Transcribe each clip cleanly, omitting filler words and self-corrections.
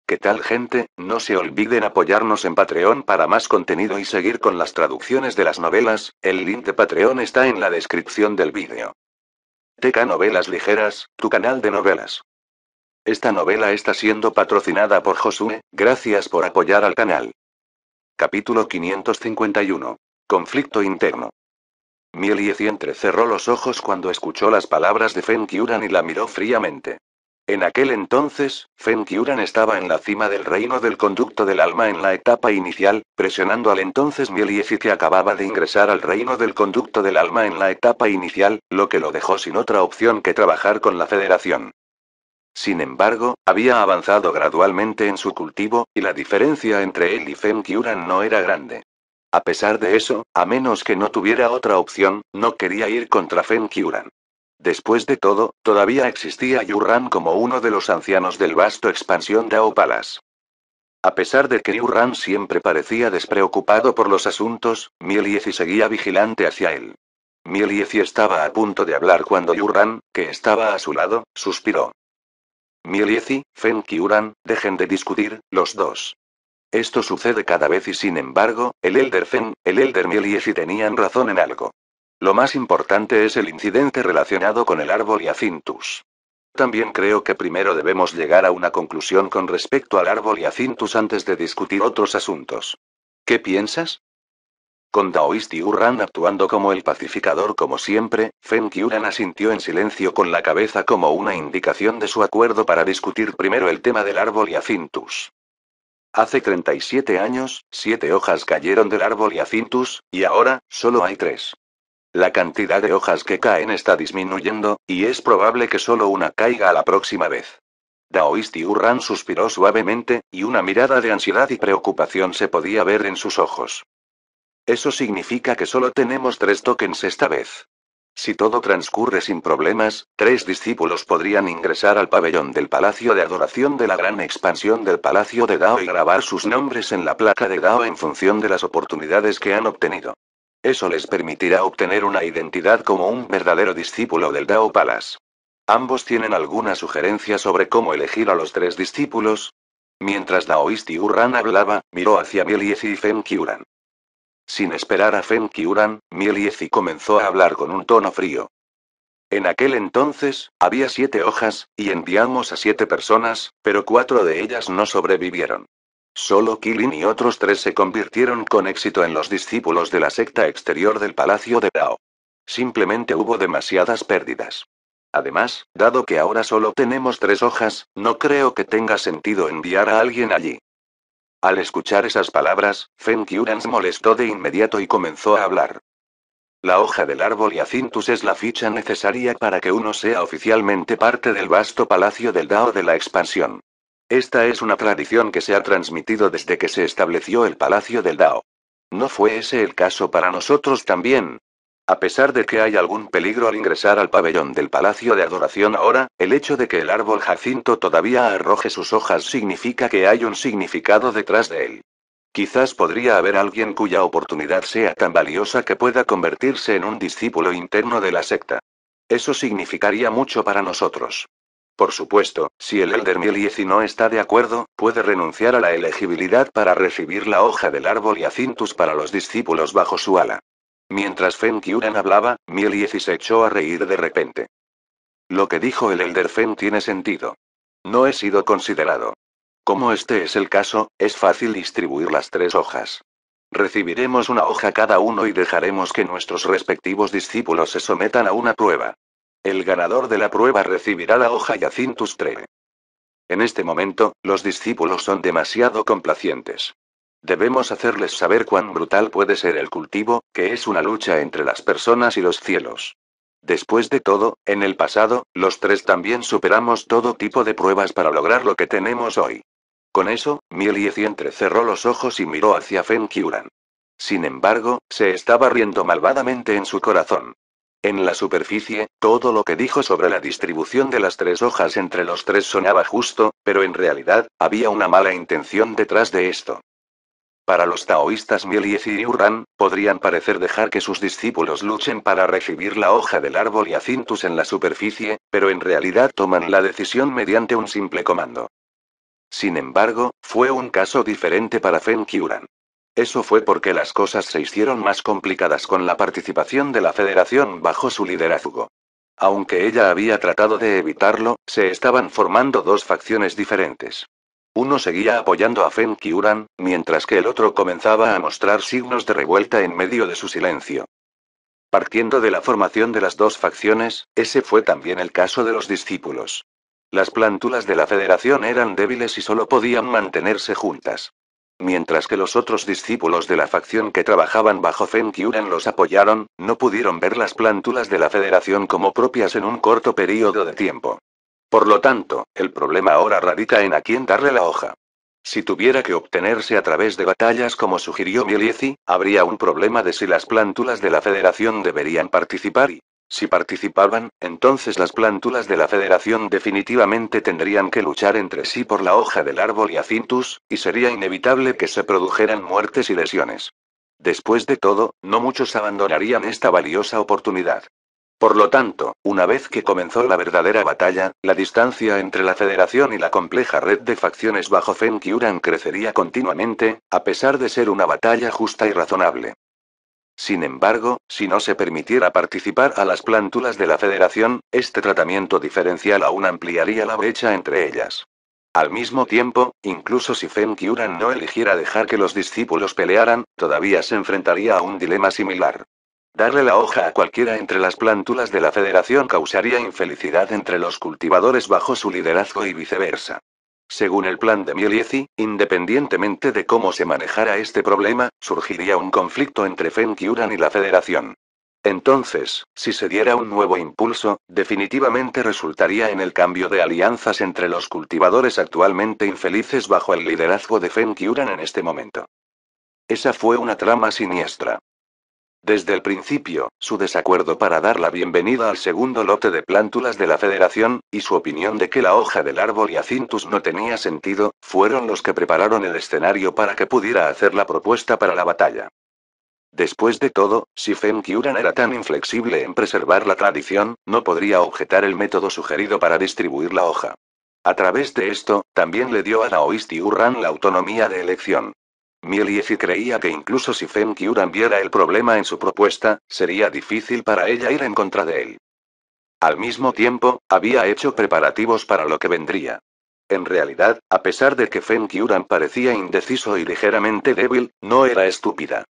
¿Qué tal, gente? No se olviden apoyarnos en Patreon para más contenido y seguir con las traducciones de las novelas. El link de Patreon está en la descripción del vídeo. TK Novelas Ligeras, tu canal de novelas. Esta novela está siendo patrocinada por Josué, gracias por apoyar al canal. Capítulo 551. Conflicto interno. Mielieci entrecerró los ojos cuando escuchó las palabras de Fen Kyuran y la miró fríamente. En aquel entonces, Fen Kyuran estaba en la cima del reino del conducto del alma en la etapa inicial, presionando al entonces Mielieci que acababa de ingresar al reino del conducto del alma en la etapa inicial, lo que lo dejó sin otra opción que trabajar con la Federación. Sin embargo, había avanzado gradualmente en su cultivo, y la diferencia entre él y Fen Kyuran no era grande. A pesar de eso, a menos que no tuviera otra opción, no quería ir contra Fen Kyuran. Después de todo, todavía existía Yurran como uno de los ancianos del vasto expansión Dao Palace. A pesar de que Yurran siempre parecía despreocupado por los asuntos, Mielieci seguía vigilante hacia él. Mielieci estaba a punto de hablar cuando Yurran, que estaba a su lado, suspiró. Mielieci, Fen Kyuran, dejen de discutir, los dos. Esto sucede cada vez y sin embargo, el Elder Fen, el Elder Mielieci tenían razón en algo. Lo más importante es el incidente relacionado con el árbol Hyacinthus. También creo que primero debemos llegar a una conclusión con respecto al árbol Hyacinthus antes de discutir otros asuntos. ¿Qué piensas? Con Daoist y Yurran actuando como el pacificador como siempre, Fen Kyuran asintió en silencio con la cabeza como una indicación de su acuerdo para discutir primero el tema del árbol Hyacinthus. Hace 37 años, 7 hojas cayeron del árbol Hyacinthus, y ahora, solo hay 3. La cantidad de hojas que caen está disminuyendo, y es probable que solo una caiga a la próxima vez. Daoist y Yurran suspiró suavemente, y una mirada de ansiedad y preocupación se podía ver en sus ojos. Eso significa que solo tenemos 3 tokens esta vez. Si todo transcurre sin problemas, 3 discípulos podrían ingresar al pabellón del Palacio de Adoración de la Gran Expansión del Palacio de Dao y grabar sus nombres en la placa de Dao en función de las oportunidades que han obtenido. Eso les permitirá obtener una identidad como un verdadero discípulo del Dao Palace. ¿Ambos tienen alguna sugerencia sobre cómo elegir a los 3 discípulos? Mientras Daoist y Yurran hablaba, miró hacia Mielieci y Fen Kyuran. Sin esperar a Fen Kyuran, Mielieci comenzó a hablar con un tono frío. En aquel entonces, había 7 hojas, y enviamos a 7 personas, pero 4 de ellas no sobrevivieron. Solo Kilin y otros 3 se convirtieron con éxito en los discípulos de la secta exterior del Palacio de Dao. Simplemente hubo demasiadas pérdidas. Además, dado que ahora solo tenemos 3 hojas, no creo que tenga sentido enviar a alguien allí. Al escuchar esas palabras, Fen Kyuran se molestó de inmediato y comenzó a hablar. La hoja del árbol Hyacinthus es la ficha necesaria para que uno sea oficialmente parte del vasto palacio del Dao de la expansión. Esta es una tradición que se ha transmitido desde que se estableció el Palacio del Dao. ¿No fue ese el caso para nosotros también? A pesar de que hay algún peligro al ingresar al pabellón del Palacio de Adoración ahora, el hecho de que el árbol Jacinto todavía arroje sus hojas significa que hay un significado detrás de él. Quizás podría haber alguien cuya oportunidad sea tan valiosa que pueda convertirse en un discípulo interno de la secta. Eso significaría mucho para nosotros. Por supuesto, si el Elder Mielieci no está de acuerdo, puede renunciar a la elegibilidad para recibir la hoja del árbol Hyacinthus para los discípulos bajo su ala. Mientras Fen Kyuran hablaba, Mielieci se echó a reír de repente. Lo que dijo el Elder Fen tiene sentido. No he sido considerado. Como este es el caso, es fácil distribuir las 3 hojas. Recibiremos una hoja cada uno y dejaremos que nuestros respectivos discípulos se sometan a una prueba. El ganador de la prueba recibirá la hoja Hyacinthus 3. En este momento, los discípulos son demasiado complacientes. Debemos hacerles saber cuán brutal puede ser el cultivo, que es una lucha entre las personas y los cielos. Después de todo, en el pasado, los 3 también superamos todo tipo de pruebas para lograr lo que tenemos hoy. Con eso, Mielieci entrecerró los ojos y miró hacia Fen Kyuran. Sin embargo, se estaba riendo malvadamente en su corazón. En la superficie, todo lo que dijo sobre la distribución de las 3 hojas entre los 3 sonaba justo, pero en realidad, había una mala intención detrás de esto. Para los taoístas Mielieci y Yurran, podrían parecer dejar que sus discípulos luchen para recibir la hoja del árbol Hyacinthus en la superficie, pero en realidad toman la decisión mediante un simple comando. Sin embargo, fue un caso diferente para Feng Qiuran. Eso fue porque las cosas se hicieron más complicadas con la participación de la Federación bajo su liderazgo. Aunque ella había tratado de evitarlo, se estaban formando dos facciones diferentes. Uno seguía apoyando a Feng Qiuran, mientras que el otro comenzaba a mostrar signos de revuelta en medio de su silencio. Partiendo de la formación de las dos facciones, ese fue también el caso de los discípulos. Las plántulas de la Federación eran débiles y solo podían mantenerse juntas. Mientras que los otros discípulos de la facción que trabajaban bajo Feng Qiuran los apoyaron, no pudieron ver las plántulas de la Federación como propias en un corto período de tiempo. Por lo tanto, el problema ahora radica en a quién darle la hoja. Si tuviera que obtenerse a través de batallas como sugirió Mieliezi, habría un problema de si las plántulas de la Federación deberían participar y, si participaban, entonces las plántulas de la Federación definitivamente tendrían que luchar entre sí por la hoja del árbol y Acintus, y sería inevitable que se produjeran muertes y lesiones. Después de todo, no muchos abandonarían esta valiosa oportunidad. Por lo tanto, una vez que comenzó la verdadera batalla, la distancia entre la Federación y la compleja red de facciones bajo Feng Qiuran crecería continuamente, a pesar de ser una batalla justa y razonable. Sin embargo, si no se permitiera participar a las plántulas de la Federación, este tratamiento diferencial aún ampliaría la brecha entre ellas. Al mismo tiempo, incluso si Feng Qiuran no eligiera dejar que los discípulos pelearan, todavía se enfrentaría a un dilema similar. Darle la hoja a cualquiera entre las plántulas de la Federación causaría infelicidad entre los cultivadores bajo su liderazgo y viceversa. Según el plan de Mieliezi, independientemente de cómo se manejara este problema, surgiría un conflicto entre Feng Qiuran y la Federación. Entonces, si se diera un nuevo impulso, definitivamente resultaría en el cambio de alianzas entre los cultivadores actualmente infelices bajo el liderazgo de Feng Qiuran en este momento. Esa fue una trama siniestra. Desde el principio, su desacuerdo para dar la bienvenida al segundo lote de plántulas de la Federación, y su opinión de que la hoja del árbol y Acintus no tenía sentido, fueron los que prepararon el escenario para que pudiera hacer la propuesta para la batalla. Después de todo, si Feng Qiuran era tan inflexible en preservar la tradición, no podría objetar el método sugerido para distribuir la hoja. A través de esto, también le dio a Daoisti Urran la autonomía de elección. Mieliezi creía que incluso si Feng Qiuran viera el problema en su propuesta, sería difícil para ella ir en contra de él. Al mismo tiempo, había hecho preparativos para lo que vendría. En realidad, a pesar de que Feng Qiuran parecía indeciso y ligeramente débil, no era estúpida.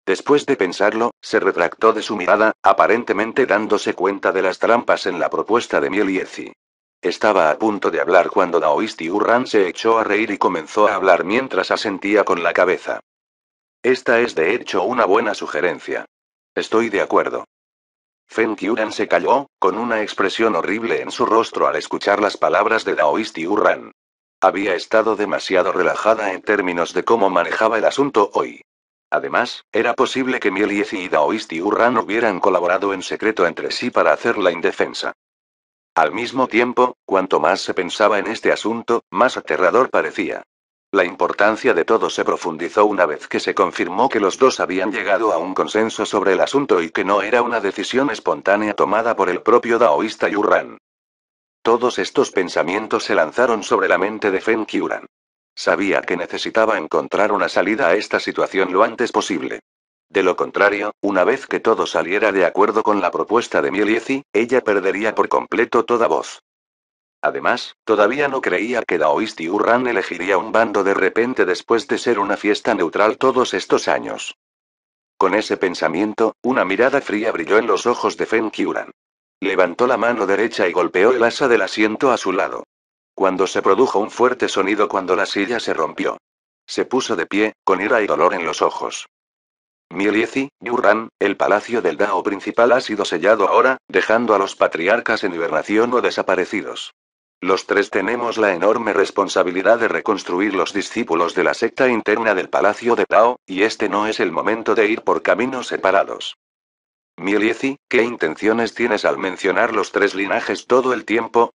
Después de pensarlo, se retractó de su mirada, aparentemente dándose cuenta de las trampas en la propuesta de Mieliezi. Estaba a punto de hablar cuando Daoisti Urran se echó a reír y comenzó a hablar mientras asentía con la cabeza. Esta es de hecho una buena sugerencia. Estoy de acuerdo. Feng Qiuran se calló, con una expresión horrible en su rostro al escuchar las palabras de Daoisti Urran. Había estado demasiado relajada en términos de cómo manejaba el asunto hoy. Además, era posible que Mieliezi y Daoisti Urran hubieran colaborado en secreto entre sí para hacerla indefensa. Al mismo tiempo, cuanto más se pensaba en este asunto, más aterrador parecía. La importancia de todo se profundizó una vez que se confirmó que los dos habían llegado a un consenso sobre el asunto y que no era una decisión espontánea tomada por el propio Daoísta Yurran. Todos estos pensamientos se lanzaron sobre la mente de Feng Qiuran. Sabía que necesitaba encontrar una salida a esta situación lo antes posible. De lo contrario, una vez que todo saliera de acuerdo con la propuesta de Mieliezi, ella perdería por completo toda voz. Además, todavía no creía que Daoisti Urran elegiría un bando de repente después de ser una fiesta neutral todos estos años. Con ese pensamiento, una mirada fría brilló en los ojos de Feng Qiuran. Levantó la mano derecha y golpeó el asa del asiento a su lado. Cuando se produjo un fuerte sonido cuando la silla se rompió. Se puso de pie, con ira y dolor en los ojos. Mieliezi, Yurran, el palacio del Dao principal ha sido sellado ahora, dejando a los patriarcas en hibernación o desaparecidos. Los tres tenemos la enorme responsabilidad de reconstruir los discípulos de la secta interna del palacio de Dao, y este no es el momento de ir por caminos separados. Mieliezi, ¿qué intenciones tienes al mencionar los tres linajes todo el tiempo?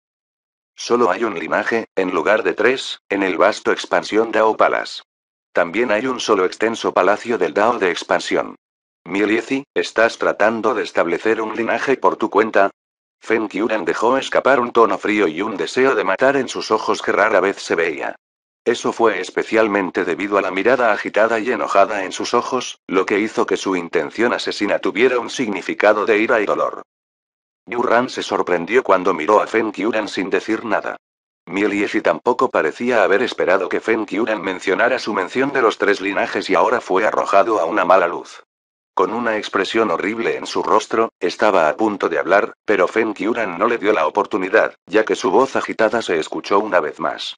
Solo hay un linaje, en lugar de tres, en el vasto expansión Dao Palace. También hay un solo extenso palacio del Dao de expansión. Mieliezi, ¿estás tratando de establecer un linaje por tu cuenta? Feng Qiuran dejó escapar un tono frío y un deseo de matar en sus ojos que rara vez se veía. Eso fue especialmente debido a la mirada agitada y enojada en sus ojos, lo que hizo que su intención asesina tuviera un significado de ira y dolor. Yuran se sorprendió cuando miró a Fen Kyuran sin decir nada. Mieliezi tampoco parecía haber esperado que Fen Kyuran mencionara su mención de los tres linajes y ahora fue arrojado a una mala luz. Con una expresión horrible en su rostro, estaba a punto de hablar, pero Fen Kyuran no le dio la oportunidad, ya que su voz agitada se escuchó una vez más.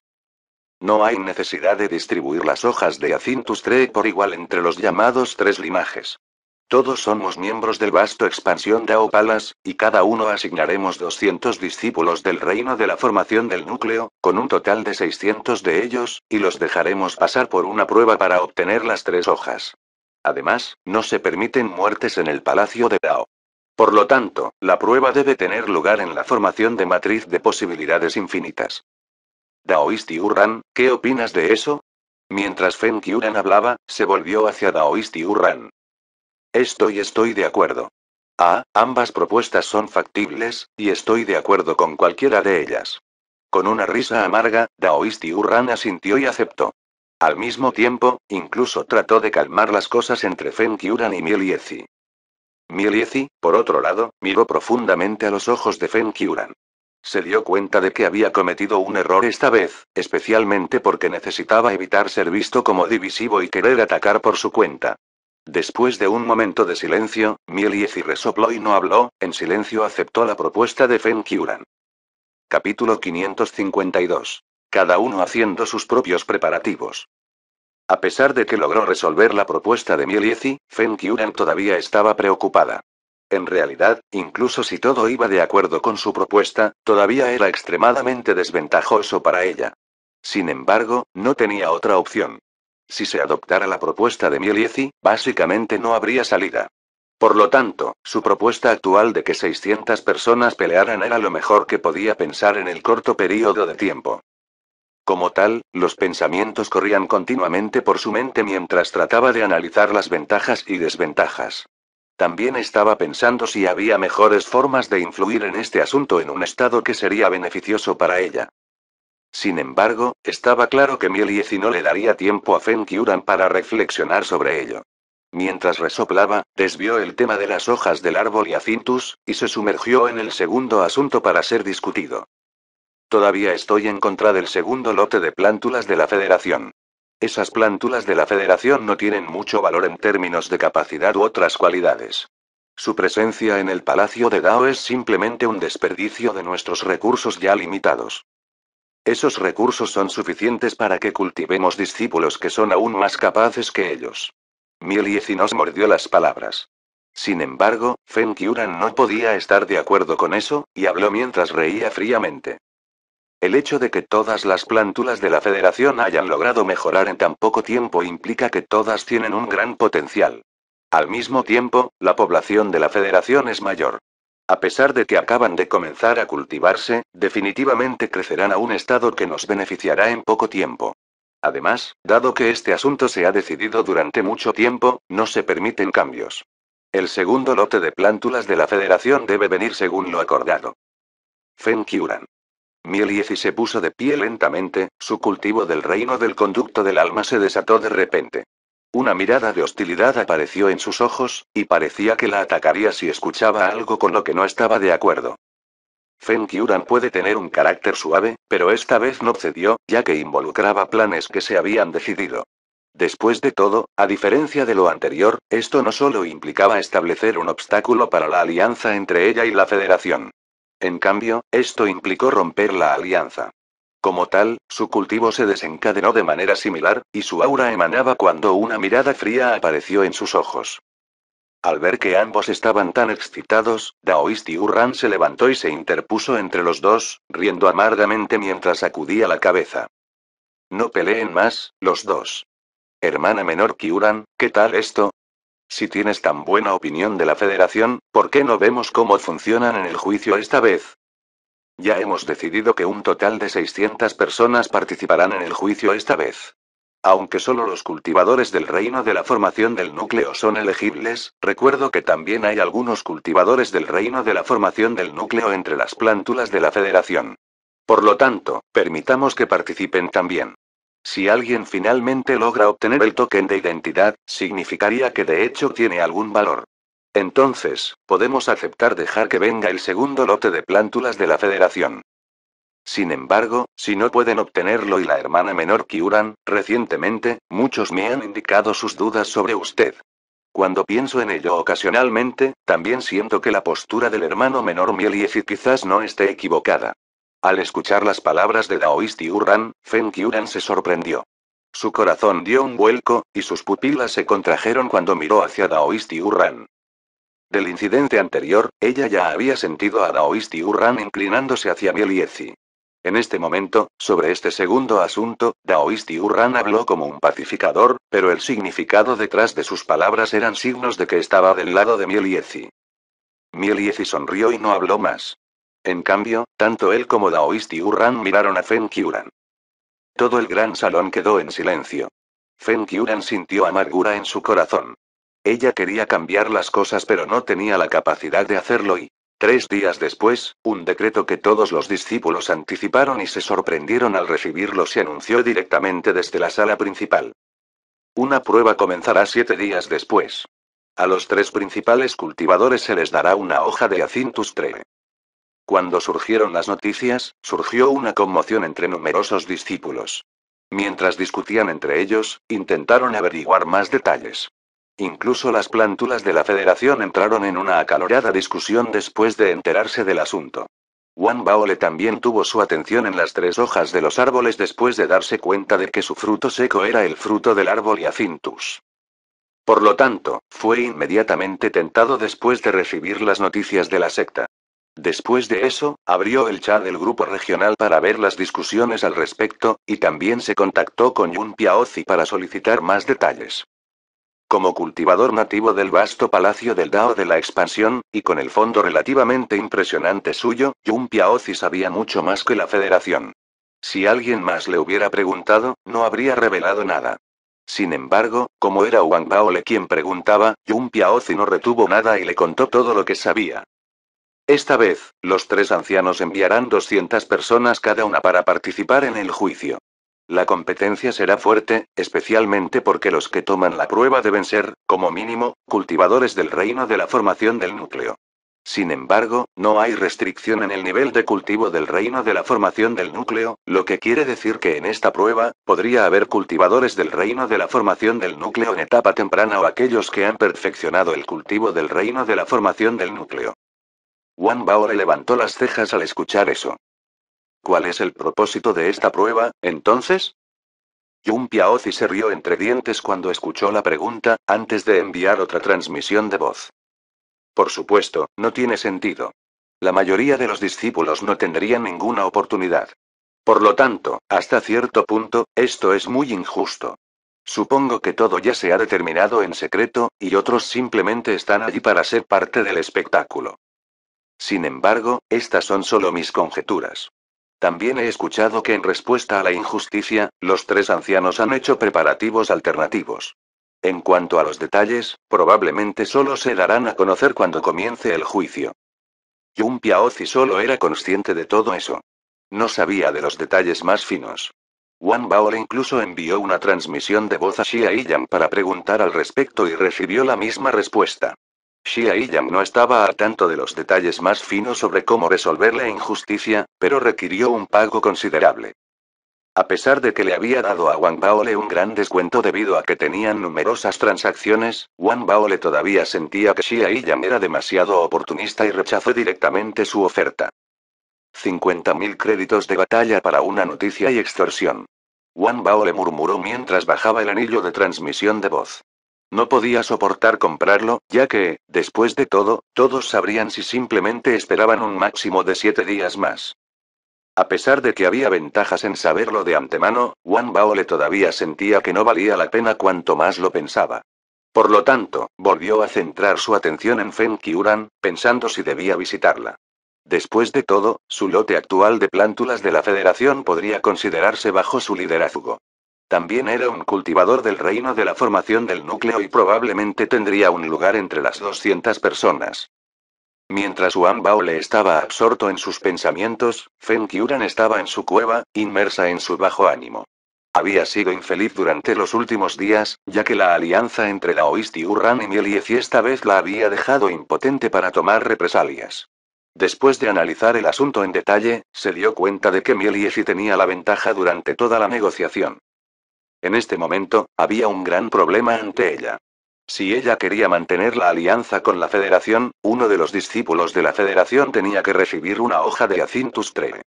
No hay necesidad de distribuir las hojas de Acintus Tree por igual entre los llamados tres linajes. Todos somos miembros del vasto expansión Dao Palas, y cada uno asignaremos 200 discípulos del reino de la formación del núcleo, con un total de 600 de ellos, y los dejaremos pasar por una prueba para obtener las tres hojas. Además, no se permiten muertes en el Palacio de Dao. Por lo tanto, la prueba debe tener lugar en la formación de matriz de posibilidades infinitas. Daoisti Urran, ¿qué opinas de eso? Mientras Fen Kyuran hablaba, se volvió hacia Daoisti Urran. Estoy de acuerdo. Ambas propuestas son factibles, y estoy de acuerdo con cualquiera de ellas. Con una risa amarga, Daoisti Urran asintió y aceptó. Al mismo tiempo, incluso trató de calmar las cosas entre Fen Kyuran y Mieliezi. Mieliezi, por otro lado, miró profundamente a los ojos de Fen Kyuran. Se dio cuenta de que había cometido un error esta vez, especialmente porque necesitaba evitar ser visto como divisivo y querer atacar por su cuenta. Después de un momento de silencio, Mieliezi resopló y no habló, en silencio aceptó la propuesta de Fen Kyuran. Capítulo 552. Cada uno haciendo sus propios preparativos. A pesar de que logró resolver la propuesta de Mieliezi, Fen Kyuran todavía estaba preocupada. En realidad, incluso si todo iba de acuerdo con su propuesta, todavía era extremadamente desventajoso para ella. Sin embargo, no tenía otra opción. Si se adoptara la propuesta de Mieliezi, básicamente no habría salida. Por lo tanto, su propuesta actual de que 600 personas pelearan era lo mejor que podía pensar en el corto período de tiempo. Como tal, los pensamientos corrían continuamente por su mente mientras trataba de analizar las ventajas y desventajas. También estaba pensando si había mejores formas de influir en este asunto en un estado que sería beneficioso para ella. Sin embargo, estaba claro que Mieliezi no le daría tiempo a Fen Kyuran para reflexionar sobre ello. Mientras resoplaba, desvió el tema de las hojas del árbol y Acintus, y se sumergió en el segundo asunto para ser discutido. Todavía estoy en contra del segundo lote de plántulas de la Federación. Esas plántulas de la Federación no tienen mucho valor en términos de capacidad u otras cualidades. Su presencia en el Palacio de Dao es simplemente un desperdicio de nuestros recursos ya limitados. Esos recursos son suficientes para que cultivemos discípulos que son aún más capaces que ellos. Mieliezi nos mordió las palabras. Sin embargo, Fen Kyuran no podía estar de acuerdo con eso, y habló mientras reía fríamente. El hecho de que todas las plántulas de la Federación hayan logrado mejorar en tan poco tiempo implica que todas tienen un gran potencial. Al mismo tiempo, la población de la Federación es mayor. A pesar de que acaban de comenzar a cultivarse, definitivamente crecerán a un estado que nos beneficiará en poco tiempo. Además, dado que este asunto se ha decidido durante mucho tiempo, no se permiten cambios. El segundo lote de plántulas de la Federación debe venir según lo acordado. Fen Kyuran. Mieliezi se puso de pie lentamente, su cultivo del reino del conducto del alma se desató de repente. Una mirada de hostilidad apareció en sus ojos, y parecía que la atacaría si escuchaba algo con lo que no estaba de acuerdo. Fen Kyuran puede tener un carácter suave, pero esta vez no cedió, ya que involucraba planes que se habían decidido. Después de todo, a diferencia de lo anterior, esto no solo implicaba establecer un obstáculo para la alianza entre ella y la Federación. En cambio, esto implicó romper la alianza. Como tal, su cultivo se desencadenó de manera similar, y su aura emanaba cuando una mirada fría apareció en sus ojos. Al ver que ambos estaban tan excitados, Daoisti Urran se levantó y se interpuso entre los dos, riendo amargamente mientras sacudía la cabeza. No peleen más, los dos. Hermana menor Kyuran, ¿qué tal esto? Si tienes tan buena opinión de la Federación, ¿por qué no vemos cómo funcionan en el juicio esta vez? Ya hemos decidido que un total de 600 personas participarán en el juicio esta vez. Aunque solo los cultivadores del reino de la formación del núcleo son elegibles, recuerdo que también hay algunos cultivadores del reino de la formación del núcleo entre las plántulas de la Federación. Por lo tanto, permitamos que participen también. Si alguien finalmente logra obtener el token de identidad, significaría que de hecho tiene algún valor. Entonces, podemos aceptar dejar que venga el segundo lote de plántulas de la Federación. Sin embargo, si no pueden obtenerlo y la hermana menor Kyuran, recientemente, muchos me han indicado sus dudas sobre usted. Cuando pienso en ello ocasionalmente, también siento que la postura del hermano menor Mieliezi quizás no esté equivocada. Al escuchar las palabras de Daoichi Urran, Fen Kyuran se sorprendió. Su corazón dio un vuelco, y sus pupilas se contrajeron cuando miró hacia Daoichi Urran. Del incidente anterior, ella ya había sentido a Daoichi Urran inclinándose hacia Mieliezi. En este momento, sobre este segundo asunto, Daoichi Urran habló como un pacificador, pero el significado detrás de sus palabras eran signos de que estaba del lado de Mieliezi. Mieliezi sonrió y no habló más. En cambio, tanto él como Daoichi Urran miraron a Fen Kyuran. Todo el gran salón quedó en silencio. Fen Kyuran sintió amargura en su corazón. Ella quería cambiar las cosas pero no tenía la capacidad de hacerlo y, 3 días después, un decreto que todos los discípulos anticiparon y se sorprendieron al recibirlo se anunció directamente desde la sala principal. Una prueba comenzará 7 días después. A los 3 principales cultivadores se les dará una hoja de Acintus Tree. Cuando surgieron las noticias, surgió una conmoción entre numerosos discípulos. Mientras discutían entre ellos, intentaron averiguar más detalles. Incluso las plántulas de la Federación entraron en una acalorada discusión después de enterarse del asunto. Wang Baole también tuvo su atención en las 3 hojas de los árboles después de darse cuenta de que su fruto seco era el fruto del árbol Hyacinthus. Por lo tanto, fue inmediatamente tentado después de recibir las noticias de la secta. Después de eso, abrió el chat del grupo regional para ver las discusiones al respecto, y también se contactó con Yun Piaozi para solicitar más detalles. Como cultivador nativo del vasto palacio del Dao de la Expansión, y con el fondo relativamente impresionante suyo, Yun Piaozi sabía mucho más que la Federación. Si alguien más le hubiera preguntado, no habría revelado nada. Sin embargo, como era Wang Baole quien preguntaba, Yun Piaozi no retuvo nada y le contó todo lo que sabía. Esta vez, los 3 ancianos enviarán 200 personas cada una para participar en el juicio. La competencia será fuerte, especialmente porque los que toman la prueba deben ser, como mínimo, cultivadores del reino de la formación del núcleo. Sin embargo, no hay restricción en el nivel de cultivo del reino de la formación del núcleo, lo que quiere decir que en esta prueba, podría haber cultivadores del reino de la formación del núcleo en etapa temprana o aquellos que han perfeccionado el cultivo del reino de la formación del núcleo. Wang Baole levantó las cejas al escuchar eso. ¿Cuál es el propósito de esta prueba, entonces? Yun Piaozi se rió entre dientes cuando escuchó la pregunta, antes de enviar otra transmisión de voz. Por supuesto, no tiene sentido. La mayoría de los discípulos no tendrían ninguna oportunidad. Por lo tanto, hasta cierto punto, esto es muy injusto. Supongo que todo ya se ha determinado en secreto, y otros simplemente están allí para ser parte del espectáculo. Sin embargo, estas son solo mis conjeturas. También he escuchado que en respuesta a la injusticia, los 3 ancianos han hecho preparativos alternativos. En cuanto a los detalles, probablemente solo se darán a conocer cuando comience el juicio. Yun Piaozi solo era consciente de todo eso. No sabía de los detalles más finos. Wang Baole incluso envió una transmisión de voz a Xia Yiyang para preguntar al respecto y recibió la misma respuesta. Xia Yiyang no estaba al tanto de los detalles más finos sobre cómo resolver la injusticia, pero requirió un pago considerable. A pesar de que le había dado a Wang Baole un gran descuento debido a que tenían numerosas transacciones, Wang Baole todavía sentía que Xia Yiyang era demasiado oportunista y rechazó directamente su oferta. 50.000 créditos de batalla para una noticia y extorsión. Wang Baole murmuró mientras bajaba el anillo de transmisión de voz. No podía soportar comprarlo, ya que, después de todo, todos sabrían si simplemente esperaban un máximo de 7 días más. A pesar de que había ventajas en saberlo de antemano, Wang Baole todavía sentía que no valía la pena cuanto más lo pensaba. Por lo tanto, volvió a centrar su atención en Fen Kyuran, pensando si debía visitarla. Después de todo, su lote actual de plántulas de la Federación podría considerarse bajo su liderazgo. También era un cultivador del reino de la formación del núcleo y probablemente tendría un lugar entre las 200 personas. Mientras Wang Baole estaba absorto en sus pensamientos, Fen Kyuran estaba en su cueva, inmersa en su bajo ánimo. Había sido infeliz durante los últimos días, ya que la alianza entre Laoist y Urran y Mielief esta vez la había dejado impotente para tomar represalias. Después de analizar el asunto en detalle, se dio cuenta de que Mielief tenía la ventaja durante toda la negociación. En este momento, había un gran problema ante ella. Si ella quería mantener la alianza con la Federación, uno de los discípulos de la Federación tenía que recibir una hoja de Acintus Tree.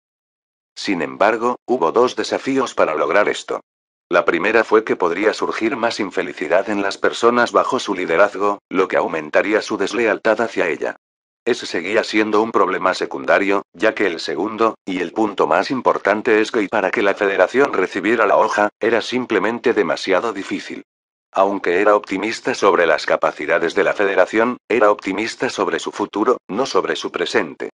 Sin embargo, hubo dos desafíos para lograr esto. La primera fue que podría surgir más infelicidad en las personas bajo su liderazgo, lo que aumentaría su deslealtad hacia ella. Ese seguía siendo un problema secundario, ya que el segundo, y el punto más importante es que para que la Federación recibiera la hoja, era simplemente demasiado difícil. Aunque era optimista sobre las capacidades de la Federación, era optimista sobre su futuro, no sobre su presente.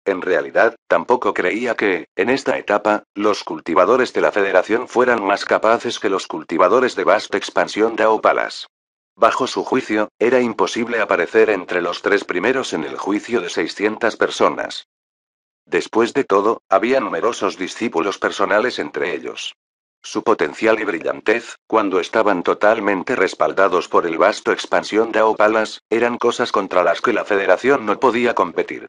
En realidad, tampoco creía que, en esta etapa, los cultivadores de la Federación fueran más capaces que los cultivadores de vasta expansión de Aopalas. Bajo su juicio, era imposible aparecer entre los tres primeros en el juicio de 600 personas. Después de todo, había numerosos discípulos personales entre ellos. Su potencial y brillantez, cuando estaban totalmente respaldados por el vasto expansión de Aopalas, eran cosas contra las que la Federación no podía competir.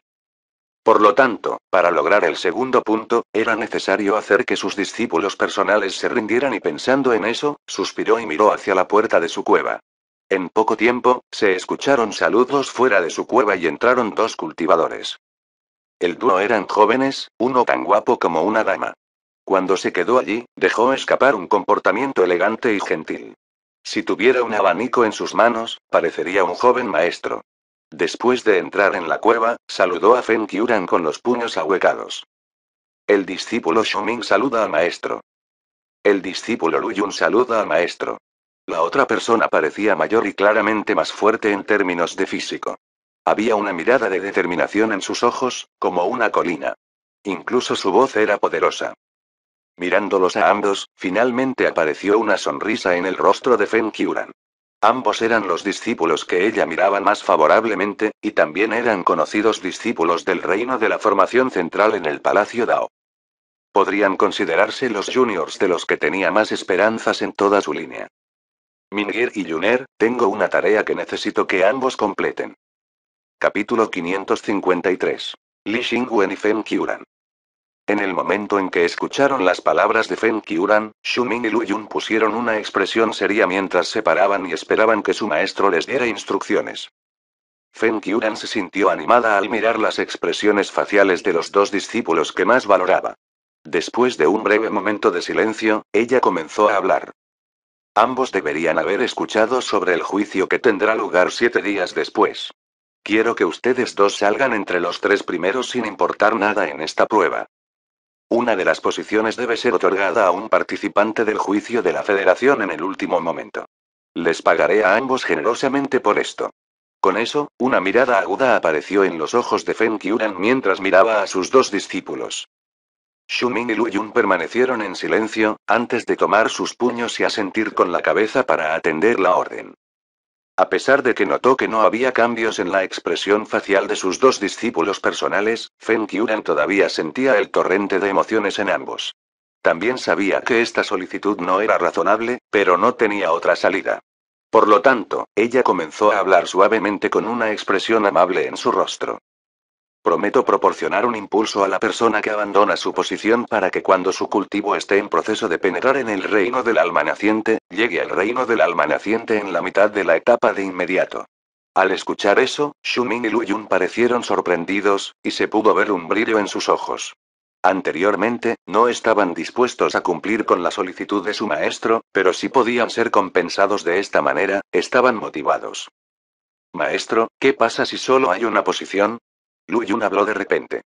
Por lo tanto, para lograr el segundo punto, era necesario hacer que sus discípulos personales se rindieran y pensando en eso, suspiró y miró hacia la puerta de su cueva. En poco tiempo, se escucharon saludos fuera de su cueva y entraron dos cultivadores. El dúo eran jóvenes, uno tan guapo como una dama. Cuando se quedó allí, dejó escapar un comportamiento elegante y gentil. Si tuviera un abanico en sus manos, parecería un joven maestro. Después de entrar en la cueva, saludó a Fen Qiuran con los puños ahuecados. El discípulo Shuming saluda al maestro. El discípulo Luyun saluda al maestro. La otra persona parecía mayor y claramente más fuerte en términos de físico. Había una mirada de determinación en sus ojos, como una colina. Incluso su voz era poderosa. Mirándolos a ambos, finalmente apareció una sonrisa en el rostro de Fen Qiuran. Ambos eran los discípulos que ella miraba más favorablemente, y también eran conocidos discípulos del reino de la formación central en el Palacio Dao. Podrían considerarse los juniors de los que tenía más esperanzas en toda su línea. Mingir y Yuner, tengo una tarea que necesito que ambos completen. Capítulo 553. Li Xingwen y Fen Qiuran. En el momento en que escucharon las palabras de Fen Qiuran, Shuming y Luyun pusieron una expresión seria mientras se paraban y esperaban que su maestro les diera instrucciones. Fen Qiuran se sintió animada al mirar las expresiones faciales de los dos discípulos que más valoraba. Después de un breve momento de silencio, ella comenzó a hablar. Ambos deberían haber escuchado sobre el juicio que tendrá lugar 7 días después. Quiero que ustedes dos salgan entre los tres primeros sin importar nada en esta prueba. Una de las posiciones debe ser otorgada a un participante del juicio de la Federación en el último momento. Les pagaré a ambos generosamente por esto. Con eso, una mirada aguda apareció en los ojos de Fen Qiuran mientras miraba a sus dos discípulos. Shuming y Luyun permanecieron en silencio, antes de tomar sus puños y asentir con la cabeza para atender la orden. A pesar de que notó que no había cambios en la expresión facial de sus dos discípulos personales, Fen Qiuran todavía sentía el torrente de emociones en ambos. También sabía que esta solicitud no era razonable, pero no tenía otra salida. Por lo tanto, ella comenzó a hablar suavemente con una expresión amable en su rostro. Prometo proporcionar un impulso a la persona que abandona su posición para que cuando su cultivo esté en proceso de penetrar en el reino del alma naciente, llegue al reino del alma naciente en la mitad de la etapa de inmediato. Al escuchar eso, Shuming y Luyun parecieron sorprendidos, y se pudo ver un brillo en sus ojos. Anteriormente, no estaban dispuestos a cumplir con la solicitud de su maestro, pero si podían ser compensados de esta manera, estaban motivados. Maestro, ¿qué pasa si solo hay una posición? Luyun habló de repente.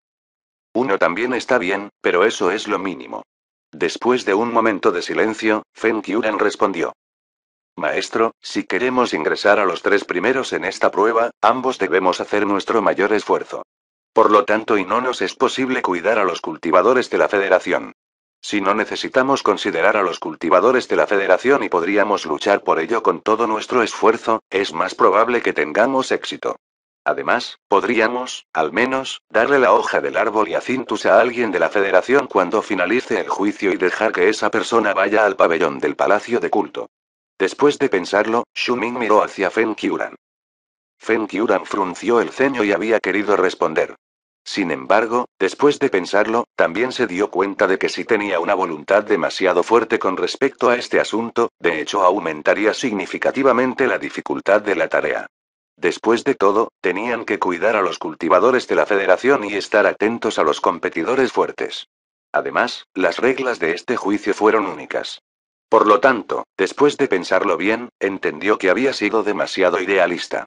Uno también está bien, pero eso es lo mínimo. Después de un momento de silencio, Fen Qiuran respondió. Maestro, si queremos ingresar a los tres primeros en esta prueba, ambos debemos hacer nuestro mayor esfuerzo. Por lo tanto, y no nos es posible cuidar a los cultivadores de la Federación. Si no necesitamos considerar a los cultivadores de la Federación y podríamos luchar por ello con todo nuestro esfuerzo, es más probable que tengamos éxito. Además, podríamos, al menos, darle la hoja del árbol y Acintus a alguien de la Federación cuando finalice el juicio y dejar que esa persona vaya al pabellón del Palacio de Culto. Después de pensarlo, Shuming miró hacia Fen Qiuran. Fen Qiuran frunció el ceño y había querido responder. Sin embargo, después de pensarlo, también se dio cuenta de que si tenía una voluntad demasiado fuerte con respecto a este asunto, de hecho aumentaría significativamente la dificultad de la tarea. Después de todo, tenían que cuidar a los cultivadores de la Federación y estar atentos a los competidores fuertes. Además, las reglas de este juicio fueron únicas. Por lo tanto, después de pensarlo bien, entendió que había sido demasiado idealista.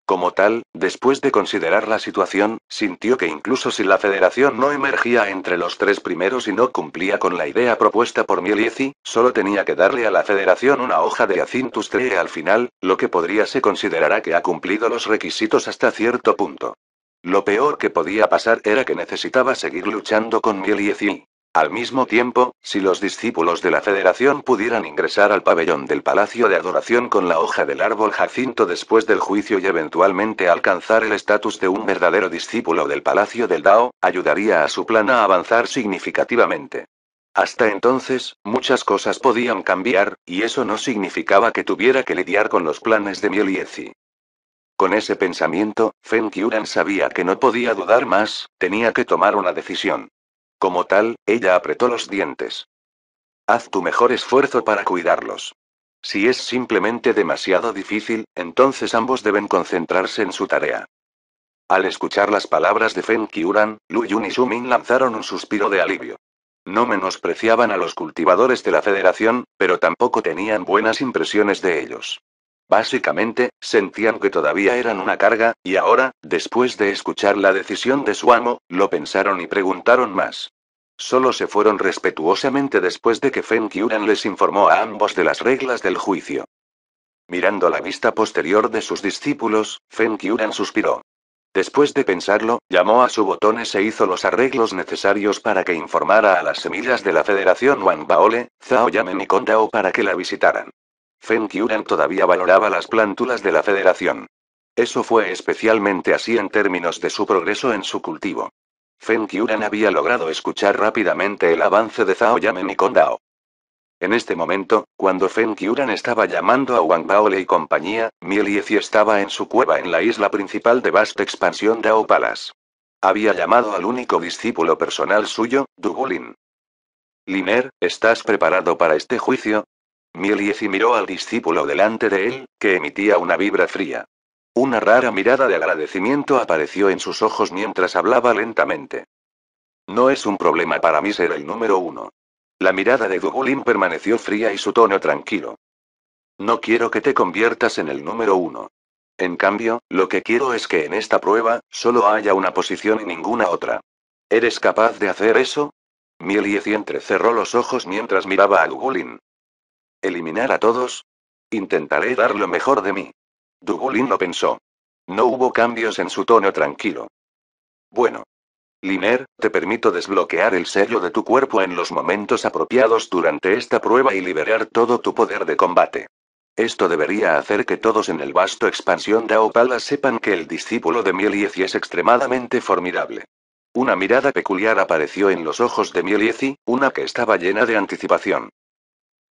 Como tal, después de considerar la situación, sintió que incluso si la Federación no emergía entre los tres primeros y no cumplía con la idea propuesta por Mielieci, solo tenía que darle a la Federación una hoja de Acintus Tree al final, lo que podría se considerará que ha cumplido los requisitos hasta cierto punto. Lo peor que podía pasar era que necesitaba seguir luchando con Mielieci. Al mismo tiempo, si los discípulos de la Federación pudieran ingresar al pabellón del Palacio de Adoración con la hoja del árbol Jacinto después del juicio y eventualmente alcanzar el estatus de un verdadero discípulo del Palacio del Dao, ayudaría a su plan a avanzar significativamente. Hasta entonces, muchas cosas podían cambiar, y eso no significaba que tuviera que lidiar con los planes de Mielieci. Con ese pensamiento, Fen Qiuran sabía que no podía dudar más, tenía que tomar una decisión. Como tal, ella apretó los dientes. Haz tu mejor esfuerzo para cuidarlos. Si es simplemente demasiado difícil, entonces ambos deben concentrarse en su tarea. Al escuchar las palabras de Fen Qiuran, Lu Yun y Shuming lanzaron un suspiro de alivio. No menospreciaban a los cultivadores de la Federación, pero tampoco tenían buenas impresiones de ellos. Básicamente, sentían que todavía eran una carga, y ahora, después de escuchar la decisión de su amo, lo pensaron y preguntaron más. Solo se fueron respetuosamente después de que Fen Qiuran les informó a ambos de las reglas del juicio. Mirando la vista posterior de sus discípulos, Fen Qiuran suspiró. Después de pensarlo, llamó a su botones e hizo los arreglos necesarios para que informara a las semillas de la Federación Wang Baole, Zhao Yamen y Kondao para que la visitaran. Fen Qiuran todavía valoraba las plántulas de la Federación. Eso fue especialmente así en términos de su progreso en su cultivo. Fen Qiuran había logrado escuchar rápidamente el avance de Zhao Yamen y Kondao. En este momento, cuando Fen Qiuran estaba llamando a Wang Baole y compañía, Mielieci estaba en su cueva en la isla principal de vasta expansión Dao Palace. Había llamado al único discípulo personal suyo, Dugulin. Liner, ¿estás preparado para este juicio? Mielieci miró al discípulo delante de él, que emitía una vibra fría. Una rara mirada de agradecimiento apareció en sus ojos mientras hablaba lentamente. No es un problema para mí ser el número uno. La mirada de Dugulin permaneció fría y su tono tranquilo. No quiero que te conviertas en el número uno. En cambio, lo que quiero es que en esta prueba, solo haya una posición y ninguna otra. ¿Eres capaz de hacer eso? Mielieci entrecerró los ojos mientras miraba a Dugulin. ¿Eliminar a todos? Intentaré dar lo mejor de mí. Dugulin lo pensó. No hubo cambios en su tono tranquilo. Bueno. Liner, te permito desbloquear el sello de tu cuerpo en los momentos apropiados durante esta prueba y liberar todo tu poder de combate. Esto debería hacer que todos en el vasto expansión Dao Palace sepan que el discípulo de Mielieci es extremadamente formidable. Una mirada peculiar apareció en los ojos de Mielieci, una que estaba llena de anticipación.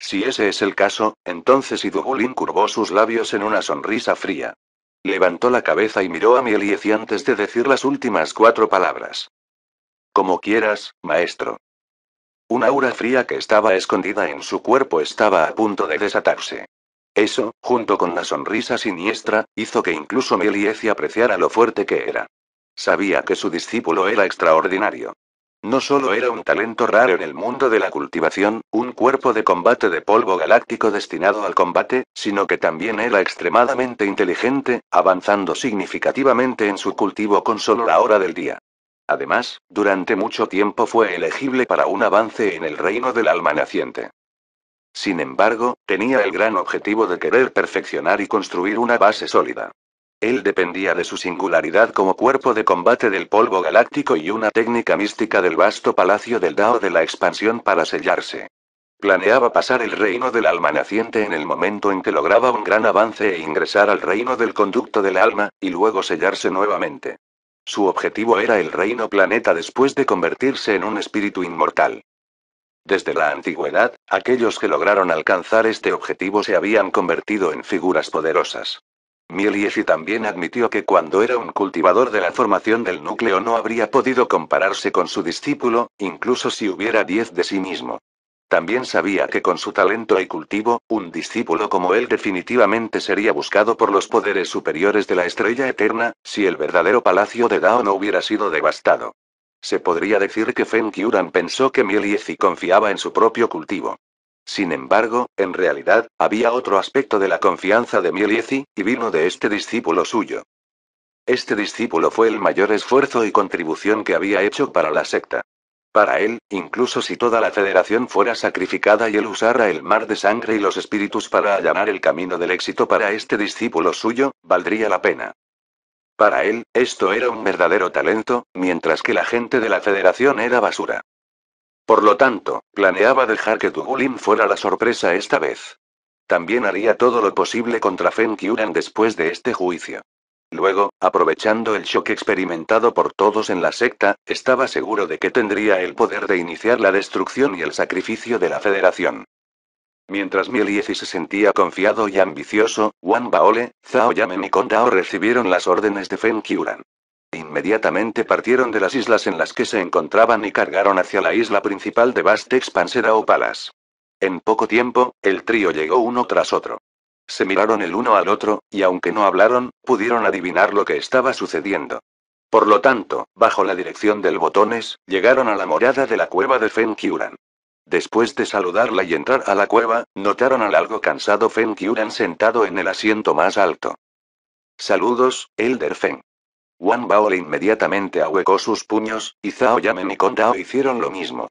Si ese es el caso, entonces Dugulin curvó sus labios en una sonrisa fría. Levantó la cabeza y miró a Mielieci antes de decir las últimas 4 palabras. Como quieras, maestro. Un aura fría que estaba escondida en su cuerpo estaba a punto de desatarse. Eso, junto con la sonrisa siniestra, hizo que incluso Mielieci apreciara lo fuerte que era. Sabía que su discípulo era extraordinario. No solo era un talento raro en el mundo de la cultivación, un cuerpo de combate de polvo galáctico destinado al combate, sino que también era extremadamente inteligente, avanzando significativamente en su cultivo con solo la hora del día. Además, durante mucho tiempo fue elegible para un avance en el reino del alma naciente. Sin embargo, tenía el gran objetivo de querer perfeccionar y construir una base sólida. Él dependía de su singularidad como cuerpo de combate del polvo galáctico y una técnica mística del vasto palacio del Dao de la expansión para sellarse. Planeaba pasar el reino del alma naciente en el momento en que lograba un gran avance e ingresar al reino del conducto del alma, y luego sellarse nuevamente. Su objetivo era el reino planeta después de convertirse en un espíritu inmortal. Desde la antigüedad, aquellos que lograron alcanzar este objetivo se habían convertido en figuras poderosas. Mieliesi también admitió que cuando era un cultivador de la formación del núcleo no habría podido compararse con su discípulo, incluso si hubiera 10 de sí mismo. También sabía que con su talento y cultivo, un discípulo como él definitivamente sería buscado por los poderes superiores de la estrella eterna, si el verdadero palacio de Dao no hubiera sido devastado. Se podría decir que Feng Qiuran pensó que Mieliezi confiaba en su propio cultivo. Sin embargo, en realidad, había otro aspecto de la confianza de Mieliezi, y vino de este discípulo suyo. Este discípulo fue el mayor esfuerzo y contribución que había hecho para la secta. Para él, incluso si toda la federación fuera sacrificada y él usara el mar de sangre y los espíritus para allanar el camino del éxito para este discípulo suyo, valdría la pena. Para él, esto era un verdadero talento, mientras que la gente de la federación era basura. Por lo tanto, planeaba dejar que Tugulin fuera la sorpresa esta vez. También haría todo lo posible contra Feng Qiuran después de este juicio. Luego, aprovechando el shock experimentado por todos en la secta, estaba seguro de que tendría el poder de iniciar la destrucción y el sacrificio de la federación. Mientras Mieliezi se sentía confiado y ambicioso, Wan Baole, Zhao Yamen y Kondao recibieron las órdenes de Feng Qiuran. Inmediatamente partieron de las islas en las que se encontraban y cargaron hacia la isla principal de Vast Expanse Dao Palace. En poco tiempo, el trío llegó uno tras otro. Se miraron el uno al otro, y aunque no hablaron, pudieron adivinar lo que estaba sucediendo. Por lo tanto, bajo la dirección del Botones, llegaron a la morada de la cueva de Feng Qiuran. Después de saludarla y entrar a la cueva, notaron al algo cansado Feng Qiuran sentado en el asiento más alto. Saludos, Elder Feng. Wan Baole inmediatamente ahuecó sus puños, y Zhao Yamen y Kondao hicieron lo mismo.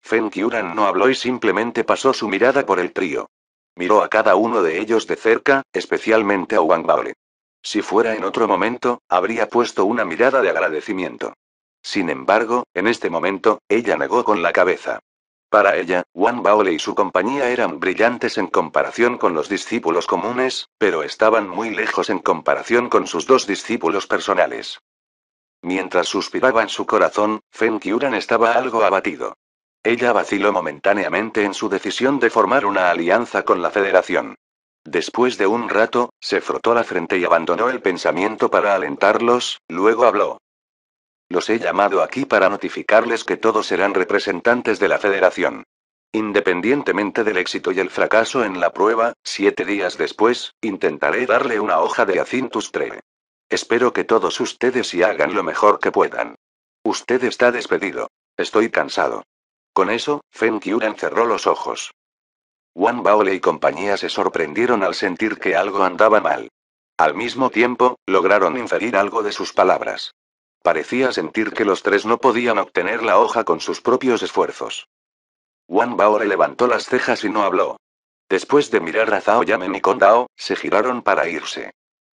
Feng Qiuran no habló y simplemente pasó su mirada por el trío. Miró a cada uno de ellos de cerca, especialmente a Wan Baole. Si fuera en otro momento, habría puesto una mirada de agradecimiento. Sin embargo, en este momento, ella negó con la cabeza. Para ella, Wan Baole y su compañía eran brillantes en comparación con los discípulos comunes, pero estaban muy lejos en comparación con sus dos discípulos personales. Mientras suspiraba en su corazón, Feng Qiuran estaba algo abatido. Ella vaciló momentáneamente en su decisión de formar una alianza con la Federación. Después de un rato, se frotó la frente y abandonó el pensamiento para alentarlos, luego habló. Los he llamado aquí para notificarles que todos serán representantes de la Federación. Independientemente del éxito y el fracaso en la prueba, 7 días después, intentaré darle una hoja de Acintus Tree. Espero que todos ustedes y hagan lo mejor que puedan. Usted está despedido. Estoy cansado. Con eso, Feng Qiuran cerró los ojos. Wan Baole y compañía se sorprendieron al sentir que algo andaba mal. Al mismo tiempo, lograron inferir algo de sus palabras. Parecía sentir que los tres no podían obtener la hoja con sus propios esfuerzos. Wan Baole levantó las cejas y no habló. Después de mirar a Zhao Yamen y Kondao, se giraron para irse.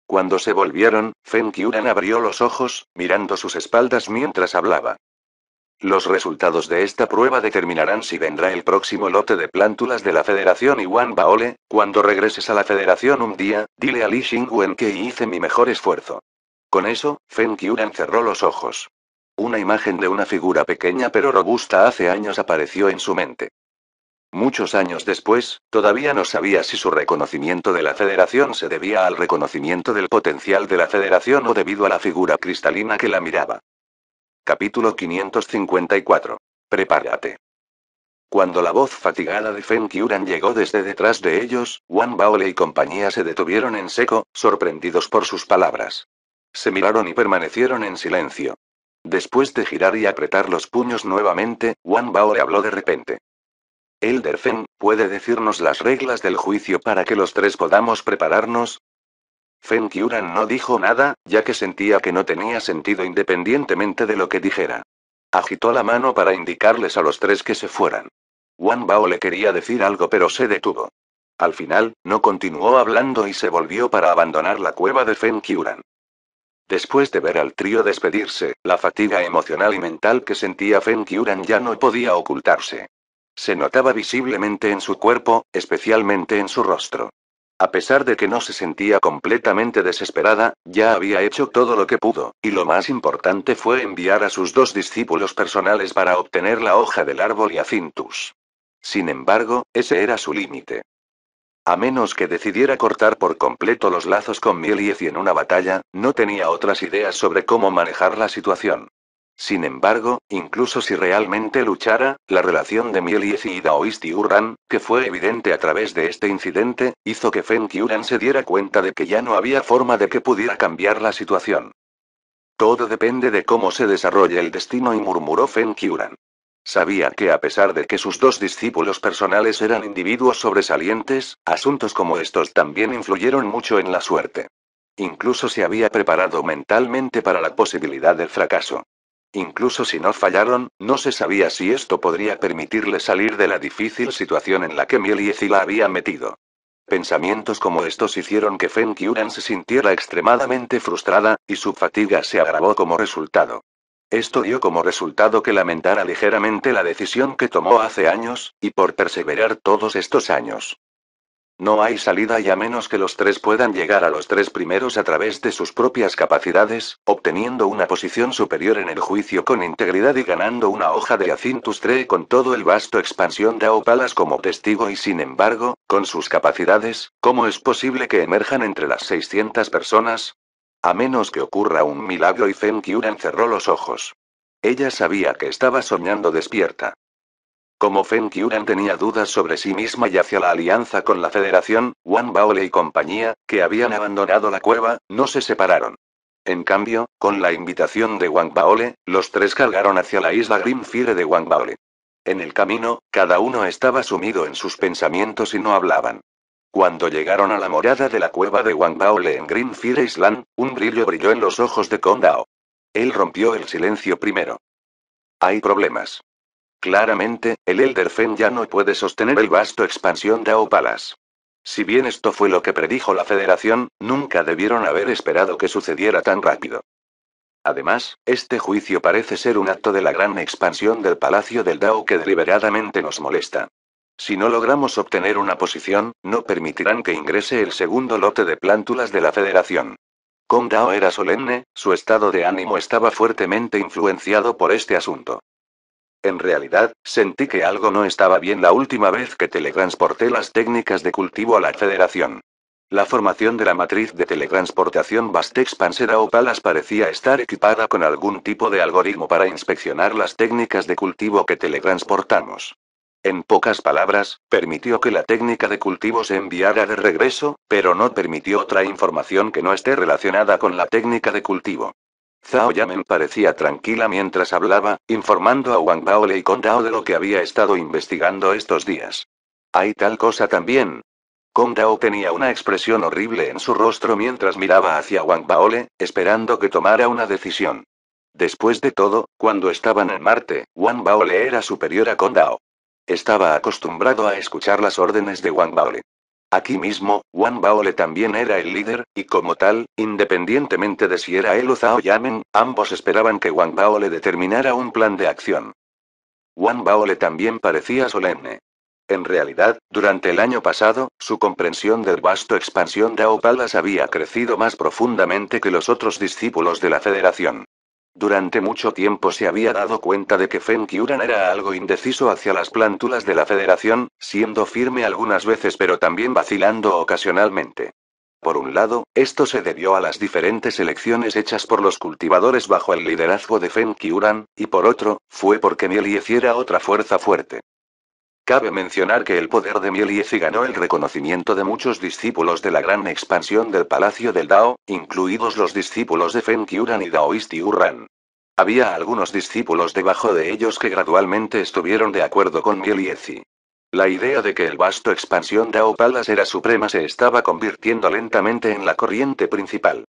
Cuando se volvieron, Feng Qiuran abrió los ojos, mirando sus espaldas mientras hablaba. Los resultados de esta prueba determinarán si vendrá el próximo lote de plántulas de la Federación y Wan Baole, cuando regreses a la Federación un día, dile a Li Xingwen que hice mi mejor esfuerzo. Con eso, Feng Qiuran cerró los ojos. Una imagen de una figura pequeña pero robusta hace años apareció en su mente. Muchos años después, todavía no sabía si su reconocimiento de la Federación se debía al reconocimiento del potencial de la Federación o debido a la figura cristalina que la miraba. Capítulo 554. Prepárate. Cuando la voz fatigada de Feng Qiuran llegó desde detrás de ellos, Wan Baole y compañía se detuvieron en seco, sorprendidos por sus palabras. Se miraron y permanecieron en silencio. Después de girar y apretar los puños nuevamente, Wan Baole habló de repente. Elder Feng, ¿puede decirnos las reglas del juicio para que los tres podamos prepararnos? Feng Qiuran no dijo nada, ya que sentía que no tenía sentido independientemente de lo que dijera. Agitó la mano para indicarles a los tres que se fueran. Wan Bao le quería decir algo pero se detuvo. Al final, no continuó hablando y se volvió para abandonar la cueva de Feng Qiuran. Después de ver al trío despedirse, la fatiga emocional y mental que sentía Feng Qiuran ya no podía ocultarse. Se notaba visiblemente en su cuerpo, especialmente en su rostro. A pesar de que no se sentía completamente desesperada, ya había hecho todo lo que pudo, y lo más importante fue enviar a sus 2 discípulos personales para obtener la hoja del árbol y Acintus. Sin embargo, ese era su límite. A menos que decidiera cortar por completo los lazos con Mieliezi en una batalla, no tenía otras ideas sobre cómo manejar la situación. Sin embargo, incluso si realmente luchara, la relación de Mieliezi y Daoisti Urran, que fue evidente a través de este incidente, hizo que Fen Qiuran se diera cuenta de que ya no había forma de que pudiera cambiar la situación. Todo depende de cómo se desarrolle el destino, y murmuró Fen Qiuran. Sabía que a pesar de que sus 2 discípulos personales eran individuos sobresalientes, asuntos como estos también influyeron mucho en la suerte. Incluso se había preparado mentalmente para la posibilidad del fracaso. Incluso si no fallaron, no se sabía si esto podría permitirle salir de la difícil situación en la que Mieliezi la había metido. Pensamientos como estos hicieron que Fen Qiuran se sintiera extremadamente frustrada, y su fatiga se agravó como resultado. Esto dio como resultado que lamentara ligeramente la decisión que tomó hace años, y por perseverar todos estos años. No hay salida, y a menos que los 3 puedan llegar a los 3 primeros a través de sus propias capacidades, obteniendo una posición superior en el juicio con integridad y ganando una hoja de Acintus Tree con todo el vasto expansión de Aopalas como testigo, y sin embargo, con sus capacidades, ¿cómo es posible que emerjan entre las 600 personas? A menos que ocurra un milagro, y Fen Qiuran cerró los ojos. Ella sabía que estaba soñando despierta. Como Fen Qiuran tenía dudas sobre sí misma y hacia la alianza con la Federación, Wang Baole y compañía, que habían abandonado la cueva, no se separaron. En cambio, con la invitación de Wang Baole, los 3 cargaron hacia la isla Grimfire de Wang Baole. En el camino, cada uno estaba sumido en sus pensamientos y no hablaban. Cuando llegaron a la morada de la cueva de Wang Baole en Grimfire Island, un brillo brilló en los ojos de Kong Dao. Él rompió el silencio primero. Hay problemas. Claramente, el Elder Fen ya no puede sostener el vasto expansión de Aopalas. Si bien esto fue lo que predijo la Federación, nunca debieron haber esperado que sucediera tan rápido. Además, este juicio parece ser un acto de la gran expansión del Palacio del Dao que deliberadamente nos molesta. Si no logramos obtener una posición, no permitirán que ingrese el segundo lote de plántulas de la Federación. Kong Dao era solemne, su estado de ánimo estaba fuertemente influenciado por este asunto. En realidad, sentí que algo no estaba bien la última vez que teletransporté las técnicas de cultivo a la Federación. La formación de la matriz de teletransportación Vastex Pansera Opalas parecía estar equipada con algún tipo de algoritmo para inspeccionar las técnicas de cultivo que teletransportamos. En pocas palabras, permitió que la técnica de cultivo se enviara de regreso, pero no permitió otra información que no esté relacionada con la técnica de cultivo. Zhao Yamen parecía tranquila mientras hablaba, informando a Wang Baole y Kong Dao de lo que había estado investigando estos días. ¿Hay tal cosa también? Kong Dao tenía una expresión horrible en su rostro mientras miraba hacia Wang Baole, esperando que tomara una decisión. Después de todo, cuando estaban en Marte, Wang Baole era superior a Kong Dao. Estaba acostumbrado a escuchar las órdenes de Wang Baole. Aquí mismo, Wang Baole también era el líder, y como tal, independientemente de si era él o Zhao Yamen, ambos esperaban que Wang Baole determinara un plan de acción. Wang Baole también parecía solemne. En realidad, durante el año pasado, su comprensión del vasto expansión de Aopalas había crecido más profundamente que los otros discípulos de la Federación. Durante mucho tiempo se había dado cuenta de que Fen Qiuran era algo indeciso hacia las plántulas de la Federación, siendo firme algunas veces pero también vacilando ocasionalmente. Por un lado, esto se debió a las diferentes elecciones hechas por los cultivadores bajo el liderazgo de Fen Qiuran, y por otro, fue porque Mieliezi era otra fuerza fuerte. Cabe mencionar que el poder de Mieliezi ganó el reconocimiento de muchos discípulos de la gran expansión del Palacio del Dao, incluidos los discípulos de Fen Qiuran y Daoisti Urran. Había algunos discípulos debajo de ellos que gradualmente estuvieron de acuerdo con Mieliezi. La idea de que el vasto expansión de Aopalas era suprema se estaba convirtiendo lentamente en la corriente principal.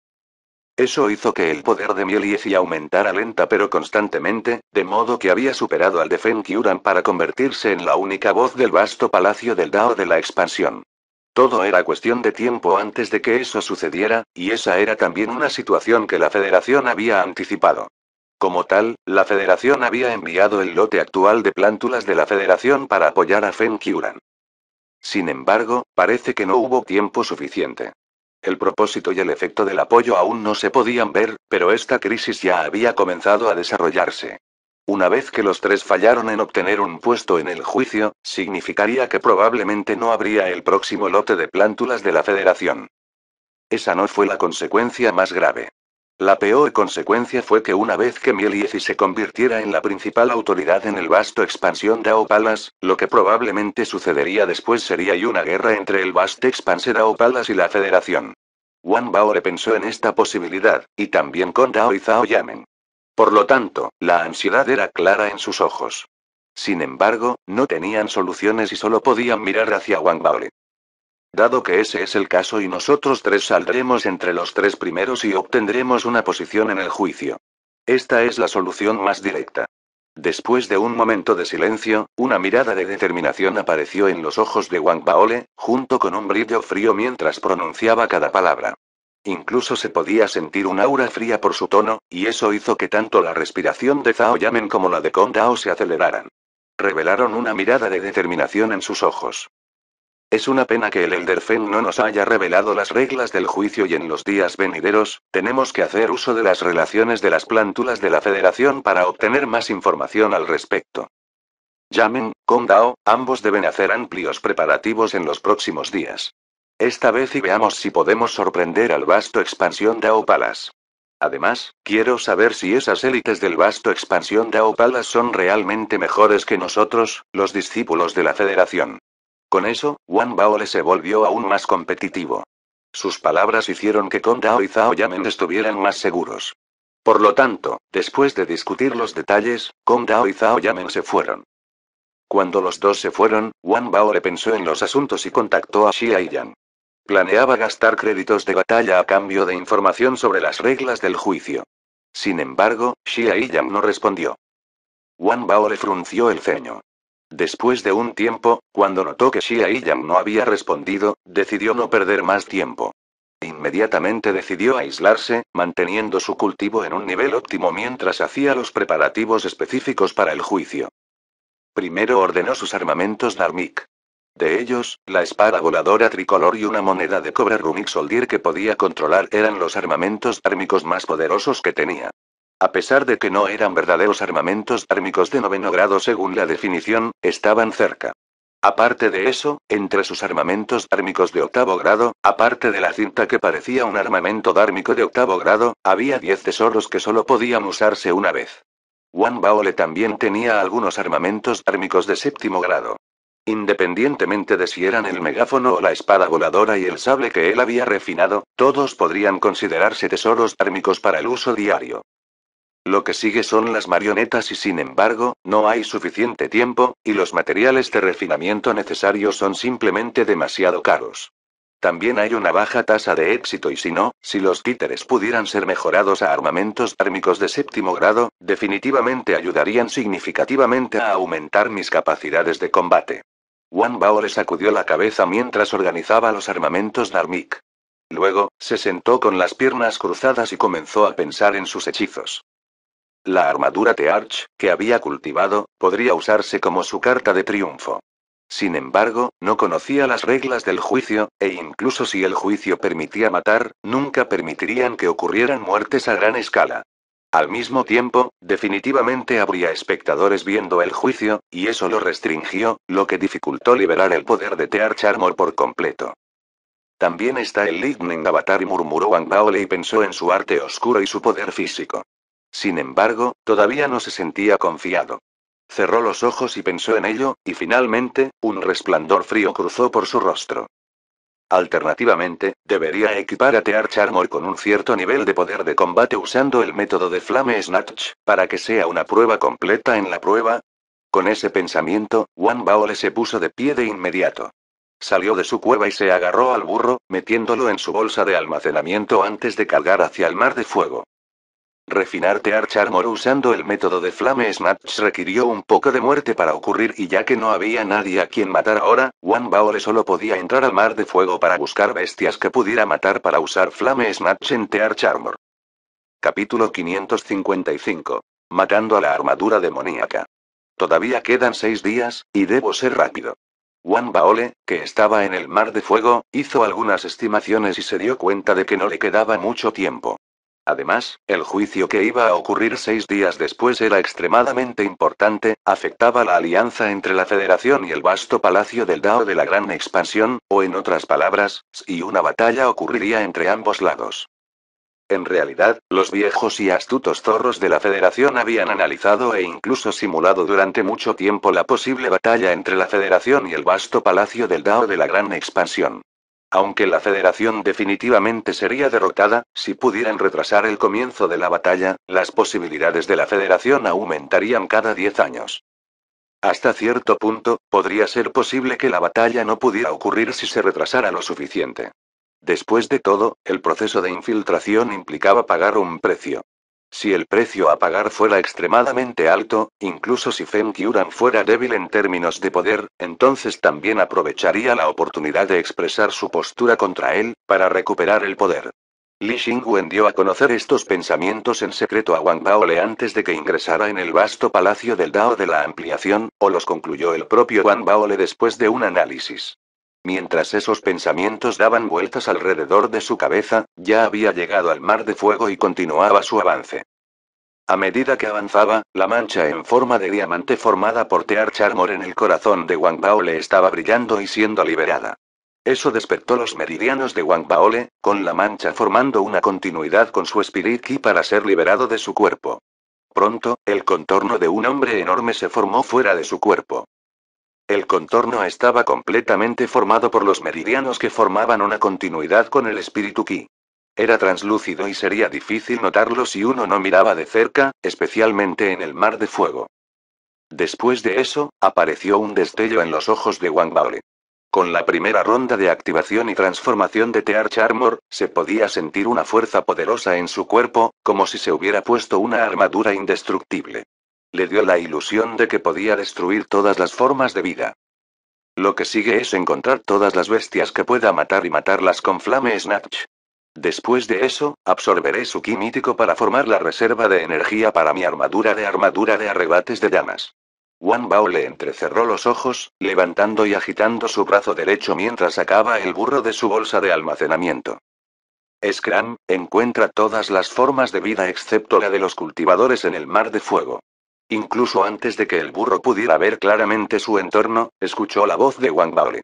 Eso hizo que el poder de Mieliezi aumentara lenta pero constantemente, de modo que había superado al de Fen Qiuran para convertirse en la única voz del vasto palacio del Dao de la expansión. Todo era cuestión de tiempo antes de que eso sucediera, y esa era también una situación que la Federación había anticipado. Como tal, la Federación había enviado el lote actual de plántulas de la Federación para apoyar a Fen Kyuran. Sin embargo, parece que no hubo tiempo suficiente. El propósito y el efecto del apoyo aún no se podían ver, pero esta crisis ya había comenzado a desarrollarse. Una vez que los tres fallaron en obtener un puesto en el juicio, significaría que probablemente no habría el próximo lote de plántulas de la Federación. Esa no fue la consecuencia más grave. La peor consecuencia fue que una vez que Mieliezi se convirtiera en la principal autoridad en el vasto expansión Dao Palace, lo que probablemente sucedería después sería una guerra entre el vasto expanse Dao Palace y la Federación. Wang Bao le pensó en esta posibilidad, y también con Dao y Zhao Yamen. Por lo tanto, la ansiedad era clara en sus ojos. Sin embargo, no tenían soluciones y solo podían mirar hacia Wang Bao. Dado que ese es el caso y nosotros tres saldremos entre los tres primeros y obtendremos una posición en el juicio. Esta es la solución más directa. Después de un momento de silencio, una mirada de determinación apareció en los ojos de Wang Baole, junto con un brillo frío mientras pronunciaba cada palabra. Incluso se podía sentir un aura fría por su tono, y eso hizo que tanto la respiración de Zhao Yamen como la de Kong Dao se aceleraran. Revelaron una mirada de determinación en sus ojos. Es una pena que el Elder Fen no nos haya revelado las reglas del juicio y en los días venideros, tenemos que hacer uso de las relaciones de las plántulas de la Federación para obtener más información al respecto. Yamen, Kong Dao, ambos deben hacer amplios preparativos en los próximos días. Esta vez y veamos si podemos sorprender al vasto expansión Dao Palace. Además, quiero saber si esas élites del vasto expansión Dao Palace son realmente mejores que nosotros, los discípulos de la Federación. Con eso, Wang Baole se volvió aún más competitivo. Sus palabras hicieron que Kong Dao y Zhao Yamen estuvieran más seguros. Por lo tanto, después de discutir los detalles, Kong Dao y Zhao Yamen se fueron. Cuando los dos se fueron, Wang Baole pensó en los asuntos y contactó a Xia Yan. Planeaba gastar créditos de batalla a cambio de información sobre las reglas del juicio. Sin embargo, Xia Yan no respondió. Wang Baole frunció el ceño. Después de un tiempo, cuando notó que Xia Yang no había respondido, decidió no perder más tiempo. Inmediatamente decidió aislarse, manteniendo su cultivo en un nivel óptimo mientras hacía los preparativos específicos para el juicio. Primero ordenó sus armamentos Dharmic. De ellos, la espada voladora tricolor y una moneda de cobre Runic Soldier que podía controlar eran los armamentos dármicos más poderosos que tenía. A pesar de que no eran verdaderos armamentos dármicos de 9º grado según la definición, estaban cerca. Aparte de eso, entre sus armamentos dármicos de 8º grado, aparte de la cinta que parecía un armamento dármico de 8º grado, había 10 tesoros que solo podían usarse una vez. Wang Baole también tenía algunos armamentos dármicos de 7º grado. Independientemente de si eran el megáfono o la espada voladora y el sable que él había refinado, todos podrían considerarse tesoros dármicos para el uso diario. Lo que sigue son las marionetas y sin embargo, no hay suficiente tiempo, y los materiales de refinamiento necesarios son simplemente demasiado caros. También hay una baja tasa de éxito y si los títeres pudieran ser mejorados a armamentos térmicos de 7º grado, definitivamente ayudarían significativamente a aumentar mis capacidades de combate. Wang Bao le sacudió la cabeza mientras organizaba los armamentos Dharmic. Luego, se sentó con las piernas cruzadas y comenzó a pensar en sus hechizos. La armadura Tearch, que había cultivado, podría usarse como su carta de triunfo. Sin embargo, no conocía las reglas del juicio, e incluso si el juicio permitía matar, nunca permitirían que ocurrieran muertes a gran escala. Al mismo tiempo, definitivamente habría espectadores viendo el juicio, y eso lo restringió, lo que dificultó liberar el poder de Tearch Armor por completo. También está el Lightning Avatar y murmuró Wang Baole y pensó en su arte oscuro y su poder físico. Sin embargo, todavía no se sentía confiado. Cerró los ojos y pensó en ello, y finalmente, un resplandor frío cruzó por su rostro. Alternativamente, debería equipar a Tearch Armor con un cierto nivel de poder de combate usando el método de Flame Snatch, para que sea una prueba completa en la prueba. Con ese pensamiento, Wang Baole se puso de pie de inmediato. Salió de su cueva y se agarró al burro, metiéndolo en su bolsa de almacenamiento antes de cargar hacia el mar de fuego. Refinar Tearch Armor usando el método de Flame Snatch requirió un poco de muerte para ocurrir y ya que no había nadie a quien matar ahora, Wang Baole solo podía entrar al mar de fuego para buscar bestias que pudiera matar para usar Flame Snatch en Tearch Armor. Capítulo 555. Matando a la armadura demoníaca. Todavía quedan 6 días, y debo ser rápido. Wang Baole, que estaba en el mar de fuego, hizo algunas estimaciones y se dio cuenta de que no le quedaba mucho tiempo. Además, el juicio que iba a ocurrir 6 días después era extremadamente importante, afectaba la alianza entre la Federación y el vasto palacio del Dao de la Gran Expansión, o en otras palabras, si una batalla ocurriría entre ambos lados. En realidad, los viejos y astutos zorros de la Federación habían analizado e incluso simulado durante mucho tiempo la posible batalla entre la Federación y el vasto palacio del Dao de la Gran Expansión. Aunque la Federación definitivamente sería derrotada, si pudieran retrasar el comienzo de la batalla, las posibilidades de la Federación aumentarían cada 10 años. Hasta cierto punto, podría ser posible que la batalla no pudiera ocurrir si se retrasara lo suficiente. Después de todo, el proceso de infiltración implicaba pagar un precio. Si el precio a pagar fuera extremadamente alto, incluso si Feng Qiuran fuera débil en términos de poder, entonces también aprovecharía la oportunidad de expresar su postura contra él, para recuperar el poder. Li Xingwen dio a conocer estos pensamientos en secreto a Wang Baole antes de que ingresara en el vasto palacio del Dao de la Ampliación, o los concluyó el propio Wang Baole después de un análisis. Mientras esos pensamientos daban vueltas alrededor de su cabeza, ya había llegado al mar de fuego y continuaba su avance. A medida que avanzaba, la mancha en forma de diamante formada por Tear Charmor en el corazón de Wang Baole estaba brillando y siendo liberada. Eso despertó los meridianos de Wang Baole, con la mancha formando una continuidad con su Spirit Ki para ser liberado de su cuerpo. Pronto, el contorno de un hombre enorme se formó fuera de su cuerpo. El contorno estaba completamente formado por los meridianos que formaban una continuidad con el espíritu Ki. Era translúcido y sería difícil notarlo si uno no miraba de cerca, especialmente en el mar de fuego. Después de eso, apareció un destello en los ojos de Wang Baole. Con la primera ronda de activación y transformación de Tear Charmor, se podía sentir una fuerza poderosa en su cuerpo, como si se hubiera puesto una armadura indestructible. Le dio la ilusión de que podía destruir todas las formas de vida. Lo que sigue es encontrar todas las bestias que pueda matar y matarlas con Flame Snatch. Después de eso, absorberé su ki mítico para formar la reserva de energía para mi armadura de arrebates de llamas. Wang Bao le entrecerró los ojos, levantando y agitando su brazo derecho mientras sacaba el burro de su bolsa de almacenamiento. Scram, encuentra todas las formas de vida excepto la de los cultivadores en el mar de fuego. Incluso antes de que el burro pudiera ver claramente su entorno, escuchó la voz de Wang Baole.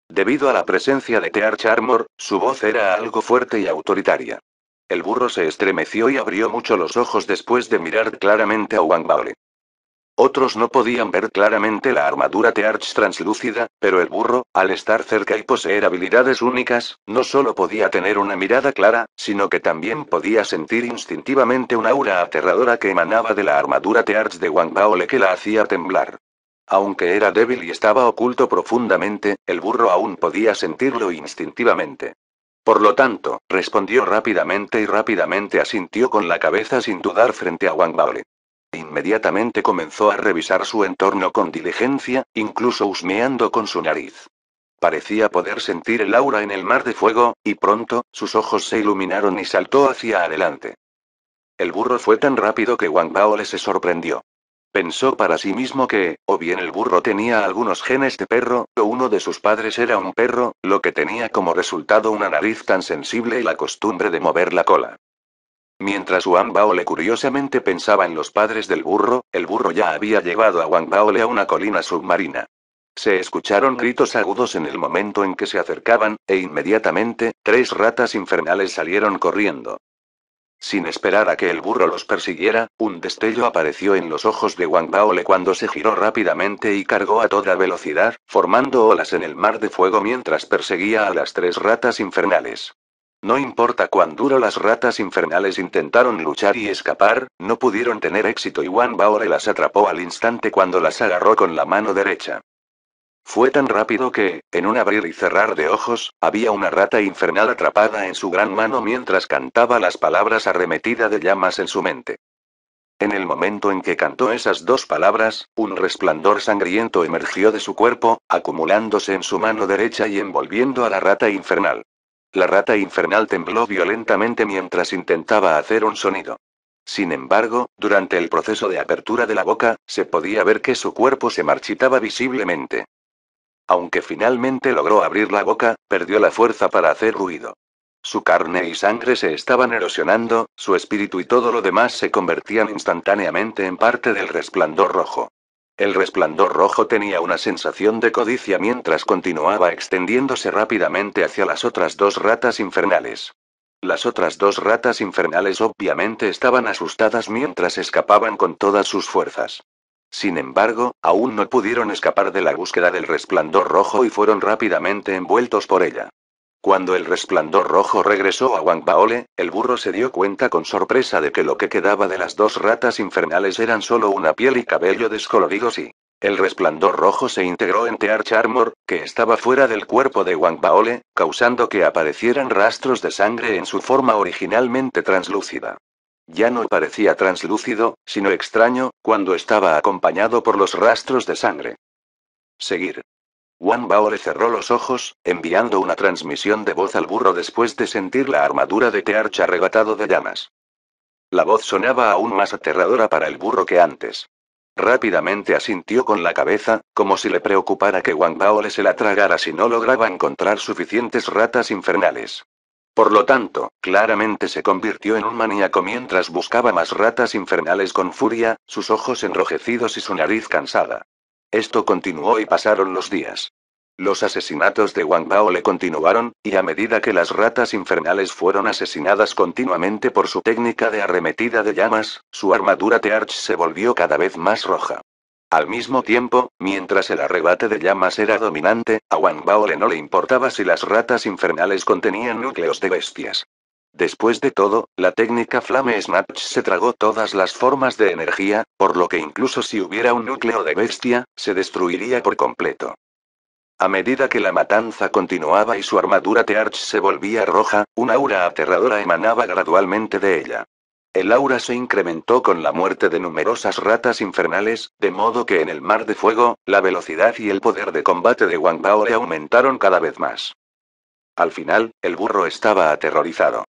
Debido a la presencia de Tear Charmor, su voz era algo fuerte y autoritaria. El burro se estremeció y abrió mucho los ojos después de mirar claramente a Wang Baole. Otros no podían ver claramente la armadura Tearch translúcida, pero el burro, al estar cerca y poseer habilidades únicas, no solo podía tener una mirada clara, sino que también podía sentir instintivamente un aura aterradora que emanaba de la armadura Tearch de Wang Baole que la hacía temblar. Aunque era débil y estaba oculto profundamente, el burro aún podía sentirlo instintivamente. Por lo tanto, respondió rápidamente asintió con la cabeza sin dudar frente a Wang Baole. Inmediatamente comenzó a revisar su entorno con diligencia, incluso husmeando con su nariz. Parecía poder sentir el aura en el mar de fuego, y pronto, sus ojos se iluminaron y saltó hacia adelante. El burro fue tan rápido que Wang Baole se sorprendió. Pensó para sí mismo que, o bien el burro tenía algunos genes de perro, o uno de sus padres era un perro, lo que tenía como resultado una nariz tan sensible y la costumbre de mover la cola. Mientras Wang Baole curiosamente pensaba en los padres del burro, el burro ya había llevado a Wang Baole a una colina submarina. Se escucharon gritos agudos en el momento en que se acercaban, e inmediatamente, 3 ratas infernales salieron corriendo. Sin esperar a que el burro los persiguiera, un destello apareció en los ojos de Wang Baole cuando se giró rápidamente y cargó a toda velocidad, formando olas en el mar de fuego mientras perseguía a las 3 ratas infernales. No importa cuán duro las ratas infernales intentaron luchar y escapar, no pudieron tener éxito y Wang Baole las atrapó al instante cuando las agarró con la mano derecha. Fue tan rápido que, en un abrir y cerrar de ojos, había una rata infernal atrapada en su gran mano mientras cantaba las palabras arremetida de llamas en su mente. En el momento en que cantó esas 2 palabras, un resplandor sangriento emergió de su cuerpo, acumulándose en su mano derecha y envolviendo a la rata infernal. La rata infernal tembló violentamente mientras intentaba hacer un sonido. Sin embargo, durante el proceso de apertura de la boca, se podía ver que su cuerpo se marchitaba visiblemente. Aunque finalmente logró abrir la boca, perdió la fuerza para hacer ruido. Su carne y sangre se estaban erosionando, su espíritu y todo lo demás se convertían instantáneamente en parte del resplandor rojo. El resplandor rojo tenía una sensación de codicia mientras continuaba extendiéndose rápidamente hacia las otras dos ratas infernales. Las otras dos ratas infernales obviamente estaban asustadas mientras escapaban con todas sus fuerzas. Sin embargo, aún no pudieron escapar de la búsqueda del resplandor rojo y fueron rápidamente envueltos por ella. Cuando el resplandor rojo regresó a Wang Baole, el burro se dio cuenta con sorpresa de que lo que quedaba de las dos ratas infernales eran solo una piel y cabello descoloridos y el resplandor rojo se integró en Tear Charmor, que estaba fuera del cuerpo de Wang Baole, causando que aparecieran rastros de sangre en su forma originalmente translúcida. Ya no parecía translúcido, sino extraño, cuando estaba acompañado por los rastros de sangre. Seguir. Wang Bao le cerró los ojos, enviando una transmisión de voz al burro después de sentir la armadura de Tearch arrebatado de llamas. La voz sonaba aún más aterradora para el burro que antes. Rápidamente asintió con la cabeza, como si le preocupara que Wang Bao le se la tragara si no lograba encontrar suficientes ratas infernales. Por lo tanto, claramente se convirtió en un maníaco mientras buscaba más ratas infernales con furia, sus ojos enrojecidos y su nariz cansada. Esto continuó y pasaron los días. Los asesinatos de Wang Bao le continuaron, y a medida que las ratas infernales fueron asesinadas continuamente por su técnica de arremetida de llamas, su armadura Tearch se volvió cada vez más roja. Al mismo tiempo, mientras el arrebate de llamas era dominante, a Wang Bao no le importaba si las ratas infernales contenían núcleos de bestias. Después de todo, la técnica Flame Snatch se tragó todas las formas de energía, por lo que incluso si hubiera un núcleo de bestia, se destruiría por completo. A medida que la matanza continuaba y su armadura Tearch se volvía roja, un aura aterradora emanaba gradualmente de ella. El aura se incrementó con la muerte de numerosas ratas infernales, de modo que en el mar de fuego, la velocidad y el poder de combate de Wang Bao le aumentaron cada vez más. Al final, el burro estaba aterrorizado.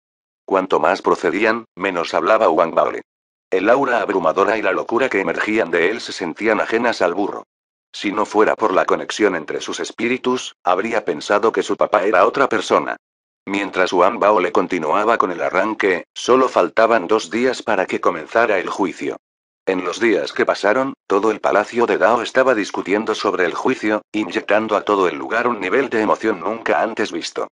Cuanto más procedían, menos hablaba Wang Bao. El aura abrumadora y la locura que emergían de él se sentían ajenas al burro. Si no fuera por la conexión entre sus espíritus, habría pensado que su papá era otra persona. Mientras Wang Bao le continuaba con el arranque, solo faltaban 2 días para que comenzara el juicio. En los días que pasaron, todo el palacio de Dao estaba discutiendo sobre el juicio, inyectando a todo el lugar un nivel de emoción nunca antes visto.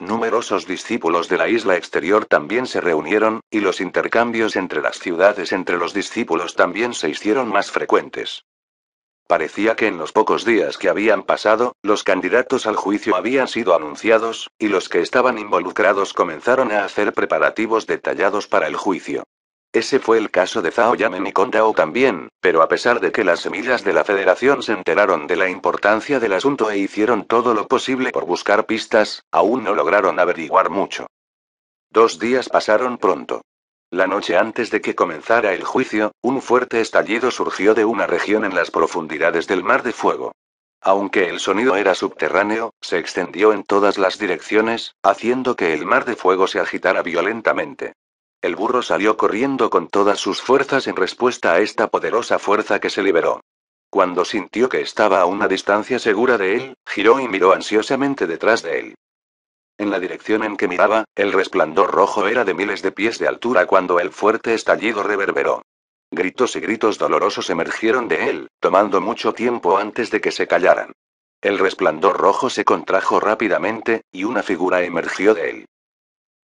Numerosos discípulos de la isla exterior también se reunieron, y los intercambios entre las ciudades entre los discípulos también se hicieron más frecuentes. Parecía que en los pocos días que habían pasado, los candidatos al juicio habían sido anunciados, y los que estaban involucrados comenzaron a hacer preparativos detallados para el juicio. Ese fue el caso de Zhao Yamen y Kondao también, pero a pesar de que las semillas de la Federación se enteraron de la importancia del asunto e hicieron todo lo posible por buscar pistas, aún no lograron averiguar mucho. 2 días pasaron pronto. La noche antes de que comenzara el juicio, un fuerte estallido surgió de una región en las profundidades del Mar de Fuego. Aunque el sonido era subterráneo, se extendió en todas las direcciones, haciendo que el Mar de Fuego se agitara violentamente. El burro salió corriendo con todas sus fuerzas en respuesta a esta poderosa fuerza que se liberó. Cuando sintió que estaba a una distancia segura de él, giró y miró ansiosamente detrás de él. En la dirección en que miraba, el resplandor rojo era de miles de pies de altura cuando el fuerte estallido reverberó. Gritos y gritos dolorosos emergieron de él, tomando mucho tiempo antes de que se callaran. El resplandor rojo se contrajo rápidamente, y una figura emergió de él.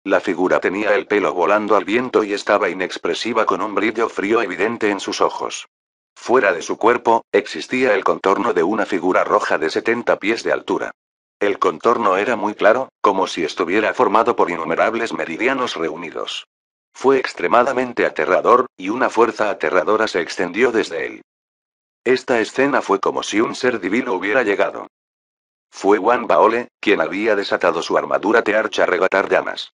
La figura tenía el pelo volando al viento y estaba inexpresiva con un brillo frío evidente en sus ojos. Fuera de su cuerpo, existía el contorno de una figura roja de 70 pies de altura. El contorno era muy claro, como si estuviera formado por innumerables meridianos reunidos. Fue extremadamente aterrador, y una fuerza aterradora se extendió desde él. Esta escena fue como si un ser divino hubiera llegado. Fue Wang Baole, quien había desatado su armadura Tearch a arrebatar llamas.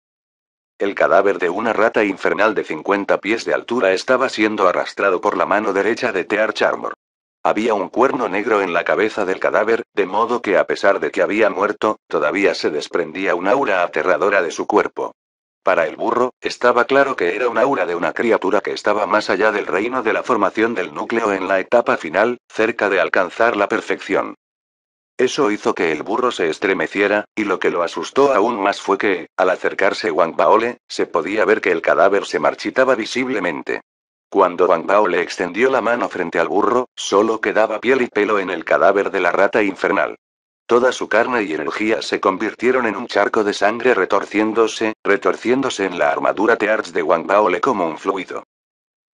El cadáver de una rata infernal de 50 pies de altura estaba siendo arrastrado por la mano derecha de Tearch Armor. Había un cuerno negro en la cabeza del cadáver, de modo que a pesar de que había muerto, todavía se desprendía un aura aterradora de su cuerpo. Para el burro, estaba claro que era un aura de una criatura que estaba más allá del reino de la formación del núcleo en la etapa final, cerca de alcanzar la perfección. Eso hizo que el burro se estremeciera, y lo que lo asustó aún más fue que, al acercarse Wang Baole, se podía ver que el cadáver se marchitaba visiblemente. Cuando Wang Baole extendió la mano frente al burro, solo quedaba piel y pelo en el cadáver de la rata infernal. Toda su carne y energía se convirtieron en un charco de sangre retorciéndose en la armadura Tearch de Wang Baole como un fluido.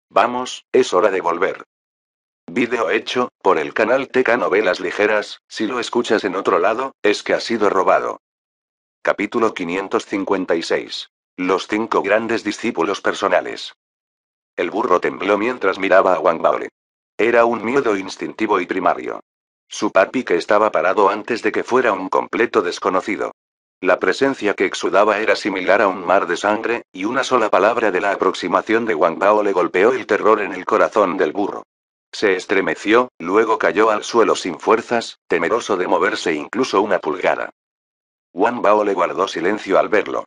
Vamos, es hora de volver. Vídeo hecho, por el canal TK Novelas Ligeras. Si lo escuchas en otro lado, es que ha sido robado. Capítulo 556. Los 5 grandes discípulos personales. El burro tembló mientras miraba a Wang Baole. Era un miedo instintivo y primario. Su papi que estaba parado antes de que fuera un completo desconocido. La presencia que exudaba era similar a un mar de sangre, y una sola palabra de la aproximación de Wang Bao le golpeó el terror en el corazón del burro. Se estremeció, luego cayó al suelo sin fuerzas, temeroso de moverse incluso una pulgada. Wang Bao le guardó silencio al verlo.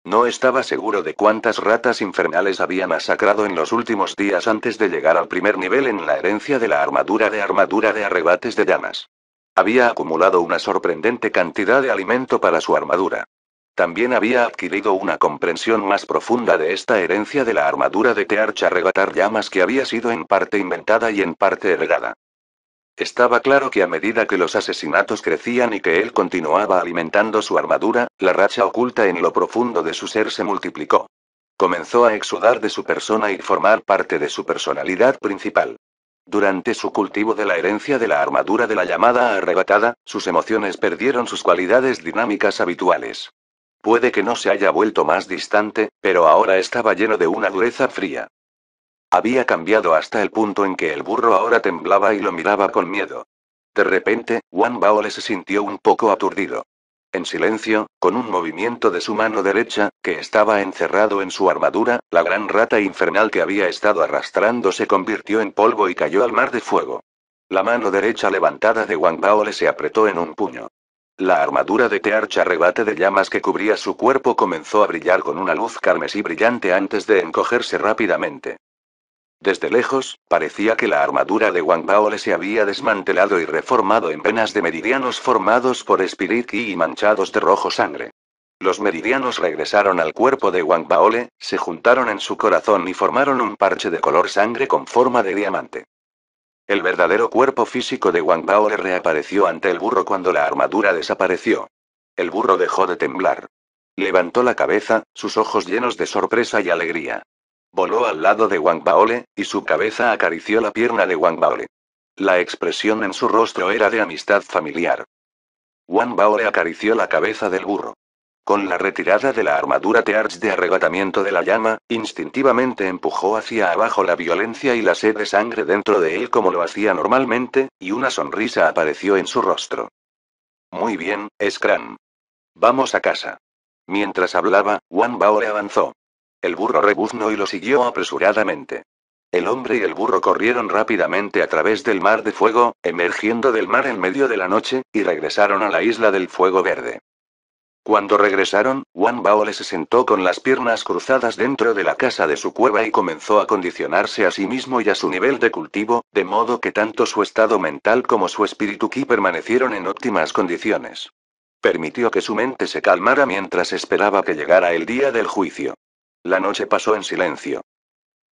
No estaba seguro de cuántas ratas infernales había masacrado en los últimos días antes de llegar al primer nivel en la herencia de la armadura de arrebates de llamas. Había acumulado una sorprendente cantidad de alimento para su armadura. También había adquirido una comprensión más profunda de esta herencia de la armadura de Tearch arrebatar llamas que había sido en parte inventada y en parte heredada. Estaba claro que a medida que los asesinatos crecían y que él continuaba alimentando su armadura, la racha oculta en lo profundo de su ser se multiplicó. Comenzó a exudar de su persona y formar parte de su personalidad principal. Durante su cultivo de la herencia de la armadura de la llamada arrebatada, sus emociones perdieron sus cualidades dinámicas habituales. Puede que no se haya vuelto más distante, pero ahora estaba lleno de una dureza fría. Había cambiado hasta el punto en que el burro ahora temblaba y lo miraba con miedo. De repente, Wang Baole se sintió un poco aturdido. En silencio, con un movimiento de su mano derecha, que estaba encerrado en su armadura, la gran rata infernal que había estado arrastrando se convirtió en polvo y cayó al mar de fuego. La mano derecha levantada de Wang Baole se apretó en un puño. La armadura de Tearch arrebate de llamas que cubría su cuerpo comenzó a brillar con una luz carmesí brillante antes de encogerse rápidamente. Desde lejos, parecía que la armadura de Wang Baole se había desmantelado y reformado en venas de meridianos formados por Spirit Ki y manchados de rojo sangre. Los meridianos regresaron al cuerpo de Wang Baole, se juntaron en su corazón y formaron un parche de color sangre con forma de diamante. El verdadero cuerpo físico de Wang Baole reapareció ante el burro cuando la armadura desapareció. El burro dejó de temblar. Levantó la cabeza, sus ojos llenos de sorpresa y alegría. Voló al lado de Wang Baole, y su cabeza acarició la pierna de Wang Baole. La expresión en su rostro era de amistad familiar. Wang Baole acarició la cabeza del burro. Con la retirada de la armadura Tearch de arrebatamiento de la llama, instintivamente empujó hacia abajo la violencia y la sed de sangre dentro de él como lo hacía normalmente, y una sonrisa apareció en su rostro. Muy bien, Scram. Vamos a casa. Mientras hablaba, Wang Baole avanzó. El burro rebuznó y lo siguió apresuradamente. El hombre y el burro corrieron rápidamente a través del mar de fuego, emergiendo del mar en medio de la noche, y regresaron a la isla del fuego verde. Cuando regresaron, Wang Baole se sentó con las piernas cruzadas dentro de la casa de su cueva y comenzó a condicionarse a sí mismo y a su nivel de cultivo, de modo que tanto su estado mental como su espíritu ki permanecieron en óptimas condiciones. Permitió que su mente se calmara mientras esperaba que llegara el día del juicio. La noche pasó en silencio.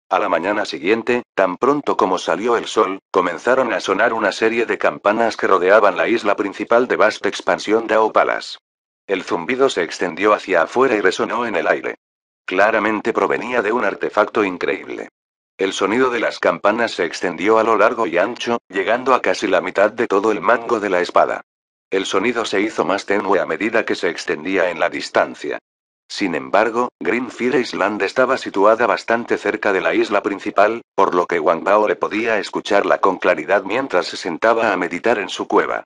A la mañana siguiente, tan pronto como salió el sol, comenzaron a sonar una serie de campanas que rodeaban la isla principal de vasta expansión de Palace. El zumbido se extendió hacia afuera y resonó en el aire. Claramente provenía de un artefacto increíble. El sonido de las campanas se extendió a lo largo y ancho, llegando a casi la mitad de todo el mango de la espada. El sonido se hizo más tenue a medida que se extendía en la distancia. Sin embargo, Greenfield Island estaba situada bastante cerca de la isla principal, por lo que Wang Bao le podía escucharla con claridad mientras se sentaba a meditar en su cueva.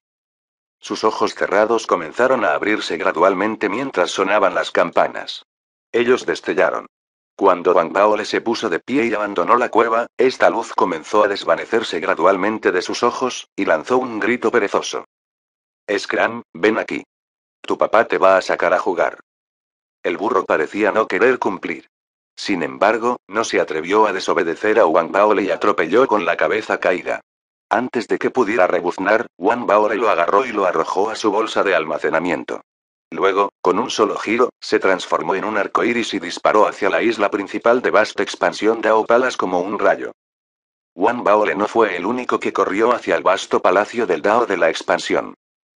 Sus ojos cerrados comenzaron a abrirse gradualmente mientras sonaban las campanas. Ellos destellaron. Cuando Wang Bao se puso de pie y abandonó la cueva, esta luz comenzó a desvanecerse gradualmente de sus ojos, y lanzó un grito perezoso. Scram, ven aquí. Tu papá te va a sacar a jugar. El burro parecía no querer cumplir. Sin embargo, no se atrevió a desobedecer a Wang Baole y atropelló con la cabeza caída. Antes de que pudiera rebuznar, Wang Baole lo agarró y lo arrojó a su bolsa de almacenamiento. Luego, con un solo giro, se transformó en un arco iris y disparó hacia la isla principal de vasta expansión Dao Palace como un rayo. Wang Baole no fue el único que corrió hacia el vasto palacio del Dao de la expansión.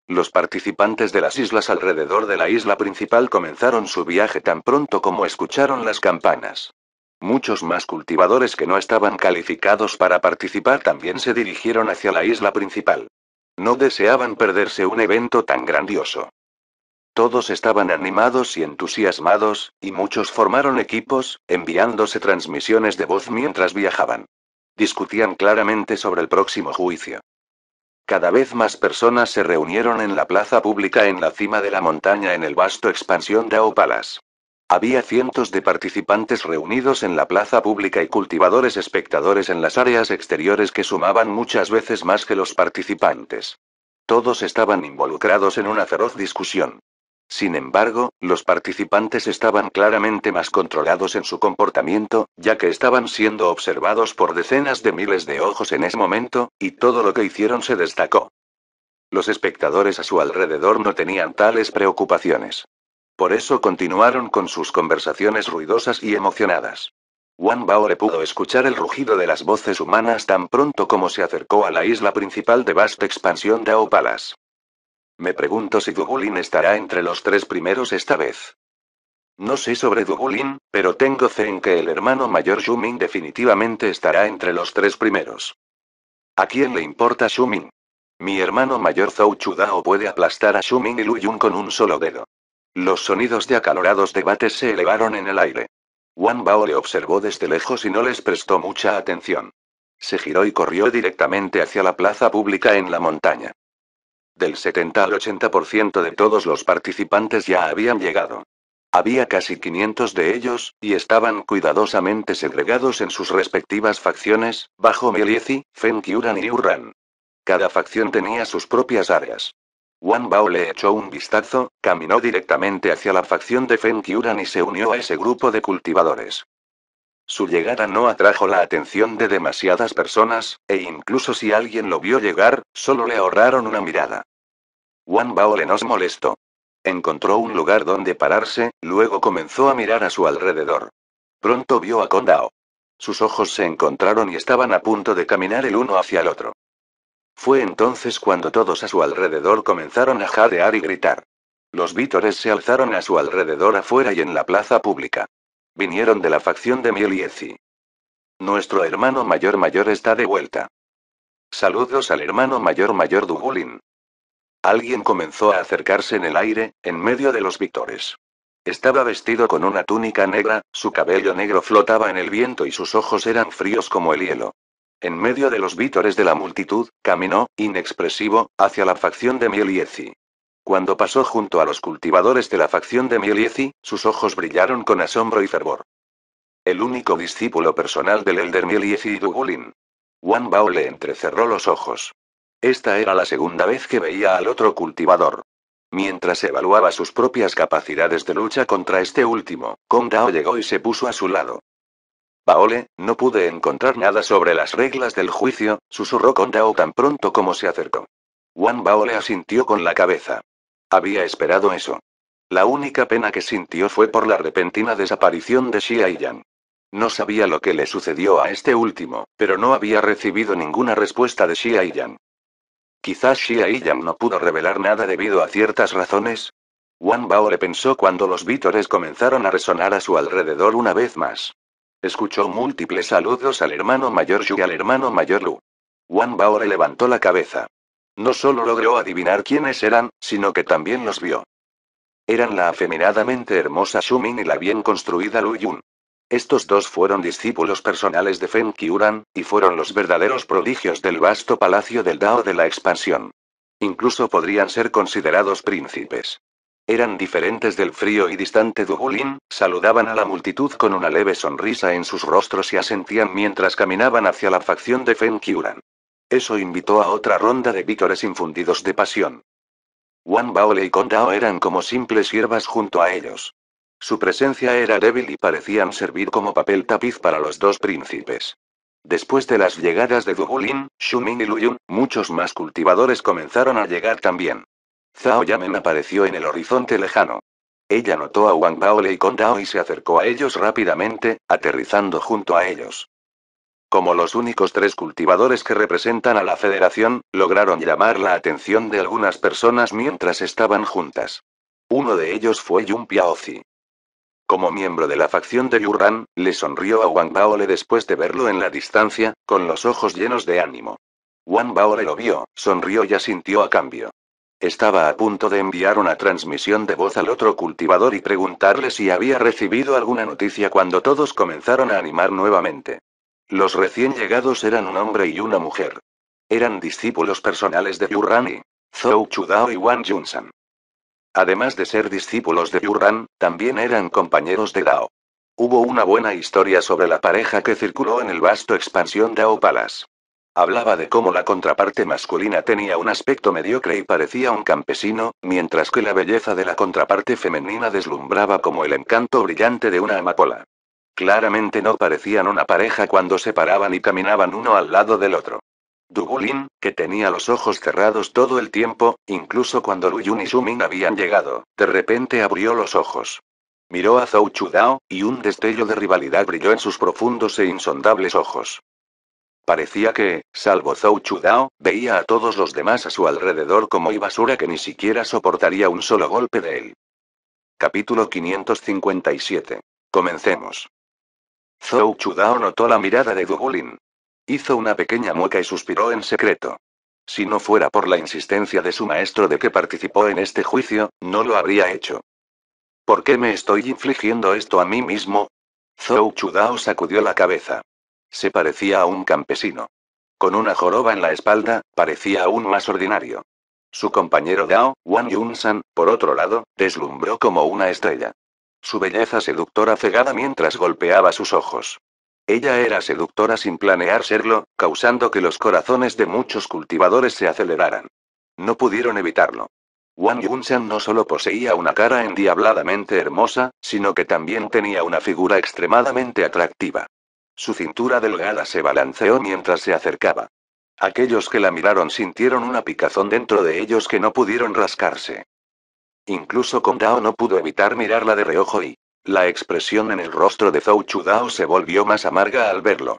Los participantes de las islas alrededor de la isla principal comenzaron su viaje tan pronto como escucharon las campanas. Muchos más cultivadores que no estaban calificados para participar también se dirigieron hacia la isla principal. No deseaban perderse un evento tan grandioso. Todos estaban animados y entusiasmados, y muchos formaron equipos, enviándose transmisiones de voz mientras viajaban. Discutían claramente sobre el próximo juicio. Cada vez más personas se reunieron en la plaza pública en la cima de la montaña en el vasto expansión Dao Palace. Había cientos de participantes reunidos en la plaza pública y cultivadores espectadores en las áreas exteriores que sumaban muchas veces más que los participantes. Todos estaban involucrados en una feroz discusión. Sin embargo, los participantes estaban claramente más controlados en su comportamiento, ya que estaban siendo observados por decenas de miles de ojos en ese momento, y todo lo que hicieron se destacó. Los espectadores a su alrededor no tenían tales preocupaciones. Por eso continuaron con sus conversaciones ruidosas y emocionadas. Wang Baore pudo escuchar el rugido de las voces humanas tan pronto como se acercó a la isla principal de vasta expansión Dao Palace. Me pregunto si Dugulin estará entre los 3 primeros esta vez. No sé sobre Dugulin, pero tengo fe en que el hermano mayor Shuming definitivamente estará entre los 3 primeros. ¿A quién le importa Shuming? Mi hermano mayor Zhou Chudao puede aplastar a Shuming y Lu Yun con un solo dedo. Los sonidos de acalorados debates se elevaron en el aire. Wang Bao le observó desde lejos y no les prestó mucha atención. Se giró y corrió directamente hacia la plaza pública en la montaña. Del 70 al 80% de todos los participantes ya habían llegado. Había casi 500 de ellos, y estaban cuidadosamente segregados en sus respectivas facciones, bajo Mieliezi, Fen Kyuran y Urran. Cada facción tenía sus propias áreas. Wang Bao le echó un vistazo, caminó directamente hacia la facción de Fen Kyuran y se unió a ese grupo de cultivadores. Su llegada no atrajo la atención de demasiadas personas, e incluso si alguien lo vio llegar, solo le ahorraron una mirada. Wang Bao le nos molestó. Encontró un lugar donde pararse, luego comenzó a mirar a su alrededor. Pronto vio a Kondao. Sus ojos se encontraron y estaban a punto de caminar el uno hacia el otro. Fue entonces cuando todos a su alrededor comenzaron a jadear y gritar. Los vítores se alzaron a su alrededor afuera y en la plaza pública. Vinieron de la facción de Mieliezi. Nuestro hermano mayor está de vuelta. Saludos al hermano mayor Dugulin. Alguien comenzó a acercarse en el aire, en medio de los vítores. Estaba vestido con una túnica negra, su cabello negro flotaba en el viento y sus ojos eran fríos como el hielo. En medio de los vítores de la multitud, caminó, inexpresivo, hacia la facción de Mieliezi. Cuando pasó junto a los cultivadores de la facción de Mieliezi, sus ojos brillaron con asombro y fervor. El único discípulo personal del Elder Mieliezi Dugulin. Wang Bao le entrecerró los ojos. Esta era la segunda vez que veía al otro cultivador. Mientras evaluaba sus propias capacidades de lucha contra este último, Kondao llegó y se puso a su lado. Baole, no pude encontrar nada sobre las reglas del juicio, susurró Kondao tan pronto como se acercó. Wang Baole asintió con la cabeza. Había esperado eso. La única pena que sintió fue por la repentina desaparición de Xia Yan. No sabía lo que le sucedió a este último, pero no había recibido ninguna respuesta de Xia Yan. Quizás Xia Yan no pudo revelar nada debido a ciertas razones. Wang Bao le pensó cuando los vítores comenzaron a resonar a su alrededor una vez más. Escuchó múltiples saludos al hermano mayor Yu y al hermano mayor Lu. Wang Bao le levantó la cabeza. No solo logró adivinar quiénes eran, sino que también los vio. Eran la afeminadamente hermosa Shuming y la bien construida Lu Yun. Estos dos fueron discípulos personales de Fen Kyuran, y fueron los verdaderos prodigios del vasto palacio del Dao de la expansión. Incluso podrían ser considerados príncipes. Eran diferentes del frío y distante Dugulin, saludaban a la multitud con una leve sonrisa en sus rostros y asentían mientras caminaban hacia la facción de Fen Kyuran. Eso invitó a otra ronda de vítores infundidos de pasión. Wang Baole y Kondao eran como simples hierbas junto a ellos. Su presencia era débil y parecían servir como papel tapiz para los dos príncipes. Después de las llegadas de Dugulin, Shuming y Luyun, muchos más cultivadores comenzaron a llegar también. Zhao Yamen apareció en el horizonte lejano. Ella notó a Wang Baole y Kong Dao y se acercó a ellos rápidamente, aterrizando junto a ellos. Como los únicos tres cultivadores que representan a la Federación, lograron llamar la atención de algunas personas mientras estaban juntas. Uno de ellos fue Yun Piaozi. Como miembro de la facción de Yurran, le sonrió a Wang Baole después de verlo en la distancia, con los ojos llenos de ánimo. Wang Baole lo vio, sonrió y asintió a cambio. Estaba a punto de enviar una transmisión de voz al otro cultivador y preguntarle si había recibido alguna noticia cuando todos comenzaron a animar nuevamente. Los recién llegados eran un hombre y una mujer. Eran discípulos personales de Yurran y Zhou Chudao y Wang Junsan. Además de ser discípulos de Yurran, también eran compañeros de Dao. Hubo una buena historia sobre la pareja que circuló en el vasto expansión Dao Palace. Hablaba de cómo la contraparte masculina tenía un aspecto mediocre y parecía un campesino, mientras que la belleza de la contraparte femenina deslumbraba como el encanto brillante de una amapola. Claramente no parecían una pareja cuando se paraban y caminaban uno al lado del otro. Dugulin, que tenía los ojos cerrados todo el tiempo, incluso cuando Luyun y Shuming habían llegado, de repente abrió los ojos. Miró a Zhou Chudao, y un destello de rivalidad brilló en sus profundos e insondables ojos. Parecía que, salvo Zhou Chudao, veía a todos los demás a su alrededor como basura que ni siquiera soportaría un solo golpe de él. Capítulo 557. Comencemos. Zhou Chudao notó la mirada de Dugulin. Hizo una pequeña mueca y suspiró en secreto. Si no fuera por la insistencia de su maestro de que participó en este juicio, no lo habría hecho. ¿Por qué me estoy infligiendo esto a mí mismo? Zhou Chudao sacudió la cabeza. Se parecía a un campesino. Con una joroba en la espalda, parecía aún más ordinario. Su compañero Dao, Wang Yunsan, por otro lado, deslumbró como una estrella. Su belleza seductora cegaba mientras golpeaba sus ojos. Ella era seductora sin planear serlo, causando que los corazones de muchos cultivadores se aceleraran. No pudieron evitarlo. Wang Yunsan no solo poseía una cara endiabladamente hermosa, sino que también tenía una figura extremadamente atractiva. Su cintura delgada se balanceó mientras se acercaba. Aquellos que la miraron sintieron una picazón dentro de ellos que no pudieron rascarse. Incluso Kong Dao no pudo evitar mirarla de reojo y la expresión en el rostro de Zhou Chudao se volvió más amarga al verlo.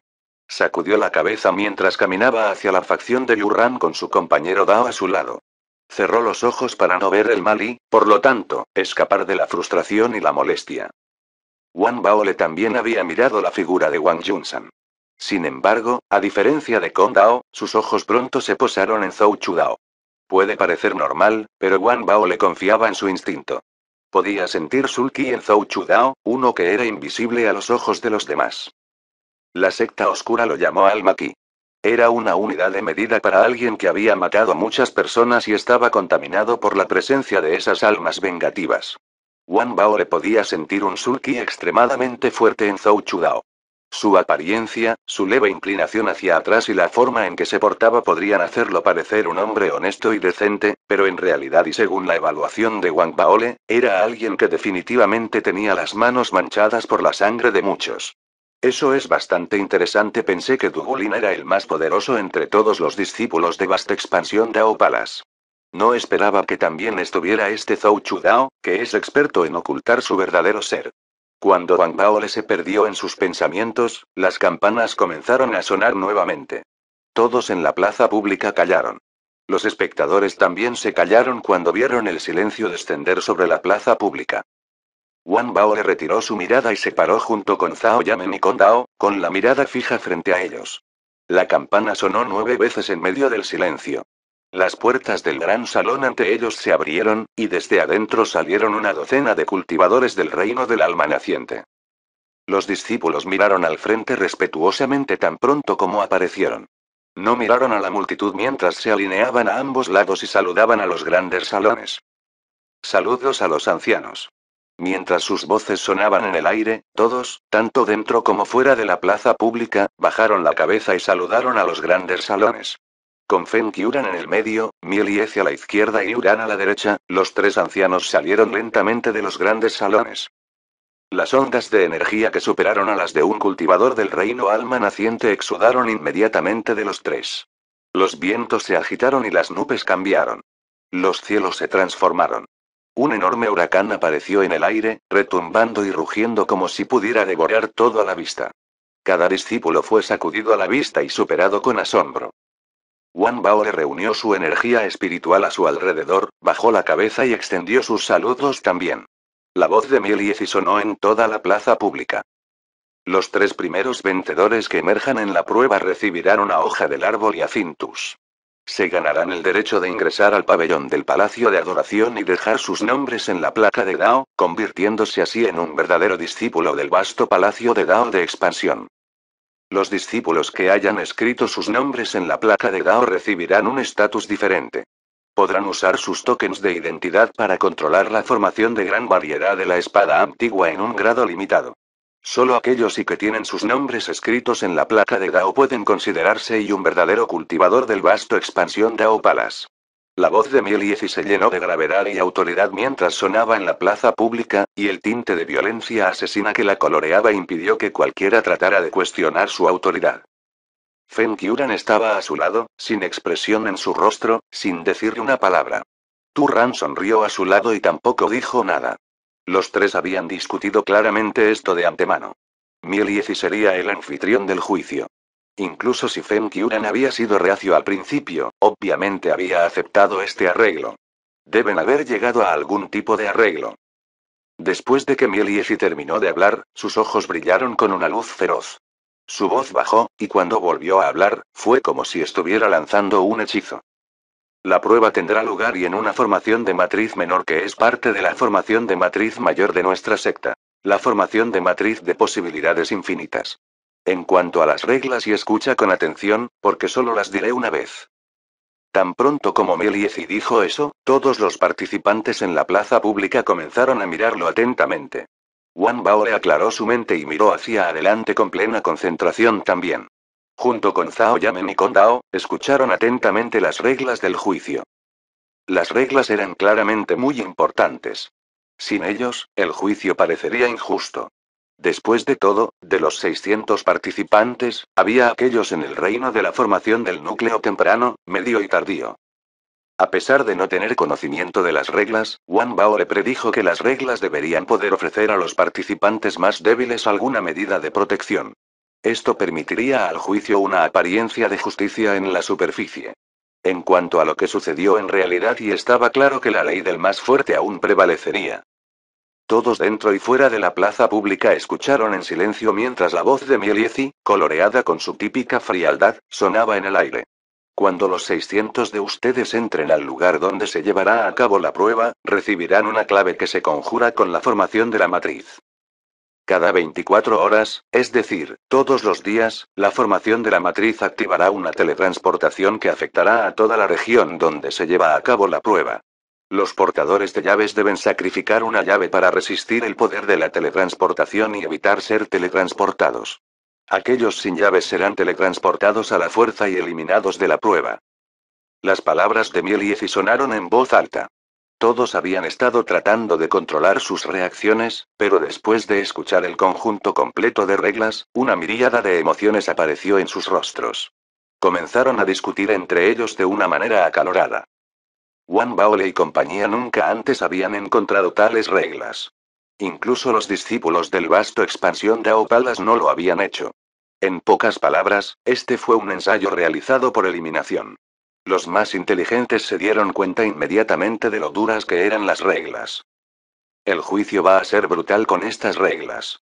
Sacudió la cabeza mientras caminaba hacia la facción de Yurran con su compañero Dao a su lado. Cerró los ojos para no ver el mal y, por lo tanto, escapar de la frustración y la molestia. Wang Baole también había mirado la figura de Wang Junsan. Sin embargo, a diferencia de Kong Dao, sus ojos pronto se posaron en Zhou Chudao. Puede parecer normal, pero Wang Baole confiaba en su instinto. Podía sentir Sulki en Zhou Chudao, uno que era invisible a los ojos de los demás. La secta oscura lo llamó Alma Ki. Era una unidad de medida para alguien que había matado a muchas personas y estaba contaminado por la presencia de esas almas vengativas. Wang Baole podía sentir un Sulki extremadamente fuerte en Zhou Chudao. Su apariencia, su leve inclinación hacia atrás y la forma en que se portaba podrían hacerlo parecer un hombre honesto y decente, pero en realidad y según la evaluación de Wang Baole, era alguien que definitivamente tenía las manos manchadas por la sangre de muchos. Eso es bastante interesante. Pensé que Dugulin era el más poderoso entre todos los discípulos de Vasta Expansión Dao Palace. No esperaba que también estuviera este Zhou Chudao, que es experto en ocultar su verdadero ser. Cuando Wang Baole se perdió en sus pensamientos, las campanas comenzaron a sonar nuevamente. Todos en la plaza pública callaron. Los espectadores también se callaron cuando vieron el silencio descender sobre la plaza pública. Wang Baole retiró su mirada y se paró junto con Zhao Yamen y Kong Dao, con la mirada fija frente a ellos. La campana sonó 9 veces en medio del silencio. Las puertas del gran salón ante ellos se abrieron, y desde adentro salieron una docena de cultivadores del reino del alma naciente. Los discípulos miraron al frente respetuosamente tan pronto como aparecieron. No miraron a la multitud mientras se alineaban a ambos lados y saludaban a los grandes salones. Saludos a los ancianos. Mientras sus voces sonaban en el aire, todos, tanto dentro como fuera de la plaza pública, bajaron la cabeza y saludaron a los grandes salones. Con Feng Qiuran en el medio, Mieli hacia la izquierda y Uran a la derecha, los tres ancianos salieron lentamente de los grandes salones. Las ondas de energía que superaron a las de un cultivador del reino alma naciente exudaron inmediatamente de los tres. Los vientos se agitaron y las nubes cambiaron. Los cielos se transformaron. Un enorme huracán apareció en el aire, retumbando y rugiendo como si pudiera devorar todo a la vista. Cada discípulo fue sacudido a la vista y superado con asombro. Wan Bao reunió su energía espiritual a su alrededor, bajó la cabeza y extendió sus saludos también. La voz de Mieliezi sonó en toda la plaza pública. Los tres primeros vencedores que emerjan en la prueba recibirán una hoja del árbol y acintus. Se ganarán el derecho de ingresar al pabellón del Palacio de Adoración y dejar sus nombres en la placa de Dao, convirtiéndose así en un verdadero discípulo del vasto Palacio de Dao de Expansión. Los discípulos que hayan escrito sus nombres en la placa de Dao recibirán un estatus diferente. Podrán usar sus tokens de identidad para controlar la formación de gran variedad de la espada antigua en un grado limitado. Solo aquellos y que tienen sus nombres escritos en la placa de Dao pueden considerarse y un verdadero cultivador del vasto expansión Dao Palace. La voz de Mieliezi se llenó de gravedad y autoridad mientras sonaba en la plaza pública, y el tinte de violencia asesina que la coloreaba impidió que cualquiera tratara de cuestionar su autoridad. Feng Yuran estaba a su lado, sin expresión en su rostro, sin decirle una palabra. Tu Ran sonrió a su lado y tampoco dijo nada. Los tres habían discutido claramente esto de antemano. Mieliezi sería el anfitrión del juicio. Incluso si Feng Yuran había sido reacio al principio, obviamente había aceptado este arreglo. Deben haber llegado a algún tipo de arreglo. Después de que Mieliezi terminó de hablar, sus ojos brillaron con una luz feroz. Su voz bajó, y cuando volvió a hablar, fue como si estuviera lanzando un hechizo. La prueba tendrá lugar y en una formación de matriz menor que es parte de la formación de matriz mayor de nuestra secta. La formación de matriz de posibilidades infinitas. En cuanto a las reglas y escucha con atención, porque solo las diré una vez. Tan pronto como Mieliezi dijo eso, todos los participantes en la plaza pública comenzaron a mirarlo atentamente. Wan Bao le aclaró su mente y miró hacia adelante con plena concentración también. Junto con Zhao Yamen y con Dao, escucharon atentamente las reglas del juicio. Las reglas eran claramente muy importantes. Sin ellos, el juicio parecería injusto. Después de todo, de los 600 participantes, había aquellos en el reino de la formación del núcleo temprano, medio y tardío. A pesar de no tener conocimiento de las reglas, Wan Bao le predijo que las reglas deberían poder ofrecer a los participantes más débiles alguna medida de protección. Esto permitiría al juicio una apariencia de justicia en la superficie. En cuanto a lo que sucedió en realidad, y estaba claro que la ley del más fuerte aún prevalecería. Todos dentro y fuera de la plaza pública escucharon en silencio mientras la voz de Mieliezi, coloreada con su típica frialdad, sonaba en el aire. Cuando los 600 de ustedes entren al lugar donde se llevará a cabo la prueba, recibirán una clave que se conjura con la formación de la matriz. Cada 24 horas, es decir, todos los días, la formación de la matriz activará una teletransportación que afectará a toda la región donde se lleva a cabo la prueba. Los portadores de llaves deben sacrificar una llave para resistir el poder de la teletransportación y evitar ser teletransportados. Aquellos sin llaves serán teletransportados a la fuerza y eliminados de la prueba. Las palabras de Mieliezi sonaron en voz alta. Todos habían estado tratando de controlar sus reacciones, pero después de escuchar el conjunto completo de reglas, una miríada de emociones apareció en sus rostros. Comenzaron a discutir entre ellos de una manera acalorada. Wan Baole y compañía nunca antes habían encontrado tales reglas. Incluso los discípulos del vasto expansión Dao Palace no lo habían hecho. En pocas palabras, este fue un ensayo realizado por eliminación. Los más inteligentes se dieron cuenta inmediatamente de lo duras que eran las reglas. El juicio va a ser brutal con estas reglas.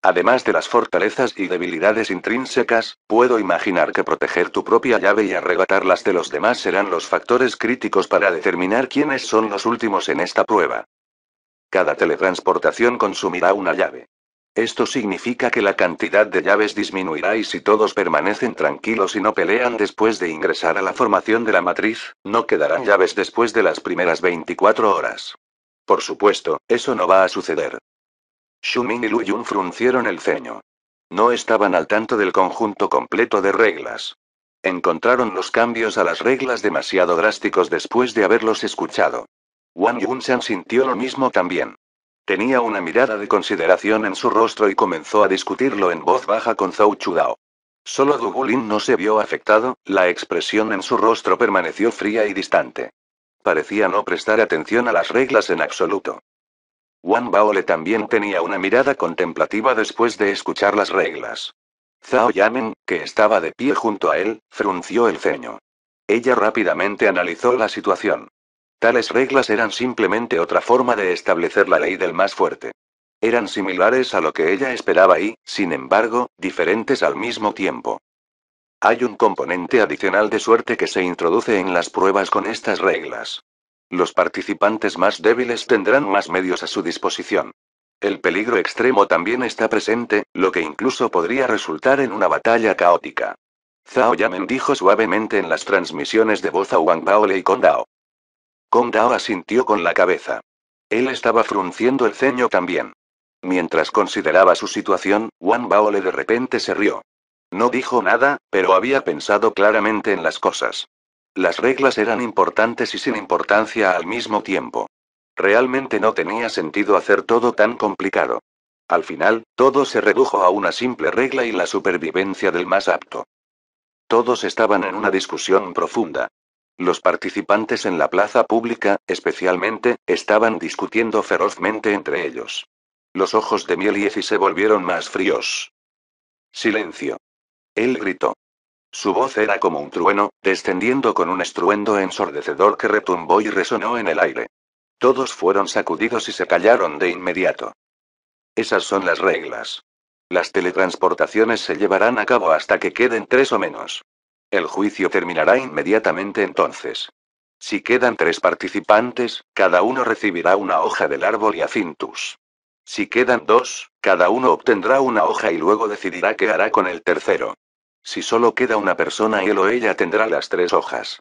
Además de las fortalezas y debilidades intrínsecas, puedo imaginar que proteger tu propia llave y arrebatarlas de los demás serán los factores críticos para determinar quiénes son los últimos en esta prueba. Cada teletransportación consumirá una llave. Esto significa que la cantidad de llaves disminuirá y si todos permanecen tranquilos y no pelean después de ingresar a la formación de la matriz, no quedarán llaves después de las primeras 24 horas. Por supuesto, eso no va a suceder. Shumin y Lu Yun fruncieron el ceño. No estaban al tanto del conjunto completo de reglas. Encontraron los cambios a las reglas demasiado drásticos después de haberlos escuchado. Wang Yunshan sintió lo mismo también. Tenía una mirada de consideración en su rostro y comenzó a discutirlo en voz baja con Zhou Chudao. Solo Dugulin no se vio afectado, la expresión en su rostro permaneció fría y distante. Parecía no prestar atención a las reglas en absoluto. Wang Baole también tenía una mirada contemplativa después de escuchar las reglas. Zhao Yamen, que estaba de pie junto a él, frunció el ceño. Ella rápidamente analizó la situación. Tales reglas eran simplemente otra forma de establecer la ley del más fuerte. Eran similares a lo que ella esperaba y, sin embargo, diferentes al mismo tiempo. Hay un componente adicional de suerte que se introduce en las pruebas con estas reglas. Los participantes más débiles tendrán más medios a su disposición. El peligro extremo también está presente, lo que incluso podría resultar en una batalla caótica. Zhao Yamen dijo suavemente en las transmisiones de voz a Wang Baole y Kondao. Kondao asintió con la cabeza. Él estaba frunciendo el ceño también. Mientras consideraba su situación, Wang Baole de repente se rió. No dijo nada, pero había pensado claramente en las cosas. Las reglas eran importantes y sin importancia al mismo tiempo. Realmente no tenía sentido hacer todo tan complicado. Al final, todo se redujo a una simple regla y la supervivencia del más apto. Todos estaban en una discusión profunda. Los participantes en la plaza pública, especialmente, estaban discutiendo ferozmente entre ellos. Los ojos de Mieliezi se volvieron más fríos. Silencio. Él gritó. Su voz era como un trueno, descendiendo con un estruendo ensordecedor que retumbó y resonó en el aire. Todos fueron sacudidos y se callaron de inmediato. Esas son las reglas. Las teletransportaciones se llevarán a cabo hasta que queden 3 o menos. El juicio terminará inmediatamente entonces. Si quedan 3 participantes, cada uno recibirá una hoja del árbol y acintus. Si quedan 2, cada uno obtendrá una hoja y luego decidirá qué hará con el tercero. Si solo queda una persona, él o ella tendrá las 3 hojas.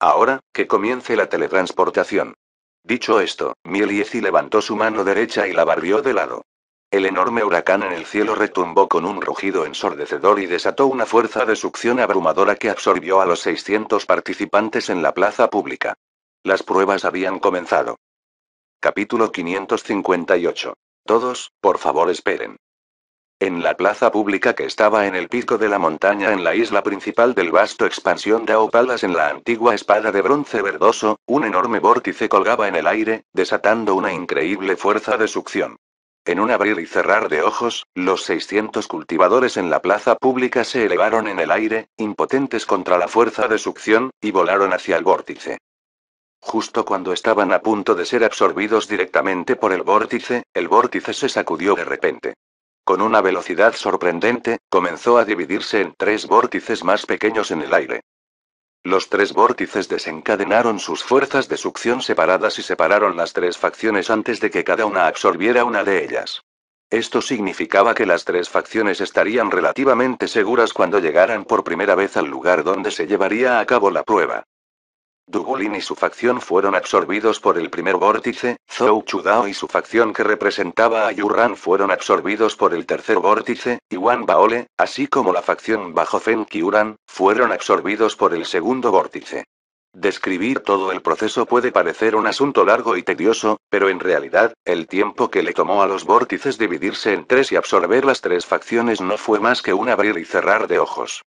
Ahora, que comience la teletransportación. Dicho esto, Mieliezi levantó su mano derecha y la barrió de lado. El enorme huracán en el cielo retumbó con un rugido ensordecedor y desató una fuerza de succión abrumadora que absorbió a los 600 participantes en la plaza pública. Las pruebas habían comenzado. Capítulo 558. Todos, por favor, esperen. En la plaza pública que estaba en el pico de la montaña en la isla principal del vasto expansión de Aopalas en la antigua espada de bronce verdoso, un enorme vórtice colgaba en el aire, desatando una increíble fuerza de succión. En un abrir y cerrar de ojos, los 600 cultivadores en la plaza pública se elevaron en el aire, impotentes contra la fuerza de succión, y volaron hacia el vórtice. Justo cuando estaban a punto de ser absorbidos directamente por el vórtice se sacudió de repente. Con una velocidad sorprendente, comenzó a dividirse en 3 vórtices más pequeños en el aire. Los 3 vórtices desencadenaron sus fuerzas de succión separadas y separaron las 3 facciones antes de que cada una absorbiera una de ellas. Esto significaba que las 3 facciones estarían relativamente seguras cuando llegaran por primera vez al lugar donde se llevaría a cabo la prueba. Dugulin y su facción fueron absorbidos por el primer vórtice, Zhou Chudao y su facción que representaba a Yurran fueron absorbidos por el tercer vórtice, y Wang Baole, así como la facción bajo Fen Qiuran, fueron absorbidos por el segundo vórtice. Describir todo el proceso puede parecer un asunto largo y tedioso, pero en realidad, el tiempo que le tomó a los vórtices dividirse en 3 y absorber las 3 facciones no fue más que un abrir y cerrar de ojos.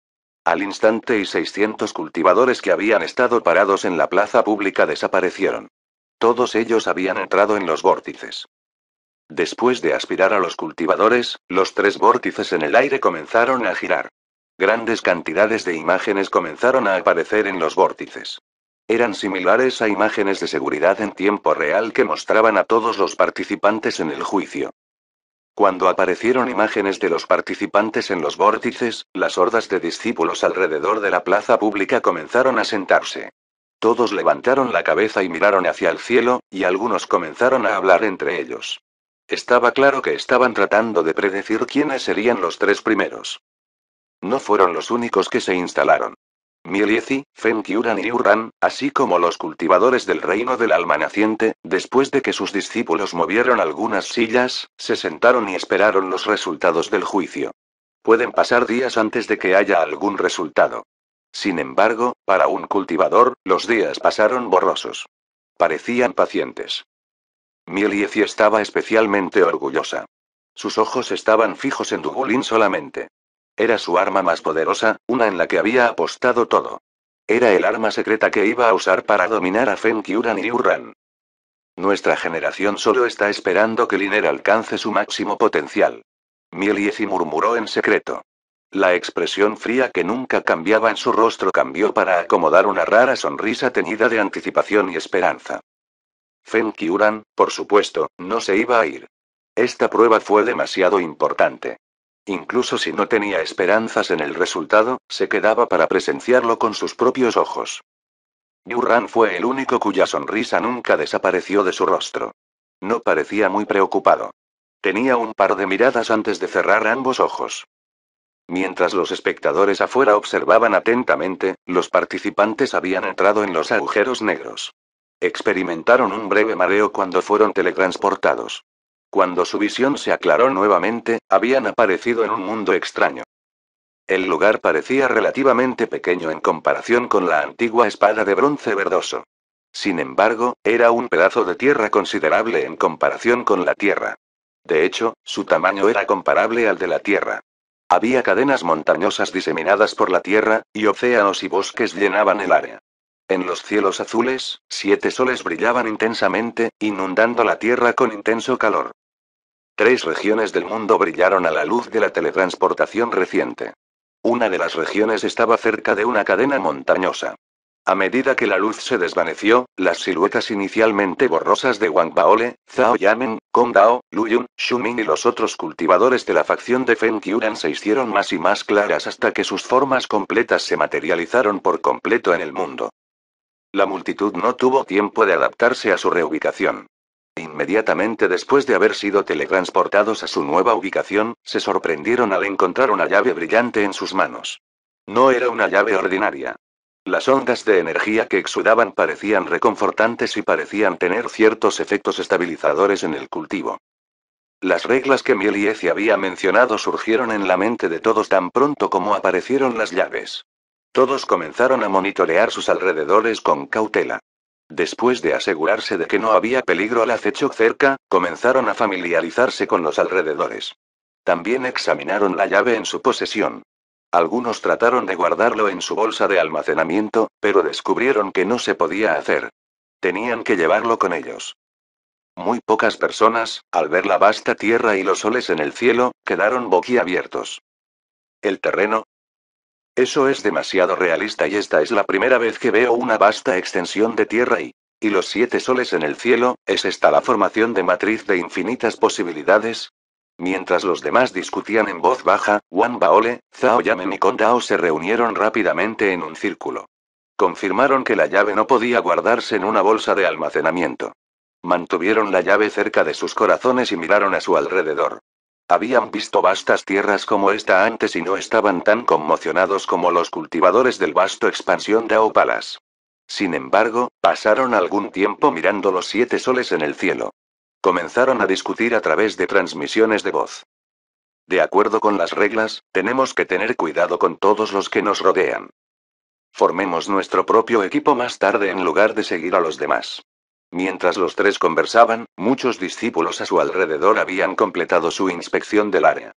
Al instante y 600 cultivadores que habían estado parados en la plaza pública desaparecieron. Todos ellos habían entrado en los vórtices. Después de aspirar a los cultivadores, los 3 vórtices en el aire comenzaron a girar. Grandes cantidades de imágenes comenzaron a aparecer en los vórtices. Eran similares a imágenes de seguridad en tiempo real que mostraban a todos los participantes en el juicio. Cuando aparecieron imágenes de los participantes en los vórtices, las hordas de discípulos alrededor de la plaza pública comenzaron a sentarse. Todos levantaron la cabeza y miraron hacia el cielo, y algunos comenzaron a hablar entre ellos. Estaba claro que estaban tratando de predecir quiénes serían los 3 primeros. No fueron los únicos que se instalaron. Mieliezi, Fen Qiuran y Yurran, así como los cultivadores del reino del alma naciente, después de que sus discípulos movieron algunas sillas, se sentaron y esperaron los resultados del juicio. Pueden pasar días antes de que haya algún resultado. Sin embargo, para un cultivador, los días pasaron borrosos. Parecían pacientes. Mielieci estaba especialmente orgullosa. Sus ojos estaban fijos en Dugulin solamente. Era su arma más poderosa, una en la que había apostado todo. Era el arma secreta que iba a usar para dominar a Fenkyuran y Urran. Nuestra generación solo está esperando que Liner alcance su máximo potencial. Mielieci murmuró en secreto. La expresión fría que nunca cambiaba en su rostro cambió para acomodar una rara sonrisa teñida de anticipación y esperanza. Fenkyuran, por supuesto, no se iba a ir. Esta prueba fue demasiado importante. Incluso si no tenía esperanzas en el resultado, se quedaba para presenciarlo con sus propios ojos. Yurran fue el único cuya sonrisa nunca desapareció de su rostro. No parecía muy preocupado. Tenía un par de miradas antes de cerrar ambos ojos. Mientras los espectadores afuera observaban atentamente, los participantes habían entrado en los agujeros negros. Experimentaron un breve mareo cuando fueron teletransportados. Cuando su visión se aclaró nuevamente, habían aparecido en un mundo extraño. El lugar parecía relativamente pequeño en comparación con la antigua espada de bronce verdoso. Sin embargo, era un pedazo de tierra considerable en comparación con la Tierra. De hecho, su tamaño era comparable al de la Tierra. Había cadenas montañosas diseminadas por la Tierra, y océanos y bosques llenaban el área. En los cielos azules, 7 soles brillaban intensamente, inundando la Tierra con intenso calor. 3 regiones del mundo brillaron a la luz de la teletransportación reciente. Una de las regiones estaba cerca de una cadena montañosa. A medida que la luz se desvaneció, las siluetas inicialmente borrosas de Wang Baole, Zhao Yamen, Kong Dao, Lu Yun, Shumin y los otros cultivadores de la facción de Fenkyuran se hicieron más y más claras hasta que sus formas completas se materializaron por completo en el mundo. La multitud no tuvo tiempo de adaptarse a su reubicación. Inmediatamente después de haber sido teletransportados a su nueva ubicación, se sorprendieron al encontrar una llave brillante en sus manos. No era una llave ordinaria. Las ondas de energía que exudaban parecían reconfortantes y parecían tener ciertos efectos estabilizadores en el cultivo. Las reglas que Mielieci había mencionado surgieron en la mente de todos tan pronto como aparecieron las llaves. Todos comenzaron a monitorear sus alrededores con cautela. Después de asegurarse de que no había peligro al acecho cerca, comenzaron a familiarizarse con los alrededores. También examinaron la llave en su posesión. Algunos trataron de guardarlo en su bolsa de almacenamiento, pero descubrieron que no se podía hacer. Tenían que llevarlo con ellos. Muy pocas personas, al ver la vasta tierra y los soles en el cielo, quedaron boquiabiertos. ¿El terreno? Eso es demasiado realista y esta es la primera vez que veo una vasta extensión de tierra y los 7 soles en el cielo, ¿es esta la formación de matriz de infinitas posibilidades? Mientras los demás discutían en voz baja, Wang Baole, Zhao Yamen y Kong Dao se reunieron rápidamente en un círculo. Confirmaron que la llave no podía guardarse en una bolsa de almacenamiento. Mantuvieron la llave cerca de sus corazones y miraron a su alrededor. Habían visto vastas tierras como esta antes y no estaban tan conmocionados como los cultivadores del vasto expansión de Aopalas. Sin embargo, pasaron algún tiempo mirando los 7 soles en el cielo. Comenzaron a discutir a través de transmisiones de voz. De acuerdo con las reglas, tenemos que tener cuidado con todos los que nos rodean. Formemos nuestro propio equipo más tarde en lugar de seguir a los demás. Mientras los 3 conversaban, muchos discípulos a su alrededor habían completado su inspección del área.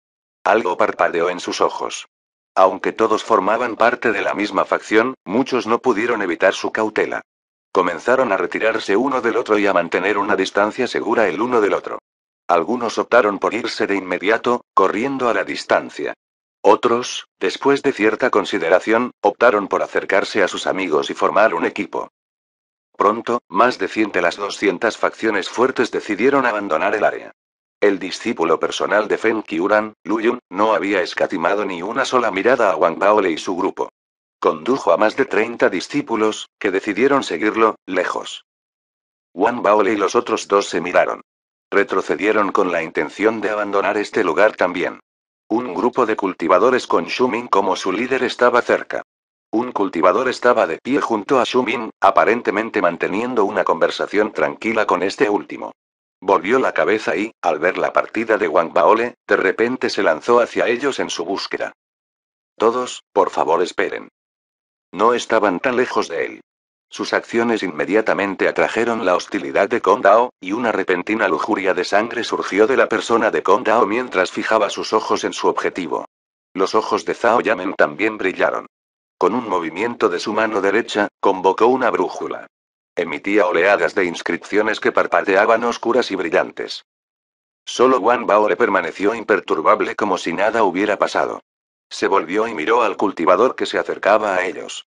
Algo parpadeó en sus ojos. Aunque todos formaban parte de la misma facción, muchos no pudieron evitar su cautela. Comenzaron a retirarse uno del otro y a mantener una distancia segura el uno del otro. Algunos optaron por irse de inmediato, corriendo a la distancia. Otros, después de cierta consideración, optaron por acercarse a sus amigos y formar un equipo. Pronto, más de 100 de las 200 facciones fuertes decidieron abandonar el área. El discípulo personal de Fenkyuran, Lu Yun, no había escatimado ni una sola mirada a Wang Baole y su grupo. Condujo a más de 30 discípulos, que decidieron seguirlo, lejos. Wang Baole y los otros 2 se miraron. Retrocedieron con la intención de abandonar este lugar también. Un grupo de cultivadores con Shumin como su líder estaba cerca. Un cultivador estaba de pie junto a Shumin, aparentemente manteniendo una conversación tranquila con este último. Volvió la cabeza y, al ver la partida de Wang Baole, de repente se lanzó hacia ellos en su búsqueda. Todos, por favor esperen. No estaban tan lejos de él. Sus acciones inmediatamente atrajeron la hostilidad de Kong Dao, y una repentina lujuria de sangre surgió de la persona de Kong Dao mientras fijaba sus ojos en su objetivo. Los ojos de Zhao Yamen también brillaron. Con un movimiento de su mano derecha, convocó una brújula. Emitía oleadas de inscripciones que parpadeaban oscuras y brillantes. Solo Wang Bao le permaneció imperturbable como si nada hubiera pasado. Se volvió y miró al cultivador que se acercaba a ellos.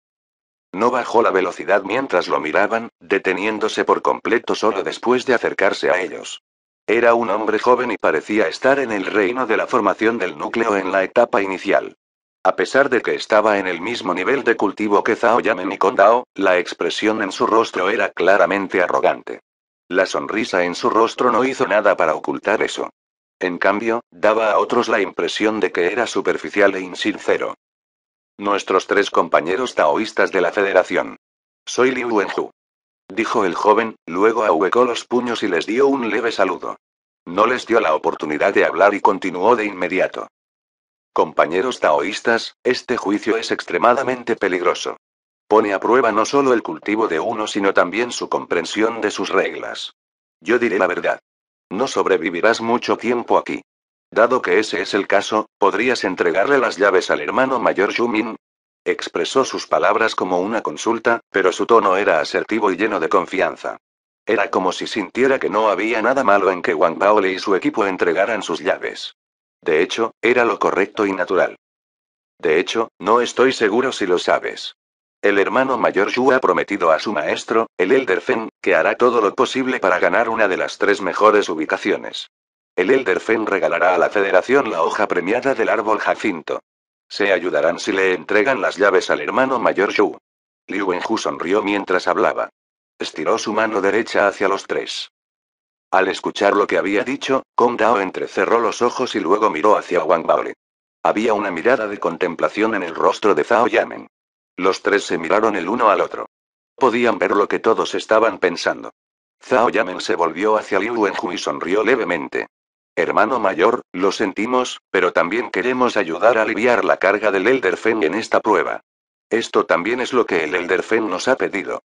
No bajó la velocidad mientras lo miraban, deteniéndose por completo solo después de acercarse a ellos. Era un hombre joven y parecía estar en el reino de la formación del núcleo en la etapa inicial. A pesar de que estaba en el mismo nivel de cultivo que Zhao Yamen y Kong Dao, la expresión en su rostro era claramente arrogante. La sonrisa en su rostro no hizo nada para ocultar eso. En cambio, daba a otros la impresión de que era superficial e insincero. Nuestros 3 compañeros taoístas de la Federación. Soy Liu Wenju. Dijo el joven, luego ahuecó los puños y les dio un leve saludo. No les dio la oportunidad de hablar y continuó de inmediato. Compañeros taoístas, este juicio es extremadamente peligroso. Pone a prueba no solo el cultivo de uno sino también su comprensión de sus reglas. Yo diré la verdad. No sobrevivirás mucho tiempo aquí. Dado que ese es el caso, ¿podrías entregarle las llaves al hermano mayor Shumin? Expresó sus palabras como una consulta, pero su tono era asertivo y lleno de confianza. Era como si sintiera que no había nada malo en que Wang Baole y su equipo entregaran sus llaves. De hecho, era lo correcto y natural. De hecho, no estoy seguro si lo sabes. El hermano mayor Shu ha prometido a su maestro, el Elder Fen, que hará todo lo posible para ganar una de las 3 mejores ubicaciones. El Elder Fen regalará a la Federación la hoja premiada del árbol Jacinto. Se ayudarán si le entregan las llaves al hermano mayor Shu. Liu Wenju sonrió mientras hablaba. Estiró su mano derecha hacia los 3. Al escuchar lo que había dicho, Kong Dao entrecerró los ojos y luego miró hacia Wang Baole. Había una mirada de contemplación en el rostro de Zhao Yamen. Los 3 se miraron el uno al otro. Podían ver lo que todos estaban pensando. Zhao Yamen se volvió hacia Liu Wenju y sonrió levemente. Hermano mayor, lo sentimos, pero también queremos ayudar a aliviar la carga del Elder Fen en esta prueba. Esto también es lo que el Elder Fen nos ha pedido.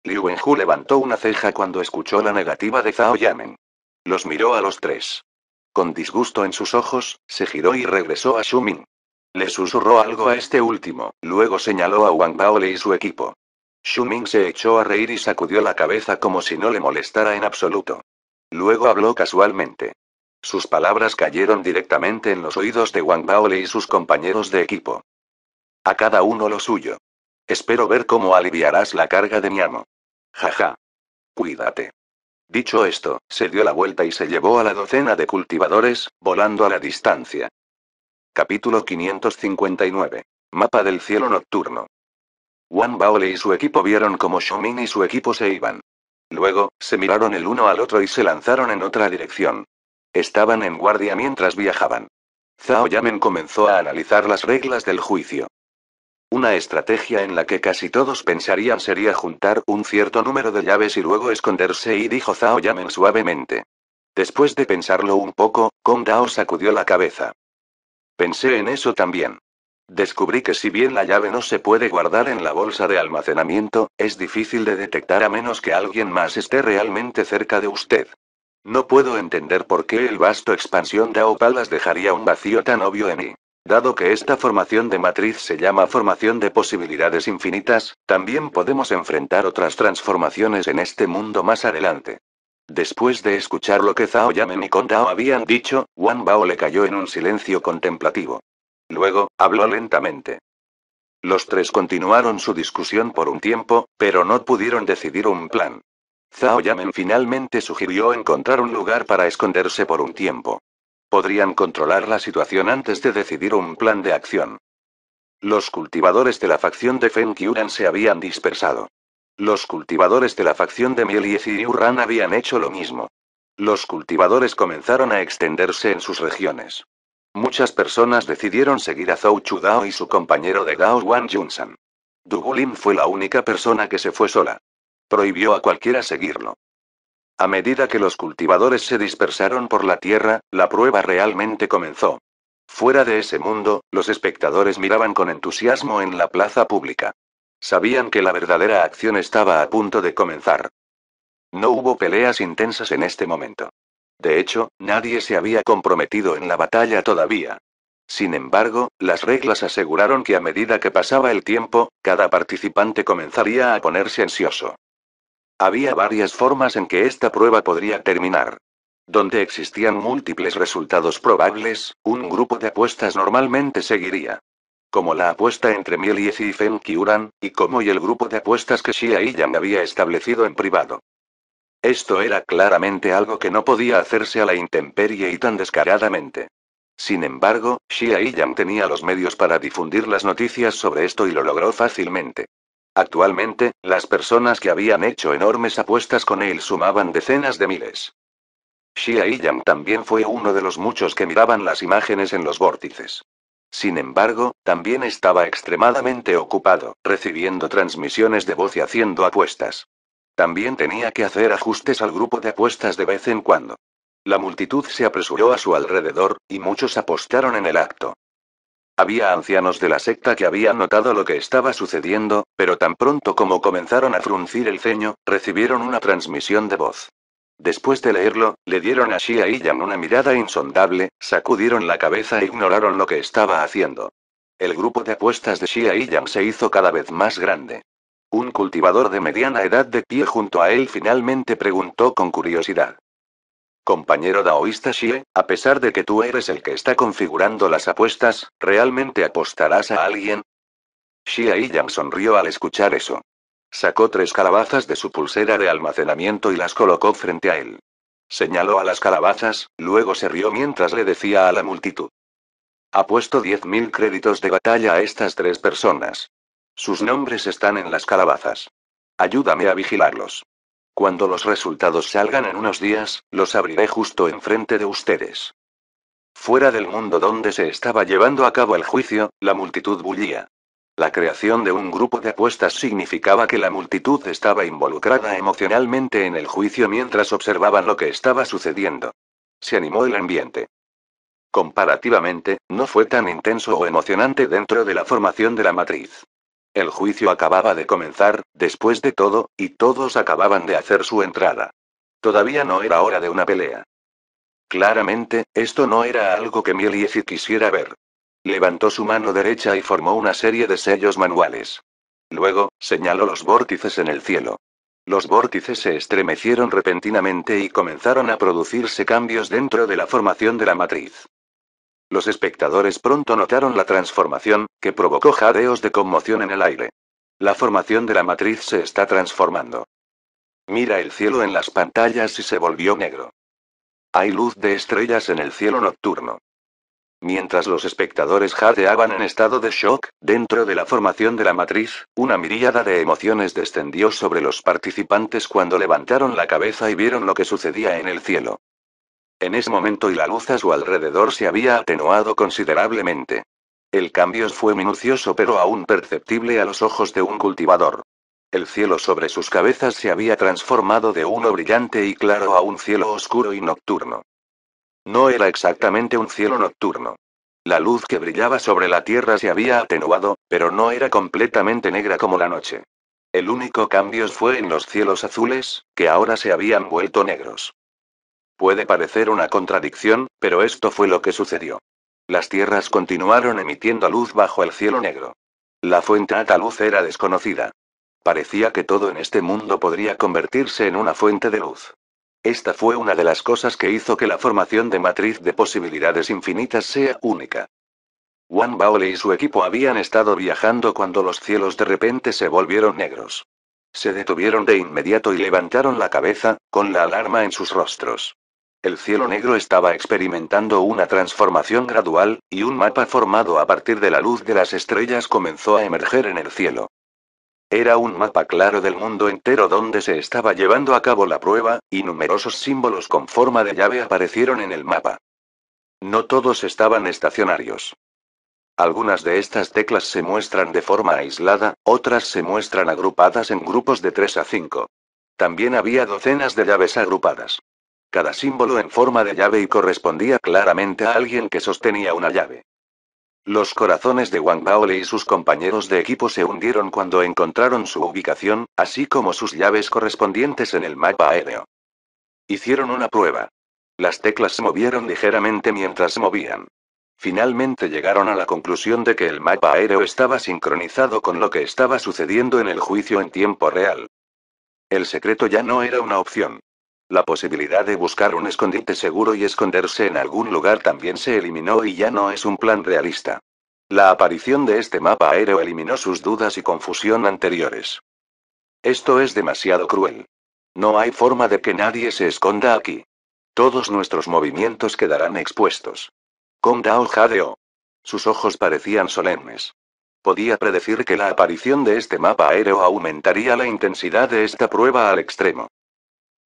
Liu Wenju levantó una ceja cuando escuchó la negativa de Zhao Yamen. Los miró a los 3. Con disgusto en sus ojos, se giró y regresó a Shumin. Le susurró algo a este último, luego señaló a Wang Baole y su equipo. Shuming se echó a reír y sacudió la cabeza como si no le molestara en absoluto. Luego habló casualmente. Sus palabras cayeron directamente en los oídos de Wang Baole y sus compañeros de equipo. A cada uno lo suyo. Espero ver cómo aliviarás la carga de mi amo. Jaja. Cuídate. Dicho esto, se dio la vuelta y se llevó a la docena de cultivadores, volando a la distancia. Capítulo 559. Mapa del cielo nocturno. Wang Baole y su equipo vieron cómo Shuming y su equipo se iban. Luego, se miraron el uno al otro y se lanzaron en otra dirección. Estaban en guardia mientras viajaban. Zhao Yamen comenzó a analizar las reglas del juicio. Una estrategia en la que casi todos pensarían sería juntar un cierto número de llaves y luego esconderse, y dijo Zhao Yamen suavemente. Después de pensarlo un poco, Kong Dao sacudió la cabeza. Pensé en eso también. Descubrí que si bien la llave no se puede guardar en la bolsa de almacenamiento, es difícil de detectar a menos que alguien más esté realmente cerca de usted. No puedo entender por qué el vasto expansión Dao Palas dejaría un vacío tan obvio en mí. Dado que esta formación de matriz se llama formación de posibilidades infinitas, también podemos enfrentar otras transformaciones en este mundo más adelante. Después de escuchar lo que Zhao Yamen y Kong Dao habían dicho, Wang Bao le cayó en un silencio contemplativo. Luego, habló lentamente. Los 3 continuaron su discusión por un tiempo, pero no pudieron decidir un plan. Zhao Yamen finalmente sugirió encontrar un lugar para esconderse por un tiempo. Podrían controlar la situación antes de decidir un plan de acción. Los cultivadores de la facción de Feng Qiuran se habían dispersado. Los cultivadores de la facción de Miel y Ziriuran habían hecho lo mismo. Los cultivadores comenzaron a extenderse en sus regiones. Muchas personas decidieron seguir a Zhou Chudao y su compañero de Gao Wan Junsan. Du Gulin fue la única persona que se fue sola. Prohibió a cualquiera seguirlo. A medida que los cultivadores se dispersaron por la tierra, la prueba realmente comenzó. Fuera de ese mundo, los espectadores miraban con entusiasmo en la plaza pública. Sabían que la verdadera acción estaba a punto de comenzar. No hubo peleas intensas en este momento. De hecho, nadie se había comprometido en la batalla todavía. Sin embargo, las reglas aseguraron que a medida que pasaba el tiempo, cada participante comenzaría a ponerse ansioso. Había varias formas en que esta prueba podría terminar. Donde existían múltiples resultados probables, un grupo de apuestas normalmente seguiría. Como la apuesta entre Mielies y Feng Qiuran, y como y el grupo de apuestas que Xia y Yang había establecido en privado. Esto era claramente algo que no podía hacerse a la intemperie y tan descaradamente. Sin embargo, Xia Yang tenía los medios para difundir las noticias sobre esto y lo logró fácilmente. Actualmente, las personas que habían hecho enormes apuestas con él sumaban decenas de miles. Xia Yang también fue uno de los muchos que miraban las imágenes en los vórtices. Sin embargo, también estaba extremadamente ocupado, recibiendo transmisiones de voz y haciendo apuestas. También tenía que hacer ajustes al grupo de apuestas de vez en cuando. La multitud se apresuró a su alrededor, y muchos apostaron en el acto. Había ancianos de la secta que habían notado lo que estaba sucediendo, pero tan pronto como comenzaron a fruncir el ceño, recibieron una transmisión de voz. Después de leerlo, le dieron a Xia Yang una mirada insondable, sacudieron la cabeza e ignoraron lo que estaba haciendo. El grupo de apuestas de Xia Yang se hizo cada vez más grande. Un cultivador de mediana edad de pie junto a él finalmente preguntó con curiosidad. Compañero daoísta Xie, a pesar de que tú eres el que está configurando las apuestas, ¿realmente apostarás a alguien? Xia Yang sonrió al escuchar eso. Sacó 3 calabazas de su pulsera de almacenamiento y las colocó frente a él. Señaló a las calabazas, luego se rió mientras le decía a la multitud. Apuesto 10.000 créditos de batalla a estas 3 personas. Sus nombres están en las calabazas. Ayúdame a vigilarlos. Cuando los resultados salgan en unos días, los abriré justo enfrente de ustedes. Fuera del mundo donde se estaba llevando a cabo el juicio, la multitud bullía. La creación de un grupo de apuestas significaba que la multitud estaba involucrada emocionalmente en el juicio mientras observaban lo que estaba sucediendo. Se animó el ambiente. Comparativamente, no fue tan intenso o emocionante dentro de la formación de la matriz. El juicio acababa de comenzar, después de todo, y todos acababan de hacer su entrada. Todavía no era hora de una pelea. Claramente, esto no era algo que Mieliezi quisiera ver. Levantó su mano derecha y formó una serie de sellos manuales. Luego, señaló los vórtices en el cielo. Los vórtices se estremecieron repentinamente y comenzaron a producirse cambios dentro de la formación de la matriz. Los espectadores pronto notaron la transformación, que provocó jadeos de conmoción en el aire. La formación de la matriz se está transformando. Mira el cielo en las pantallas y se volvió negro. Hay luz de estrellas en el cielo nocturno. Mientras los espectadores jadeaban en estado de shock, dentro de la formación de la matriz, una miríada de emociones descendió sobre los participantes cuando levantaron la cabeza y vieron lo que sucedía en el cielo. En ese momento y la luz a su alrededor se había atenuado considerablemente. El cambio fue minucioso pero aún perceptible a los ojos de un cultivador. El cielo sobre sus cabezas se había transformado de uno brillante y claro a un cielo oscuro y nocturno. No era exactamente un cielo nocturno. La luz que brillaba sobre la tierra se había atenuado, pero no era completamente negra como la noche. El único cambio fue en los cielos azules, que ahora se habían vuelto negros. Puede parecer una contradicción, pero esto fue lo que sucedió. Las tierras continuaron emitiendo luz bajo el cielo negro. La fuente a tal luz era desconocida. Parecía que todo en este mundo podría convertirse en una fuente de luz. Esta fue una de las cosas que hizo que la formación de matriz de posibilidades infinitas sea única. Wang Baole y su equipo habían estado viajando cuando los cielos de repente se volvieron negros. Se detuvieron de inmediato y levantaron la cabeza, con la alarma en sus rostros. El cielo negro estaba experimentando una transformación gradual, y un mapa formado a partir de la luz de las estrellas comenzó a emerger en el cielo. Era un mapa claro del mundo entero donde se estaba llevando a cabo la prueba, y numerosos símbolos con forma de llave aparecieron en el mapa. No todos estaban estacionarios. Algunas de estas teclas se muestran de forma aislada, otras se muestran agrupadas en grupos de 3 a 5. También había docenas de llaves agrupadas. Cada símbolo en forma de llave y correspondía claramente a alguien que sostenía una llave. Los corazones de Wang Baole y sus compañeros de equipo se hundieron cuando encontraron su ubicación, así como sus llaves correspondientes en el mapa aéreo. Hicieron una prueba. Las teclas se movieron ligeramente mientras se movían. Finalmente llegaron a la conclusión de que el mapa aéreo estaba sincronizado con lo que estaba sucediendo en el juicio en tiempo real. El secreto ya no era una opción. La posibilidad de buscar un escondite seguro y esconderse en algún lugar también se eliminó y ya no es un plan realista. La aparición de este mapa aéreo eliminó sus dudas y confusión anteriores. Esto es demasiado cruel. No hay forma de que nadie se esconda aquí. Todos nuestros movimientos quedarán expuestos. Kong Dao jadeó. Sus ojos parecían solemnes. Podía predecir que la aparición de este mapa aéreo aumentaría la intensidad de esta prueba al extremo.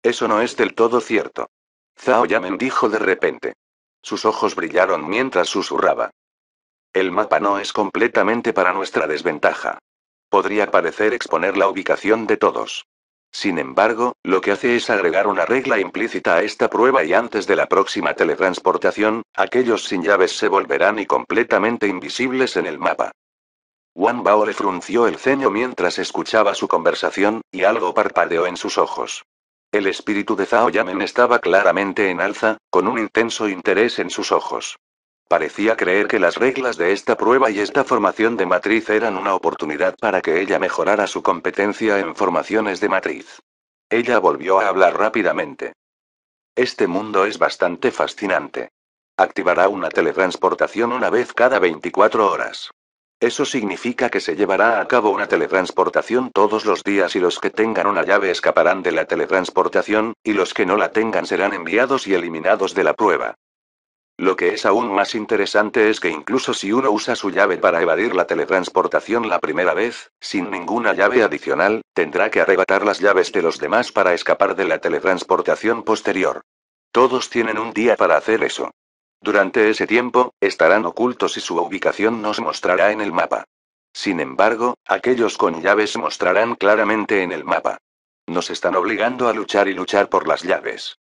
Eso no es del todo cierto. Zhao Yamen dijo de repente. Sus ojos brillaron mientras susurraba. El mapa no es completamente para nuestra desventaja. Podría parecer exponer la ubicación de todos. Sin embargo, lo que hace es agregar una regla implícita a esta prueba y antes de la próxima teletransportación, aquellos sin llaves se volverán y completamente invisibles en el mapa. Wang Bao le frunció el ceño mientras escuchaba su conversación, y algo parpadeó en sus ojos. El espíritu de Zhao Yamen estaba claramente en alza, con un intenso interés en sus ojos. Parecía creer que las reglas de esta prueba y esta formación de matriz eran una oportunidad para que ella mejorara su competencia en formaciones de matriz. Ella volvió a hablar rápidamente. Este mundo es bastante fascinante. Activará una teletransportación una vez cada 24 horas. Eso significa que se llevará a cabo una teletransportación todos los días y los que tengan una llave escaparán de la teletransportación, y los que no la tengan serán enviados y eliminados de la prueba. Lo que es aún más interesante es que incluso si uno usa su llave para evadir la teletransportación la primera vez, sin ninguna llave adicional, tendrá que arrebatar las llaves de los demás para escapar de la teletransportación posterior. Todos tienen un día para hacer eso. Durante ese tiempo, estarán ocultos y su ubicación no se mostrará en el mapa. Sin embargo, aquellos con llaves se mostrarán claramente en el mapa. Nos están obligando a luchar y luchar por las llaves.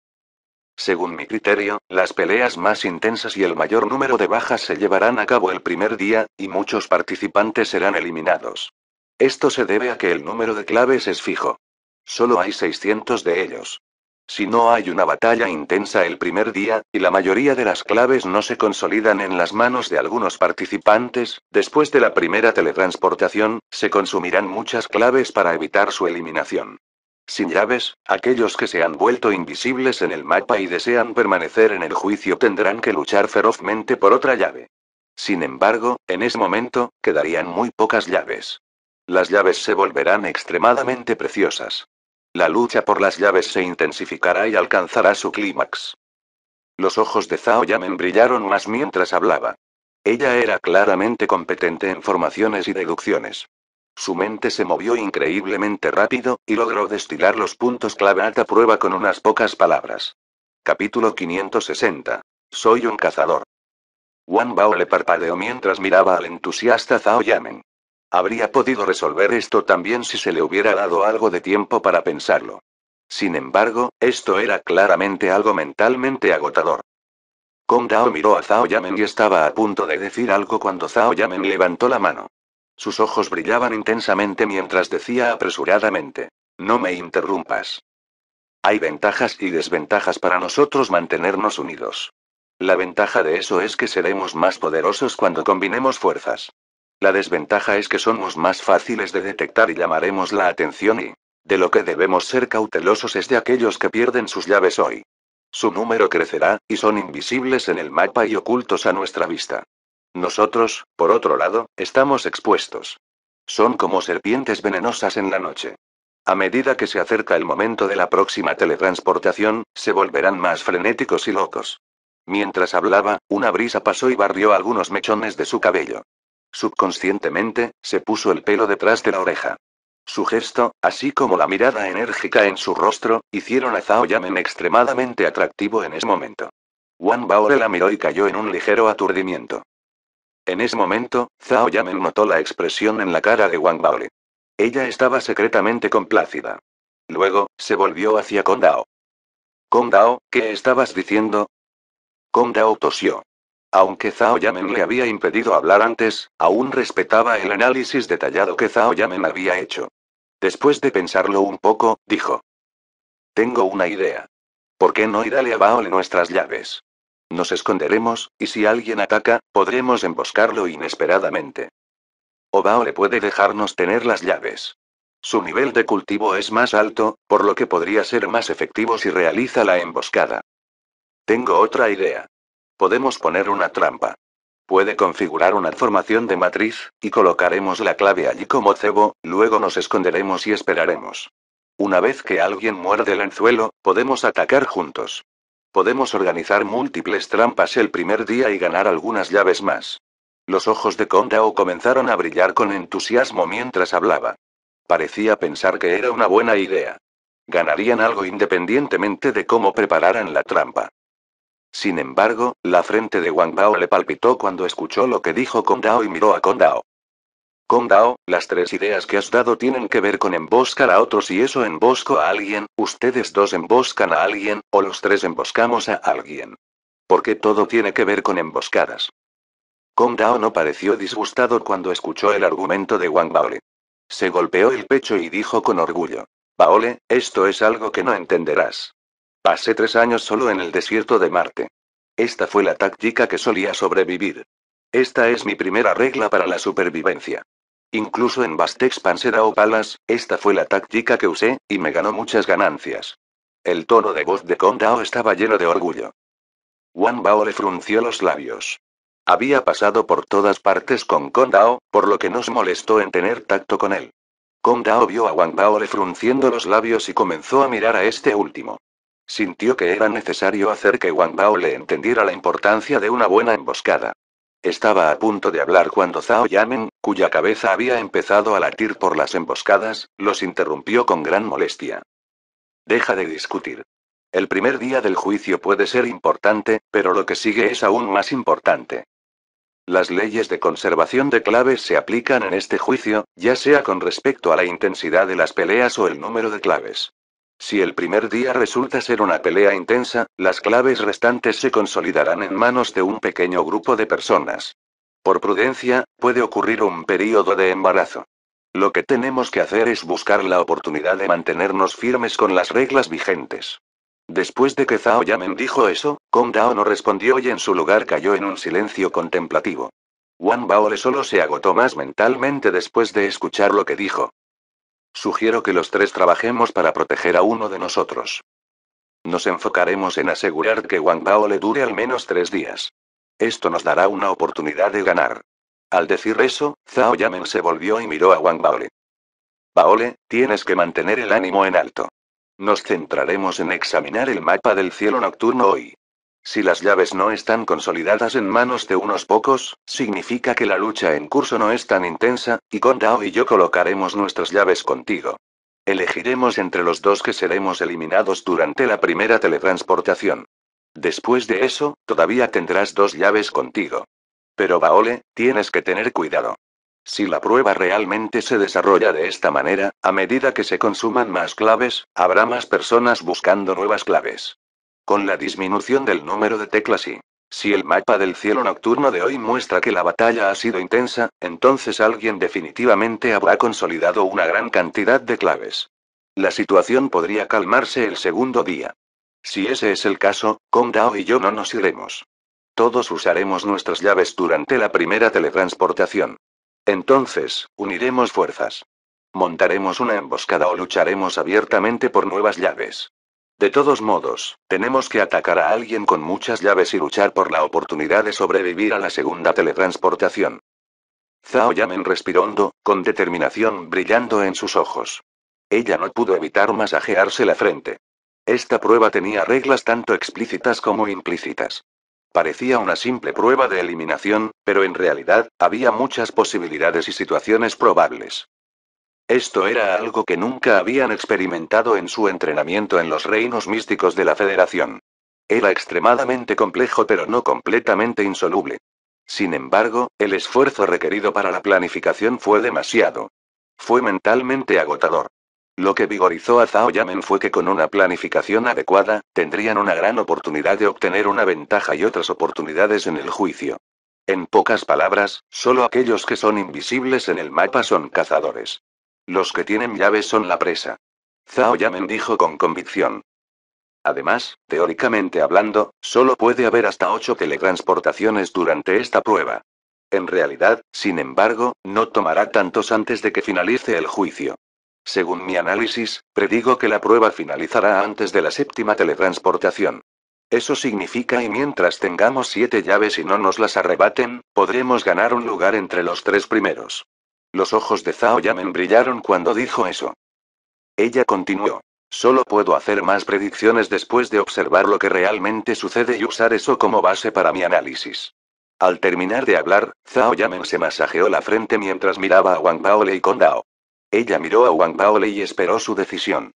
Según mi criterio, las peleas más intensas y el mayor número de bajas se llevarán a cabo el primer día, y muchos participantes serán eliminados. Esto se debe a que el número de claves es fijo. Solo hay 600 de ellos. Si no hay una batalla intensa el primer día, y la mayoría de las claves no se consolidan en las manos de algunos participantes, después de la primera teletransportación, se consumirán muchas claves para evitar su eliminación. Sin llaves, aquellos que se han vuelto invisibles en el mapa y desean permanecer en el juicio tendrán que luchar ferozmente por otra llave. Sin embargo, en ese momento, quedarían muy pocas llaves. Las llaves se volverán extremadamente preciosas. La lucha por las llaves se intensificará y alcanzará su clímax. Los ojos de Zhao Yamen brillaron más mientras hablaba. Ella era claramente competente en formaciones y deducciones. Su mente se movió increíblemente rápido, y logró destilar los puntos clave a esta prueba con unas pocas palabras. Capítulo 560. Soy un cazador. Wang Bao le parpadeó mientras miraba al entusiasta Zhao Yamen. Habría podido resolver esto también si se le hubiera dado algo de tiempo para pensarlo. Sin embargo, esto era claramente algo mentalmente agotador. Kong Dao miró a Zhao Yamen y estaba a punto de decir algo cuando Zhao Yamen levantó la mano. Sus ojos brillaban intensamente mientras decía apresuradamente: No me interrumpas. Hay ventajas y desventajas para nosotros mantenernos unidos. La ventaja de eso es que seremos más poderosos cuando combinemos fuerzas. La desventaja es que somos más fáciles de detectar y llamaremos la atención y, de lo que debemos ser cautelosos es de aquellos que pierden sus llaves hoy. Su número crecerá, y son invisibles en el mapa y ocultos a nuestra vista. Nosotros, por otro lado, estamos expuestos. Son como serpientes venenosas en la noche. A medida que se acerca el momento de la próxima teletransportación, se volverán más frenéticos y locos. Mientras hablaba, una brisa pasó y barrió algunos mechones de su cabello. Subconscientemente, se puso el pelo detrás de la oreja. Su gesto, así como la mirada enérgica en su rostro, hicieron a Zhao Yamen extremadamente atractivo en ese momento. Wang Bao la miró y cayó en un ligero aturdimiento. En ese momento, Zhao Yamen notó la expresión en la cara de Wang Bao. Ella estaba secretamente complacida. Luego, se volvió hacia Kong Dao. Kong Dao, ¿qué estabas diciendo? Kong Dao tosió. Aunque Zhao Yamen le había impedido hablar antes, aún respetaba el análisis detallado que Zhao Yamen había hecho. Después de pensarlo un poco, dijo: tengo una idea. ¿Por qué no darle a Baole nuestras llaves? Nos esconderemos, y si alguien ataca, podremos emboscarlo inesperadamente. O Baole puede dejarnos tener las llaves. Su nivel de cultivo es más alto, por lo que podría ser más efectivo si realiza la emboscada. Tengo otra idea. Podemos poner una trampa. Puede configurar una formación de matriz, y colocaremos la clave allí como cebo, luego nos esconderemos y esperaremos. Una vez que alguien muerde el anzuelo, podemos atacar juntos. Podemos organizar múltiples trampas el primer día y ganar algunas llaves más. Los ojos de Kondao comenzaron a brillar con entusiasmo mientras hablaba. Parecía pensar que era una buena idea. Ganarían algo independientemente de cómo prepararan la trampa. Sin embargo, la frente de Wang Bao le palpitó cuando escuchó lo que dijo Kondao y miró a Kondao. Kondao, las tres ideas que has dado tienen que ver con emboscar a otros y eso embosco a alguien, ustedes dos emboscan a alguien, o los tres emboscamos a alguien. ¿Por qué todo tiene que ver con emboscadas? Kondao no pareció disgustado cuando escuchó el argumento de Wang Baole. Se golpeó el pecho y dijo con orgullo: Baole, esto es algo que no entenderás. Pasé 3 años solo en el desierto de Marte. Esta fue la táctica que solía sobrevivir. Esta es mi primera regla para la supervivencia. Incluso en Vast Expansed Palace, esta fue la táctica que usé, y me ganó muchas ganancias. El tono de voz de Kondao estaba lleno de orgullo. Wang Bao le frunció los labios. Había pasado por todas partes con Kondao, por lo que no se molestó en tener tacto con él. Kondao vio a Wang Bao le frunciendo los labios y comenzó a mirar a este último. Sintió que era necesario hacer que Wang Bao le entendiera la importancia de una buena emboscada. Estaba a punto de hablar cuando Zhao Yamen, cuya cabeza había empezado a latir por las emboscadas, los interrumpió con gran molestia. Deja de discutir. El primer día del juicio puede ser importante, pero lo que sigue es aún más importante. Las leyes de conservación de claves se aplican en este juicio, ya sea con respecto a la intensidad de las peleas o el número de claves. Si el primer día resulta ser una pelea intensa, las claves restantes se consolidarán en manos de un pequeño grupo de personas. Por prudencia, puede ocurrir un período de embarazo. Lo que tenemos que hacer es buscar la oportunidad de mantenernos firmes con las reglas vigentes. Después de que Zhao Yamen dijo eso, Kondao no respondió y en su lugar cayó en un silencio contemplativo. Wang Baole solo se agotó más mentalmente después de escuchar lo que dijo. Sugiero que los tres trabajemos para proteger a uno de nosotros. Nos enfocaremos en asegurar que Wang Bao le dure al menos 3 días. Esto nos dará una oportunidad de ganar. Al decir eso, Zhao Yamen se volvió y miró a Wang Baole. Baole, tienes que mantener el ánimo en alto. Nos centraremos en examinar el mapa del cielo nocturno hoy. Si las llaves no están consolidadas en manos de unos pocos, significa que la lucha en curso no es tan intensa, y Kondao y yo colocaremos nuestras llaves contigo. Elegiremos entre los dos que seremos eliminados durante la primera teletransportación. Después de eso, todavía tendrás 2 llaves contigo. Pero Baole, tienes que tener cuidado. Si la prueba realmente se desarrolla de esta manera, a medida que se consuman más claves, habrá más personas buscando nuevas claves. Con la disminución del número de teclas y si el mapa del cielo nocturno de hoy muestra que la batalla ha sido intensa, entonces alguien definitivamente habrá consolidado una gran cantidad de claves. La situación podría calmarse el segundo día. Si ese es el caso, Kondao y yo no nos iremos. Todos usaremos nuestras llaves durante la primera teletransportación. Entonces, uniremos fuerzas. Montaremos una emboscada o lucharemos abiertamente por nuevas llaves. De todos modos, tenemos que atacar a alguien con muchas llaves y luchar por la oportunidad de sobrevivir a la segunda teletransportación. Zhao Yamen respiró hondo, con determinación brillando en sus ojos. Ella no pudo evitar masajearse la frente. Esta prueba tenía reglas tanto explícitas como implícitas. Parecía una simple prueba de eliminación, pero en realidad, había muchas posibilidades y situaciones probables. Esto era algo que nunca habían experimentado en su entrenamiento en los reinos místicos de la Federación. Era extremadamente complejo pero no completamente insoluble. Sin embargo, el esfuerzo requerido para la planificación fue demasiado. Fue mentalmente agotador. Lo que vigorizó a Zhao Yamen fue que con una planificación adecuada, tendrían una gran oportunidad de obtener una ventaja y otras oportunidades en el juicio. En pocas palabras, solo aquellos que son invisibles en el mapa son cazadores. Los que tienen llaves son la presa. Zhao Yamen dijo con convicción. Además, teóricamente hablando, solo puede haber hasta 8 teletransportaciones durante esta prueba. En realidad, sin embargo, no tomará tantos antes de que finalice el juicio. Según mi análisis, predigo que la prueba finalizará antes de la séptima teletransportación. Eso significa y mientras tengamos 7 llaves y no nos las arrebaten, podremos ganar un lugar entre los 3 primeros. Los ojos de Zhao Yamen brillaron cuando dijo eso. Ella continuó. Solo puedo hacer más predicciones después de observar lo que realmente sucede y usar eso como base para mi análisis. Al terminar de hablar, Zhao Yamen se masajeó la frente mientras miraba a Wang Baolei con Dao. Ella miró a Wang Baolei y esperó su decisión.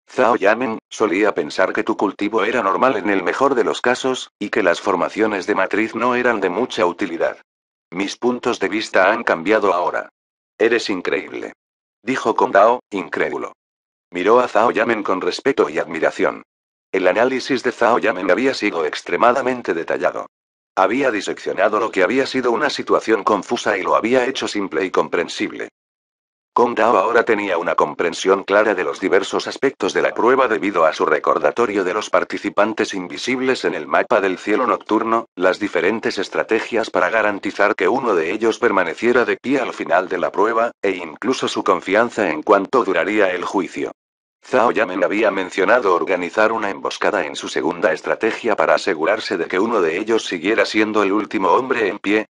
Zhao Yamen, solía pensar que tu cultivo era normal en el mejor de los casos, y que las formaciones de matriz no eran de mucha utilidad. Mis puntos de vista han cambiado ahora. Eres increíble. Dijo con Dao, incrédulo. Miró a Zhao Yamen con respeto y admiración. El análisis de Zhao Yamen había sido extremadamente detallado. Había diseccionado lo que había sido una situación confusa y lo había hecho simple y comprensible. Kong Dao ahora tenía una comprensión clara de los diversos aspectos de la prueba debido a su recordatorio de los participantes invisibles en el mapa del cielo nocturno, las diferentes estrategias para garantizar que uno de ellos permaneciera de pie al final de la prueba, e incluso su confianza en cuánto duraría el juicio. Zhao Yamen había mencionado organizar una emboscada en su segunda estrategia para asegurarse de que uno de ellos siguiera siendo el último hombre en pie.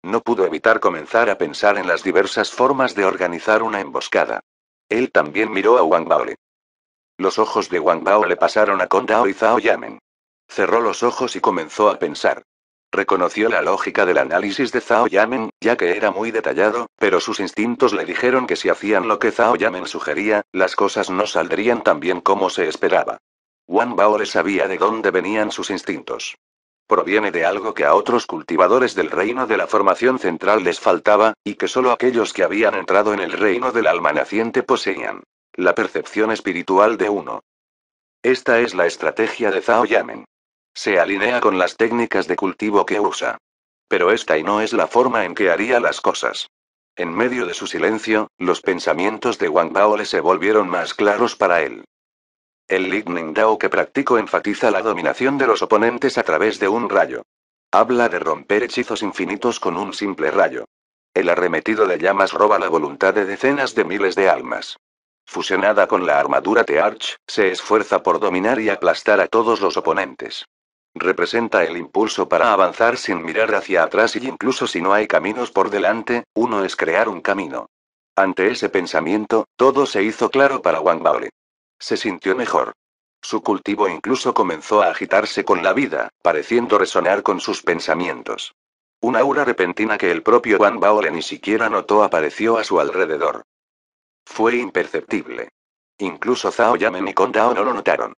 No pudo evitar comenzar a pensar en las diversas formas de organizar una emboscada. Él también miró a Wang Baole. Los ojos de Wang Bao le pasaron a Kong Dao y Zhao Yamen. Cerró los ojos y comenzó a pensar. Reconoció la lógica del análisis de Zhao Yamen, ya que era muy detallado, pero sus instintos le dijeron que si hacían lo que Zhao Yamen sugería, las cosas no saldrían tan bien como se esperaba. Wang Bao le sabía de dónde venían sus instintos. Proviene de algo que a otros cultivadores del reino de la formación central les faltaba, y que solo aquellos que habían entrado en el reino del alma naciente poseían. La percepción espiritual de uno. Esta es la estrategia de Zhao Yamen. Se alinea con las técnicas de cultivo que usa. Pero esta y no es la forma en que haría las cosas. En medio de su silencio, los pensamientos de Wang Bao le se volvieron más claros para él. El Lightning Dao que practico enfatiza la dominación de los oponentes a través de un rayo. Habla de romper hechizos infinitos con un simple rayo. El arremetido de llamas roba la voluntad de decenas de miles de almas. Fusionada con la armadura Tearch, se esfuerza por dominar y aplastar a todos los oponentes. Representa el impulso para avanzar sin mirar hacia atrás y incluso si no hay caminos por delante, uno es crear un camino. Ante ese pensamiento, todo se hizo claro para Wang Baole. Se sintió mejor. Su cultivo incluso comenzó a agitarse con la vida, pareciendo resonar con sus pensamientos. Una aura repentina que el propio Wang Baole ni siquiera notó apareció a su alrededor. Fue imperceptible. Incluso Zhao Yamen y Kong Dao no lo notaron.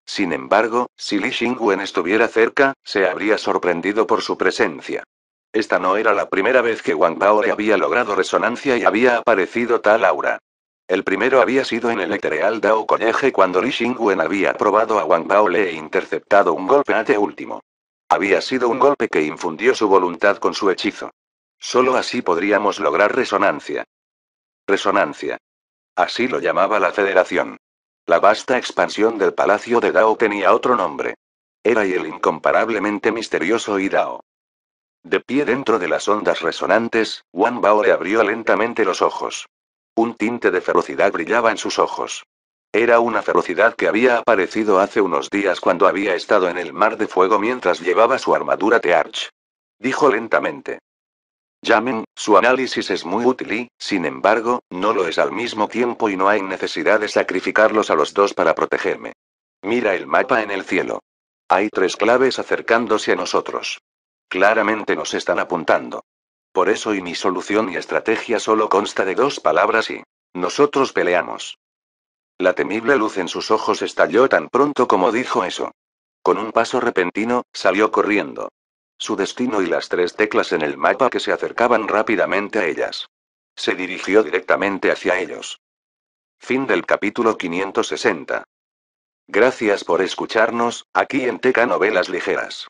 Sin embargo, si Li Xingwen estuviera cerca, se habría sorprendido por su presencia. Esta no era la primera vez que Wang Baole había logrado resonancia y había aparecido tal aura. El primero había sido en el Ethereal Dao College cuando Li Xingwen había probado a Wang Baole e interceptado un golpe ante último. Había sido un golpe que infundió su voluntad con su hechizo. Solo así podríamos lograr resonancia. Resonancia. Así lo llamaba la Federación. La vasta expansión del Palacio de Dao tenía otro nombre. Era y el incomparablemente misterioso Dao. De pie dentro de las ondas resonantes, Wang Bao le abrió lentamente los ojos. Un tinte de ferocidad brillaba en sus ojos. Era una ferocidad que había aparecido hace unos días cuando había estado en el mar de fuego mientras llevaba su armadura Tearch. Dijo lentamente. Yamen, su análisis es muy útil y, sin embargo, no lo es al mismo tiempo y no hay necesidad de sacrificarlos a los dos para protegerme. Mira el mapa en el cielo. Hay 3 claves acercándose a nosotros. Claramente nos están apuntando. Por eso y mi solución y estrategia solo consta de 2 palabras y... nosotros peleamos. La temible luz en sus ojos estalló tan pronto como dijo eso. Con un paso repentino, salió corriendo. Su destino y las 3 teclas en el mapa que se acercaban rápidamente a ellas. Se dirigió directamente hacia ellos. Fin del capítulo 560. Gracias por escucharnos, aquí en TK Novelas Ligeras.